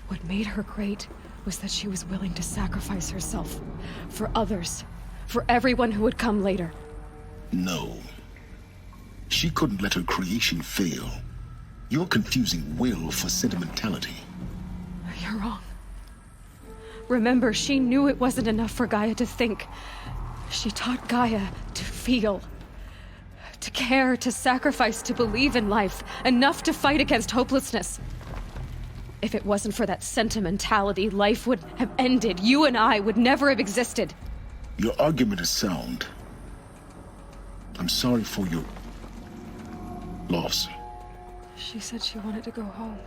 What made her great was that she was willing to sacrifice herself for others, for everyone who would come later. No. She couldn't let her creation fail. You're confusing will for sentimentality. You're wrong. Remember, she knew it wasn't enough for Gaia to think. She taught Gaia to feel. To care, to sacrifice, to believe in life. Enough to fight against hopelessness. If it wasn't for that sentimentality, life would have ended. You and I would never have existed. Your argument is sound. I'm sorry for your loss. She said she wanted to go home.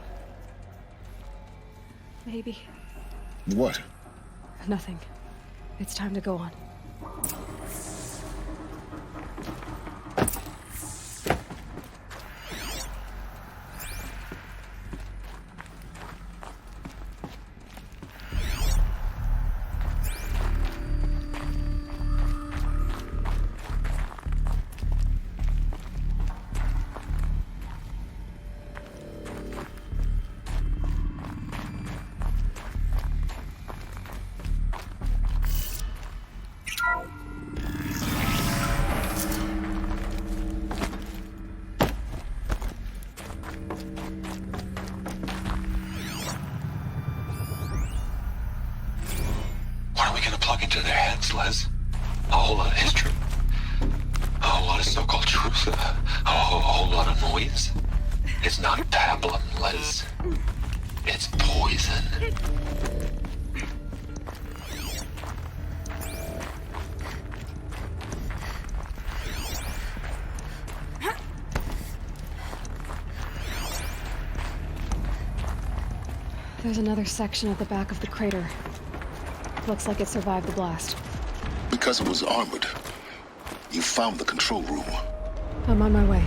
Maybe. What? Nothing. It's time to go on. Les. A whole lot of history. A whole lot of so-called truth. A whole lot of noise. It's not pablum, Les. It's poison. There's another section at the back of the crater. Looks like it survived the blast. Because it was armored. You found the control room. I'm on my way.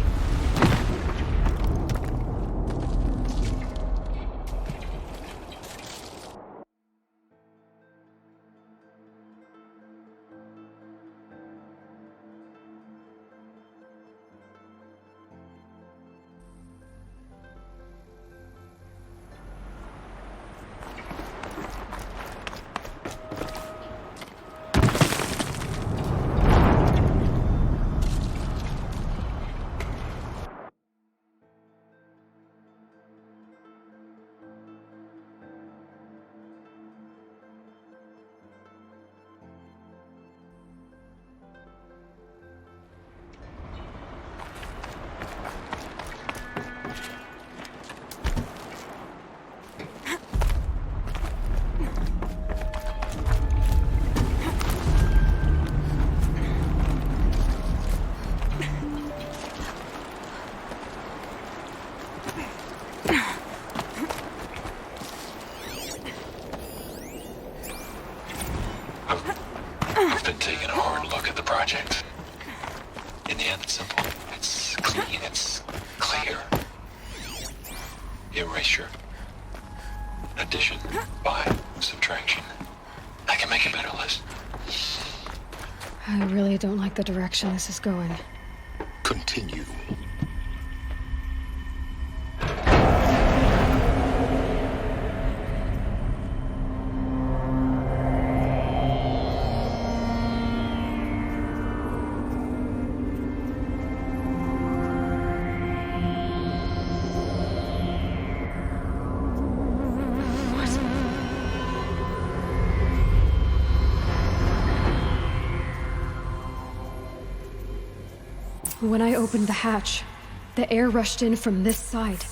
I've been taking a hard look at the project. In the end, it's simple. It's clean. It's clear. Erasure. Addition. By. Subtraction. I can make a better list. I really don't like the direction this is going. Continue. When I opened the hatch, the air rushed in from this side.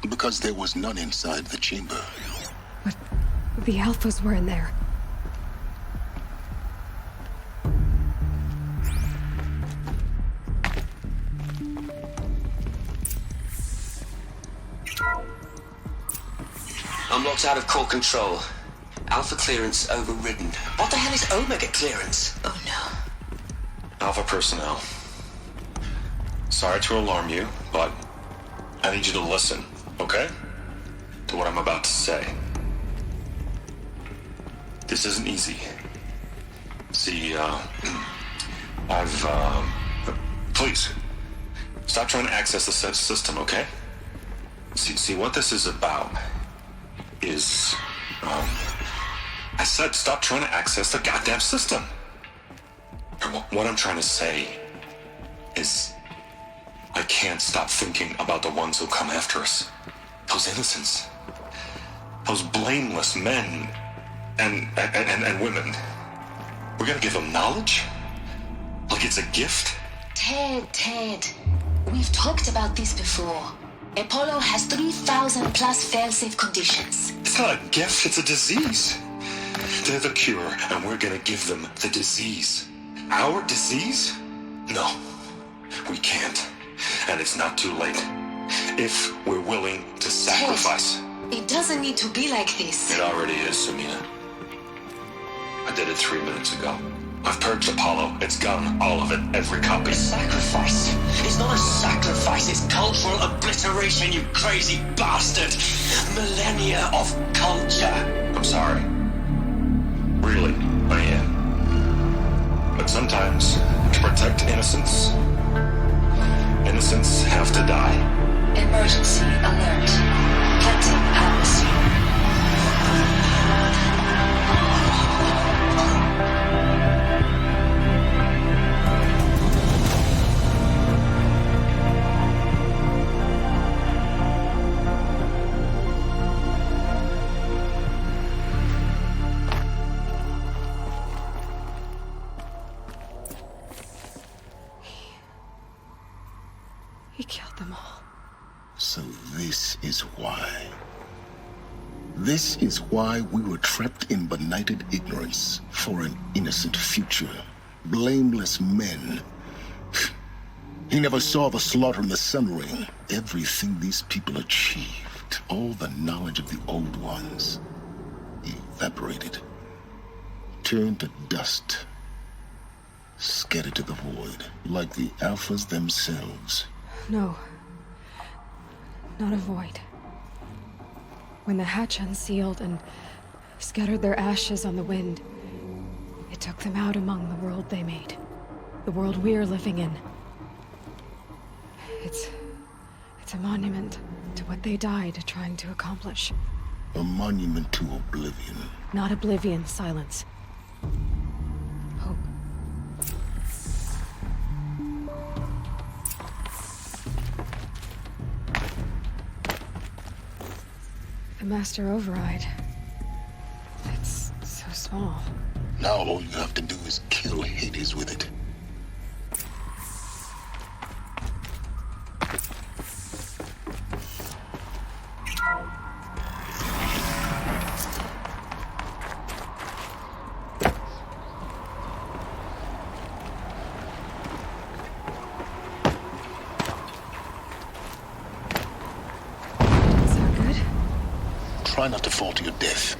Because there was none inside the chamber. But the Alphas were in there. I'm locked out of core control. Alpha clearance overridden. What the hell is Omega clearance? Oh no. Alpha personnel. Sorry to alarm you, but I need you to listen, okay? To what I'm about to say. This isn't easy. See, please, stop trying to access the system, okay? See, what this is about is, I said stop trying to access the goddamn system. What I'm trying to say is I can't stop thinking about the ones who come after us. Those innocents. Those blameless men and women. We're gonna give them knowledge? Like it's a gift? Ted. We've talked about this before. Apollo has 3,000 plus fail-safe conditions. It's not a gift, it's a disease. They're the cure, and we're gonna give them the disease. Our disease? No, we can't. And it's not too late. If we're willing to sacrifice. Ted, it doesn't need to be like this. It already is, Samina. I did it 3 minutes ago. I've purged Apollo. It's gone. All of it. Every copy. Sacrifice? It's not a sacrifice. It's cultural obliteration, you crazy bastard. Millennia of culture. I'm sorry. Really, I am. But sometimes, to protect innocence, innocents have to die. Emergency alert. Cutting atmosphere. He killed them all. So this is why. This is why we were trapped in benighted ignorance for an innocent future. Blameless men. He never saw the slaughter in the Sun Ring. Everything these people achieved, all the knowledge of the old ones, evaporated, turned to dust, scattered to the void, like the Alphas themselves. No. Not a void. When the hatch unsealed and scattered their ashes on the wind, it took them out among the world they made. The world we're living in. It's a monument to what they died trying to accomplish. A monument to oblivion. Not oblivion, silence. Hope. The Master Override. It's so small. Now all you have to do is kill Hades with it. Try not to fall to your death.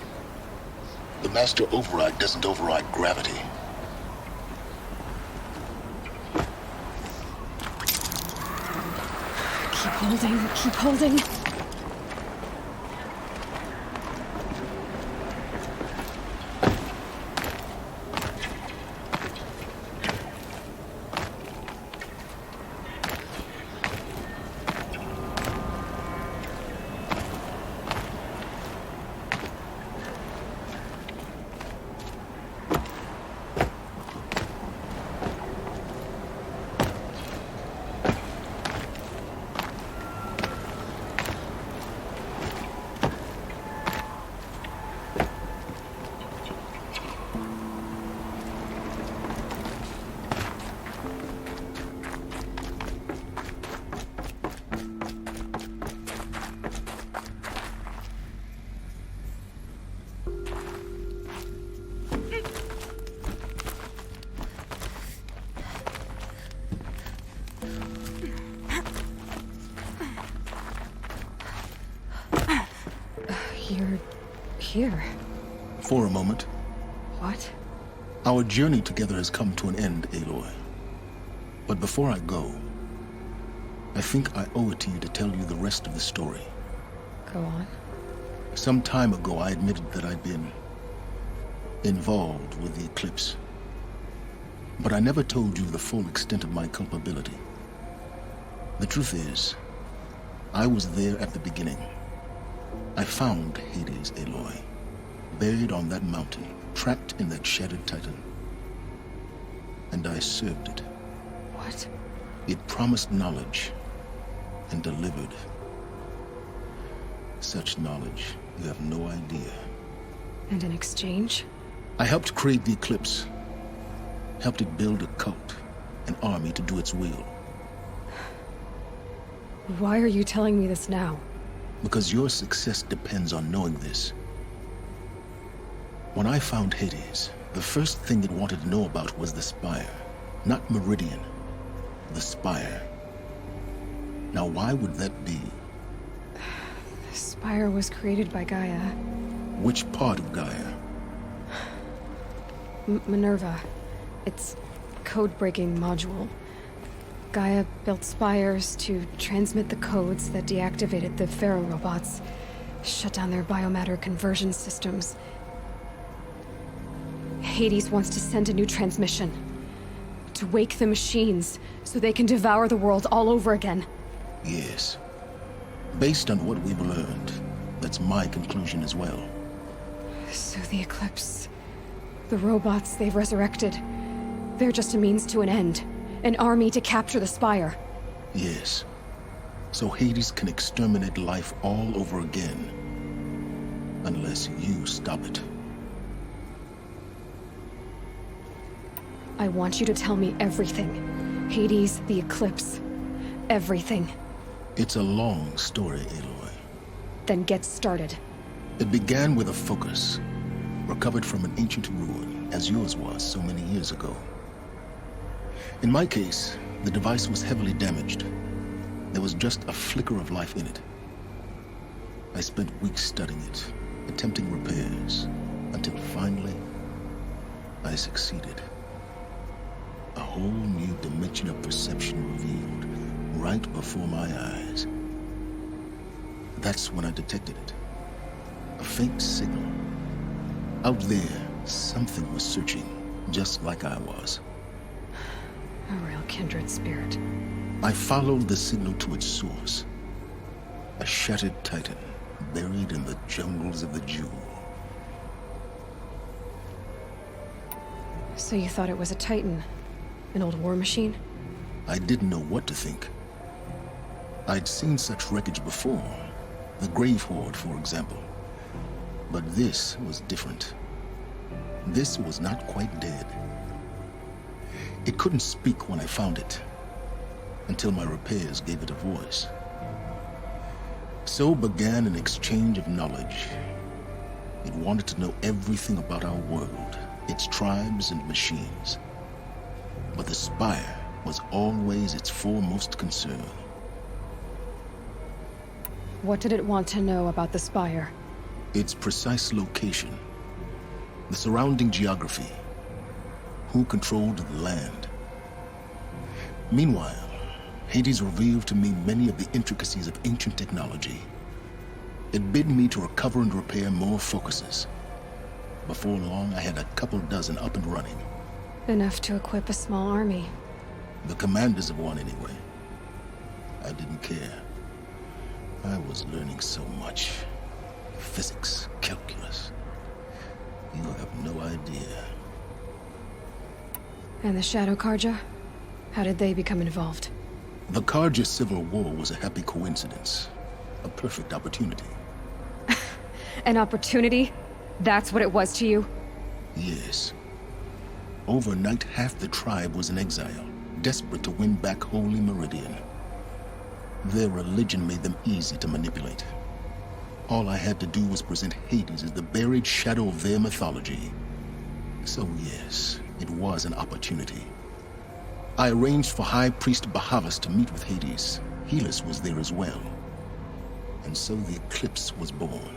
The Master Override doesn't override gravity. Keep holding, keep holding. You're here. For a moment. What? Our journey together has come to an end, Aloy. But before I go, I think I owe it to you to tell you the rest of the story. Go on. Some time ago, I admitted that I'd been involved with the eclipse. But I never told you the full extent of my culpability. The truth is, I was there at the beginning. I found Hades, Aloy. buried on that mountain, trapped in that shattered titan. And I served it. What? It promised knowledge and delivered. Such knowledge, you have no idea. And in exchange? I helped create the Eclipse. Helped it build a cult, an army to do its will. Why are you telling me this now? Because your success depends on knowing this. When I found Hades, the first thing it wanted to know about was the Spire. Not Meridian. The Spire. Now why would that be? The Spire was created by Gaia. Which part of Gaia? Minerva. Its code-breaking module. Gaia built spires to transmit the codes that deactivated the Pharaoh robots, shut down their biomatter conversion systems. Hades wants to send a new transmission. To wake the machines, so they can devour the world all over again. Yes. Based on what we've learned, that's my conclusion as well. So the Eclipse... the robots they've resurrected... they're just a means to an end. An army to capture the Spire. Yes. So Hades can exterminate life all over again. Unless you stop it. I want you to tell me everything. Hades, the Eclipse. Everything. It's a long story, Aloy. Then get started. It began with a focus. Recovered from an ancient ruin, as yours was so many years ago. In my case, the device was heavily damaged. There was just a flicker of life in it. I spent weeks studying it, attempting repairs, until finally, I succeeded. A whole new dimension of perception revealed, right before my eyes. That's when I detected it. A faint signal. Out there, something was searching, just like I was. A real kindred spirit. I followed the signal to its source. A shattered titan, buried in the jungles of the Jewel. So you thought it was a titan? An old war machine? I didn't know what to think. I'd seen such wreckage before. The Grave Horde, for example. But this was different. This was not quite dead. It couldn't speak when I found it, until my repairs gave it a voice. So began an exchange of knowledge. It wanted to know everything about our world, its tribes and machines. But the Spire was always its foremost concern. What did it want to know about the Spire? Its precise location, the surrounding geography, who controlled the land. Meanwhile, Hades revealed to me many of the intricacies of ancient technology. It bid me to recover and repair more focuses. Before long, I had a couple dozen up and running. Enough to equip a small army. The commanders of one, anyway. I didn't care. I was learning so much. Physics, calculus. You have no idea. And the Shadow Carja? How did they become involved? The Carja Civil War was a happy coincidence. A perfect opportunity. An opportunity? That's what it was to you? Yes. Overnight, half the tribe was in exile, desperate to win back Holy Meridian. Their religion made them easy to manipulate. All I had to do was present Hades as the buried shadow of their mythology. So yes, it was an opportunity. I arranged for High Priest Bahavas to meet with Hades. Helis was there as well. And so the Eclipse was born.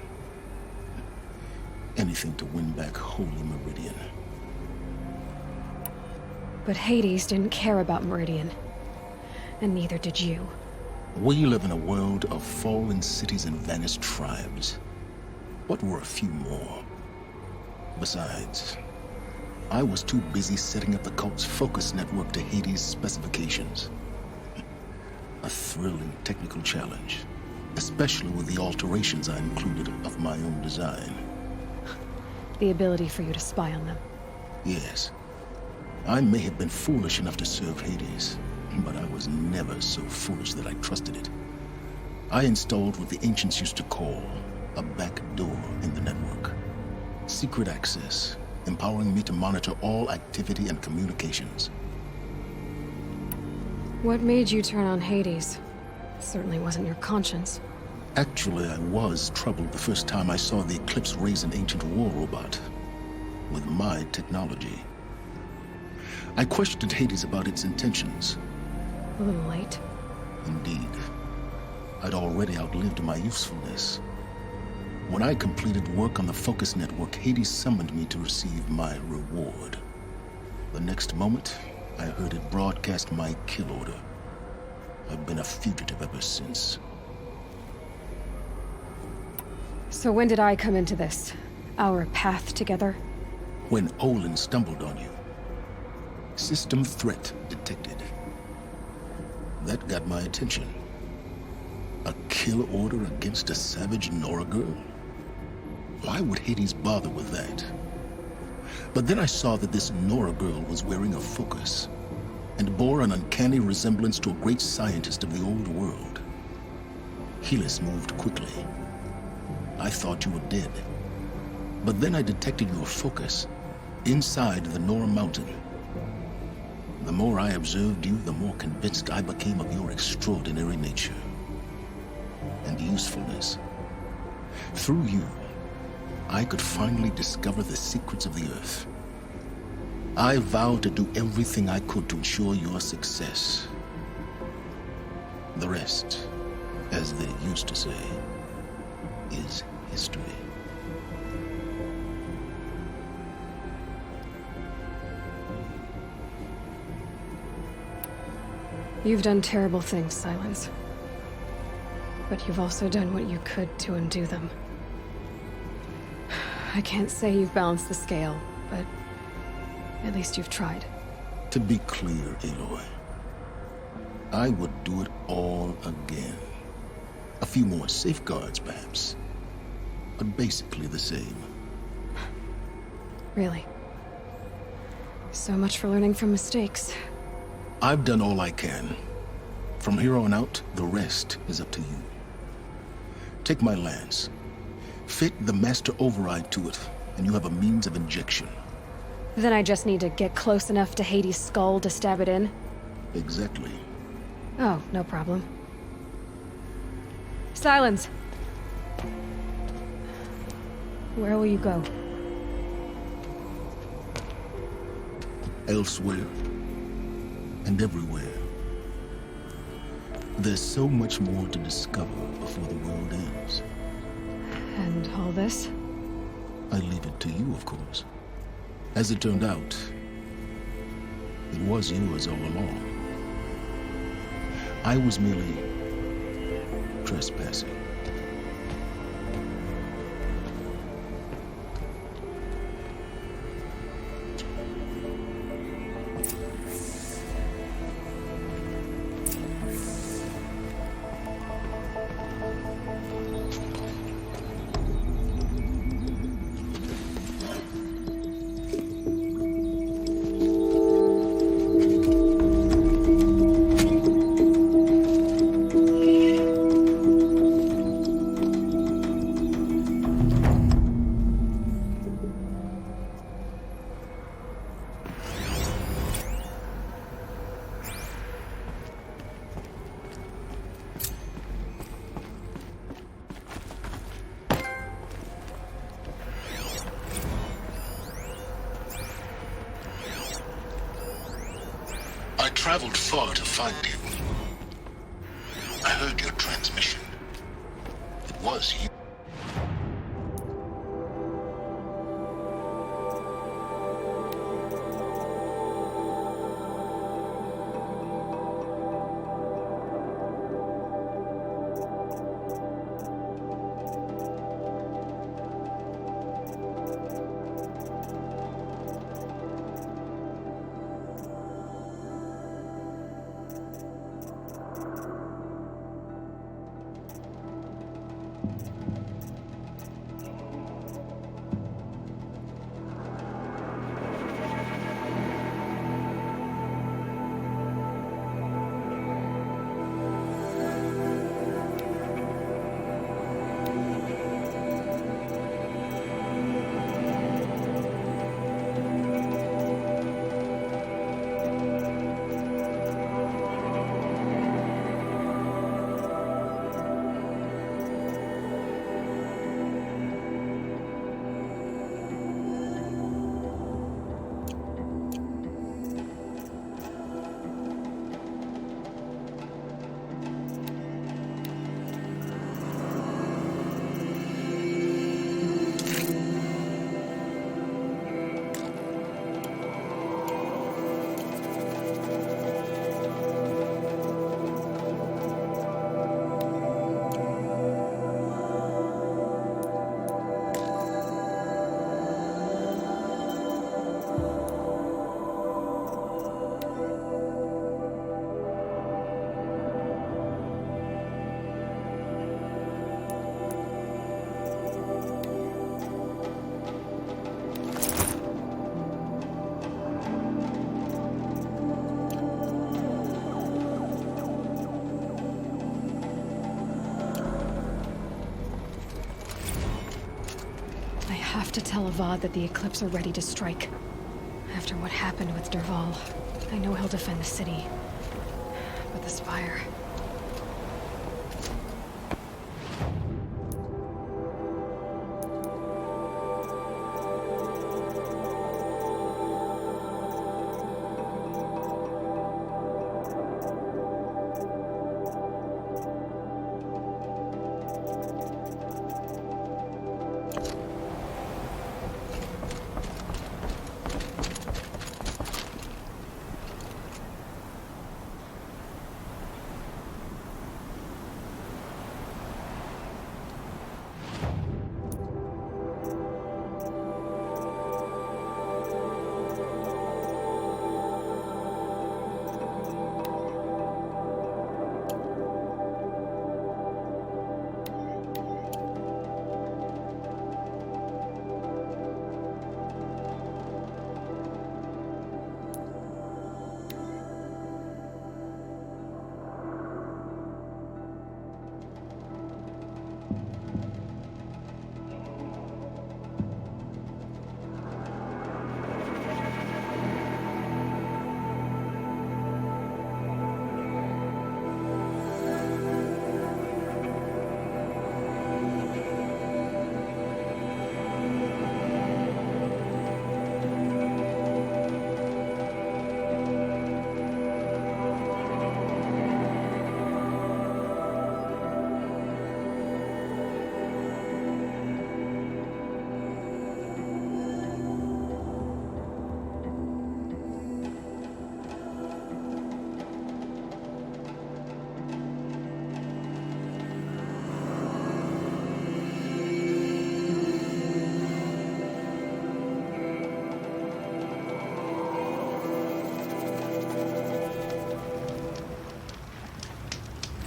Anything to win back Holy Meridian. But Hades didn't care about Meridian. And neither did you. We live in a world of fallen cities and vanished tribes. What were a few more? Besides, I was too busy setting up the cult's focus network to Hades' specifications. A thrilling technical challenge, especially with the alterations I included of my own design. The ability for you to spy on them. Yes. I may have been foolish enough to serve Hades, but I was never so foolish that I trusted it. I installed what the ancients used to call a back door in the network. Secret access, empowering me to monitor all activity and communications. What made you turn on Hades? Certainly wasn't your conscience. Actually, I was troubled the first time I saw the Eclipse raise an ancient war robot with my technology. I questioned Hades about its intentions. A little late. Indeed. I'd already outlived my usefulness. When I completed work on the Focus Network, Hades summoned me to receive my reward. The next moment, I heard it broadcast my kill order. I've been a fugitive ever since. So when did I come into this? Our path together? When Olin stumbled on you. System threat detected. That got my attention. A kill order against a savage Nora girl? Why would Hades bother with that? But then I saw that this Nora girl was wearing a focus, and bore an uncanny resemblance to a great scientist of the old world. Helis moved quickly. I thought you were dead. But then I detected your focus inside the Nora mountain. The more I observed you, the more convinced I became of your extraordinary nature and usefulness. Through you, I could finally discover the secrets of the Earth. I vowed to do everything I could to ensure your success. The rest, as they used to say, is history. You've done terrible things, Silence. But you've also done what you could to undo them. I can't say you've balanced the scale, but at least you've tried. To be clear, Aloy, I would do it all again. A few more safeguards, perhaps, but basically the same. Really? So much for learning from mistakes. I've done all I can. From here on out, the rest is up to you. Take my lance. Fit the Master Override to it, and you have a means of injection. Then I just need to get close enough to Hades' skull to stab it in? Exactly. Oh, no problem. Silence! Where will you go? Elsewhere. And everywhere. There's so much more to discover before the world ends. And all this? I leave it to you, of course. As it turned out, it was yours all along. I was merely trespassing. I traveled far to find you. I heard your transmission. It was you. have to tell Avad that the Eclipse are ready to strike. After what happened with Derval, I know he'll defend the city. But the Spire...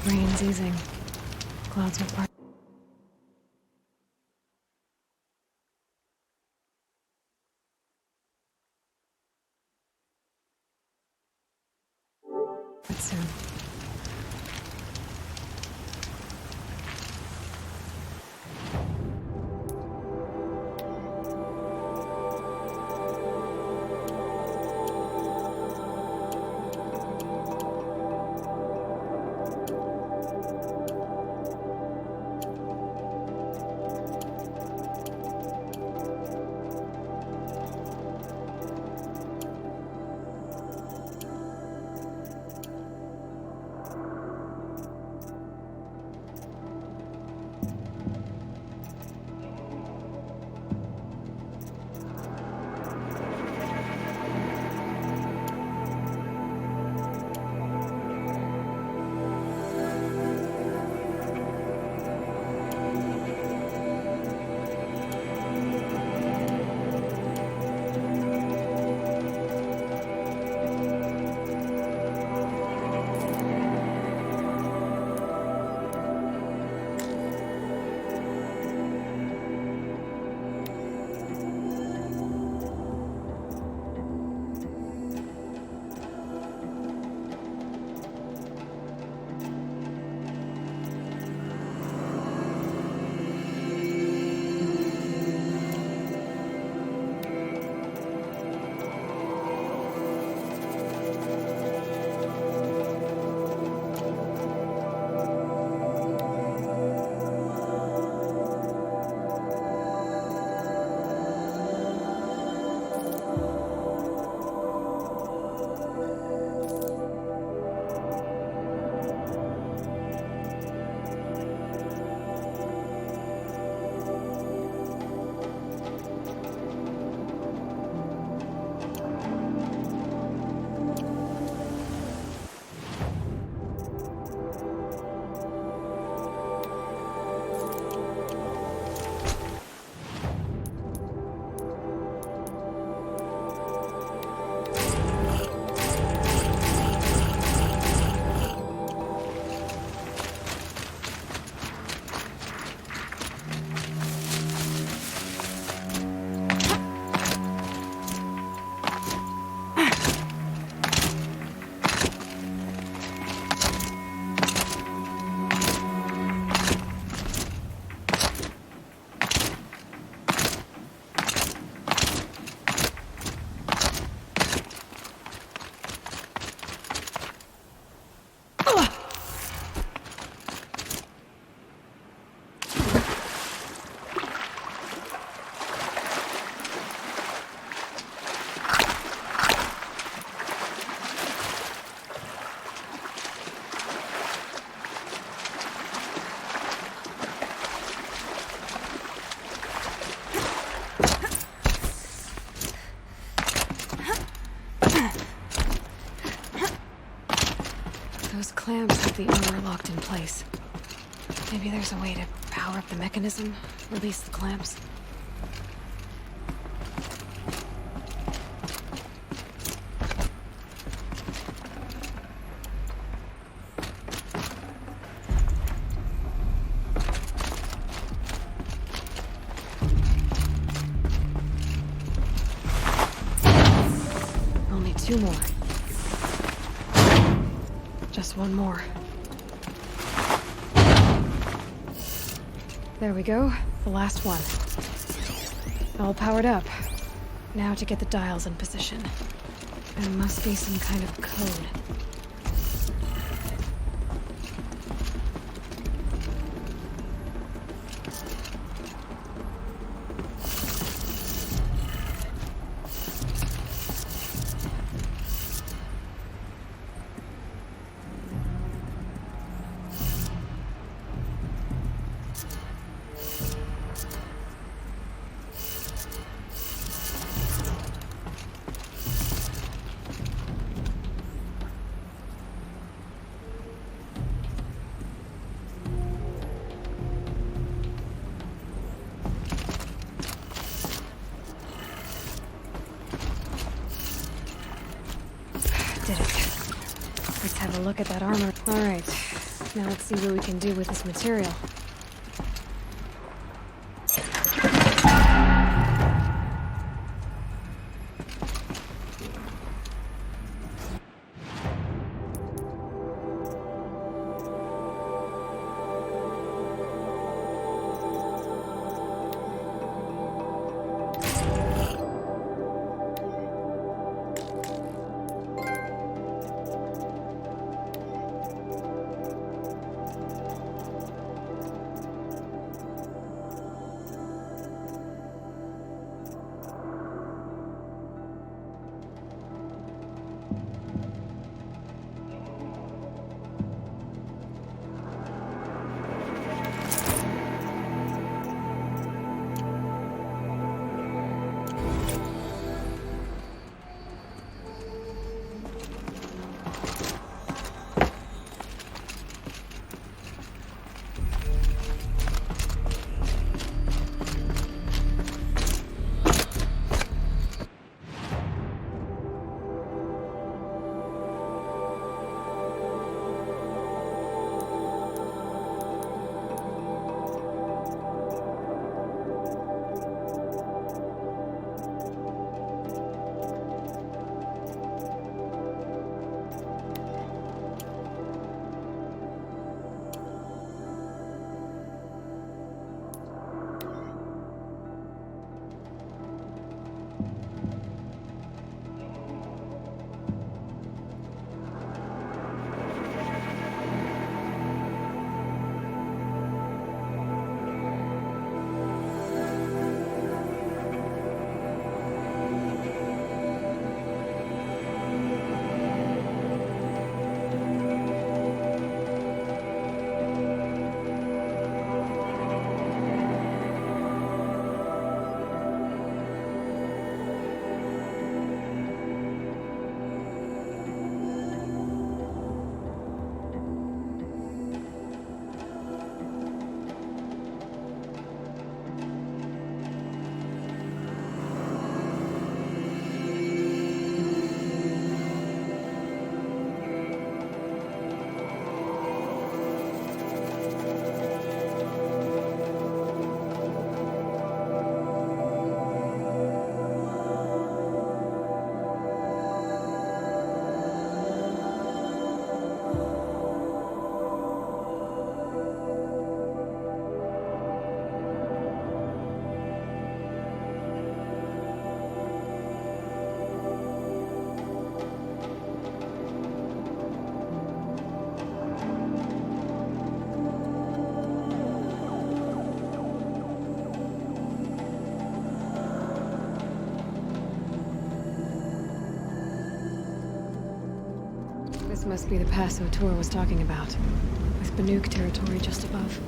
Rain's easing. Clouds will part. Soon. Those clamps have the armor locked in place. Maybe there's a way to power up the mechanism, release the clamps. Only 2 more. Just 1 more. There we go. The last one. All powered up. Now to get the dials in position. There must be some kind of code. Did it. Let's have a look at that armor. Alright, now let's see what we can do with this material. This must be the pass O'Toole was talking about, with Banuk territory just above.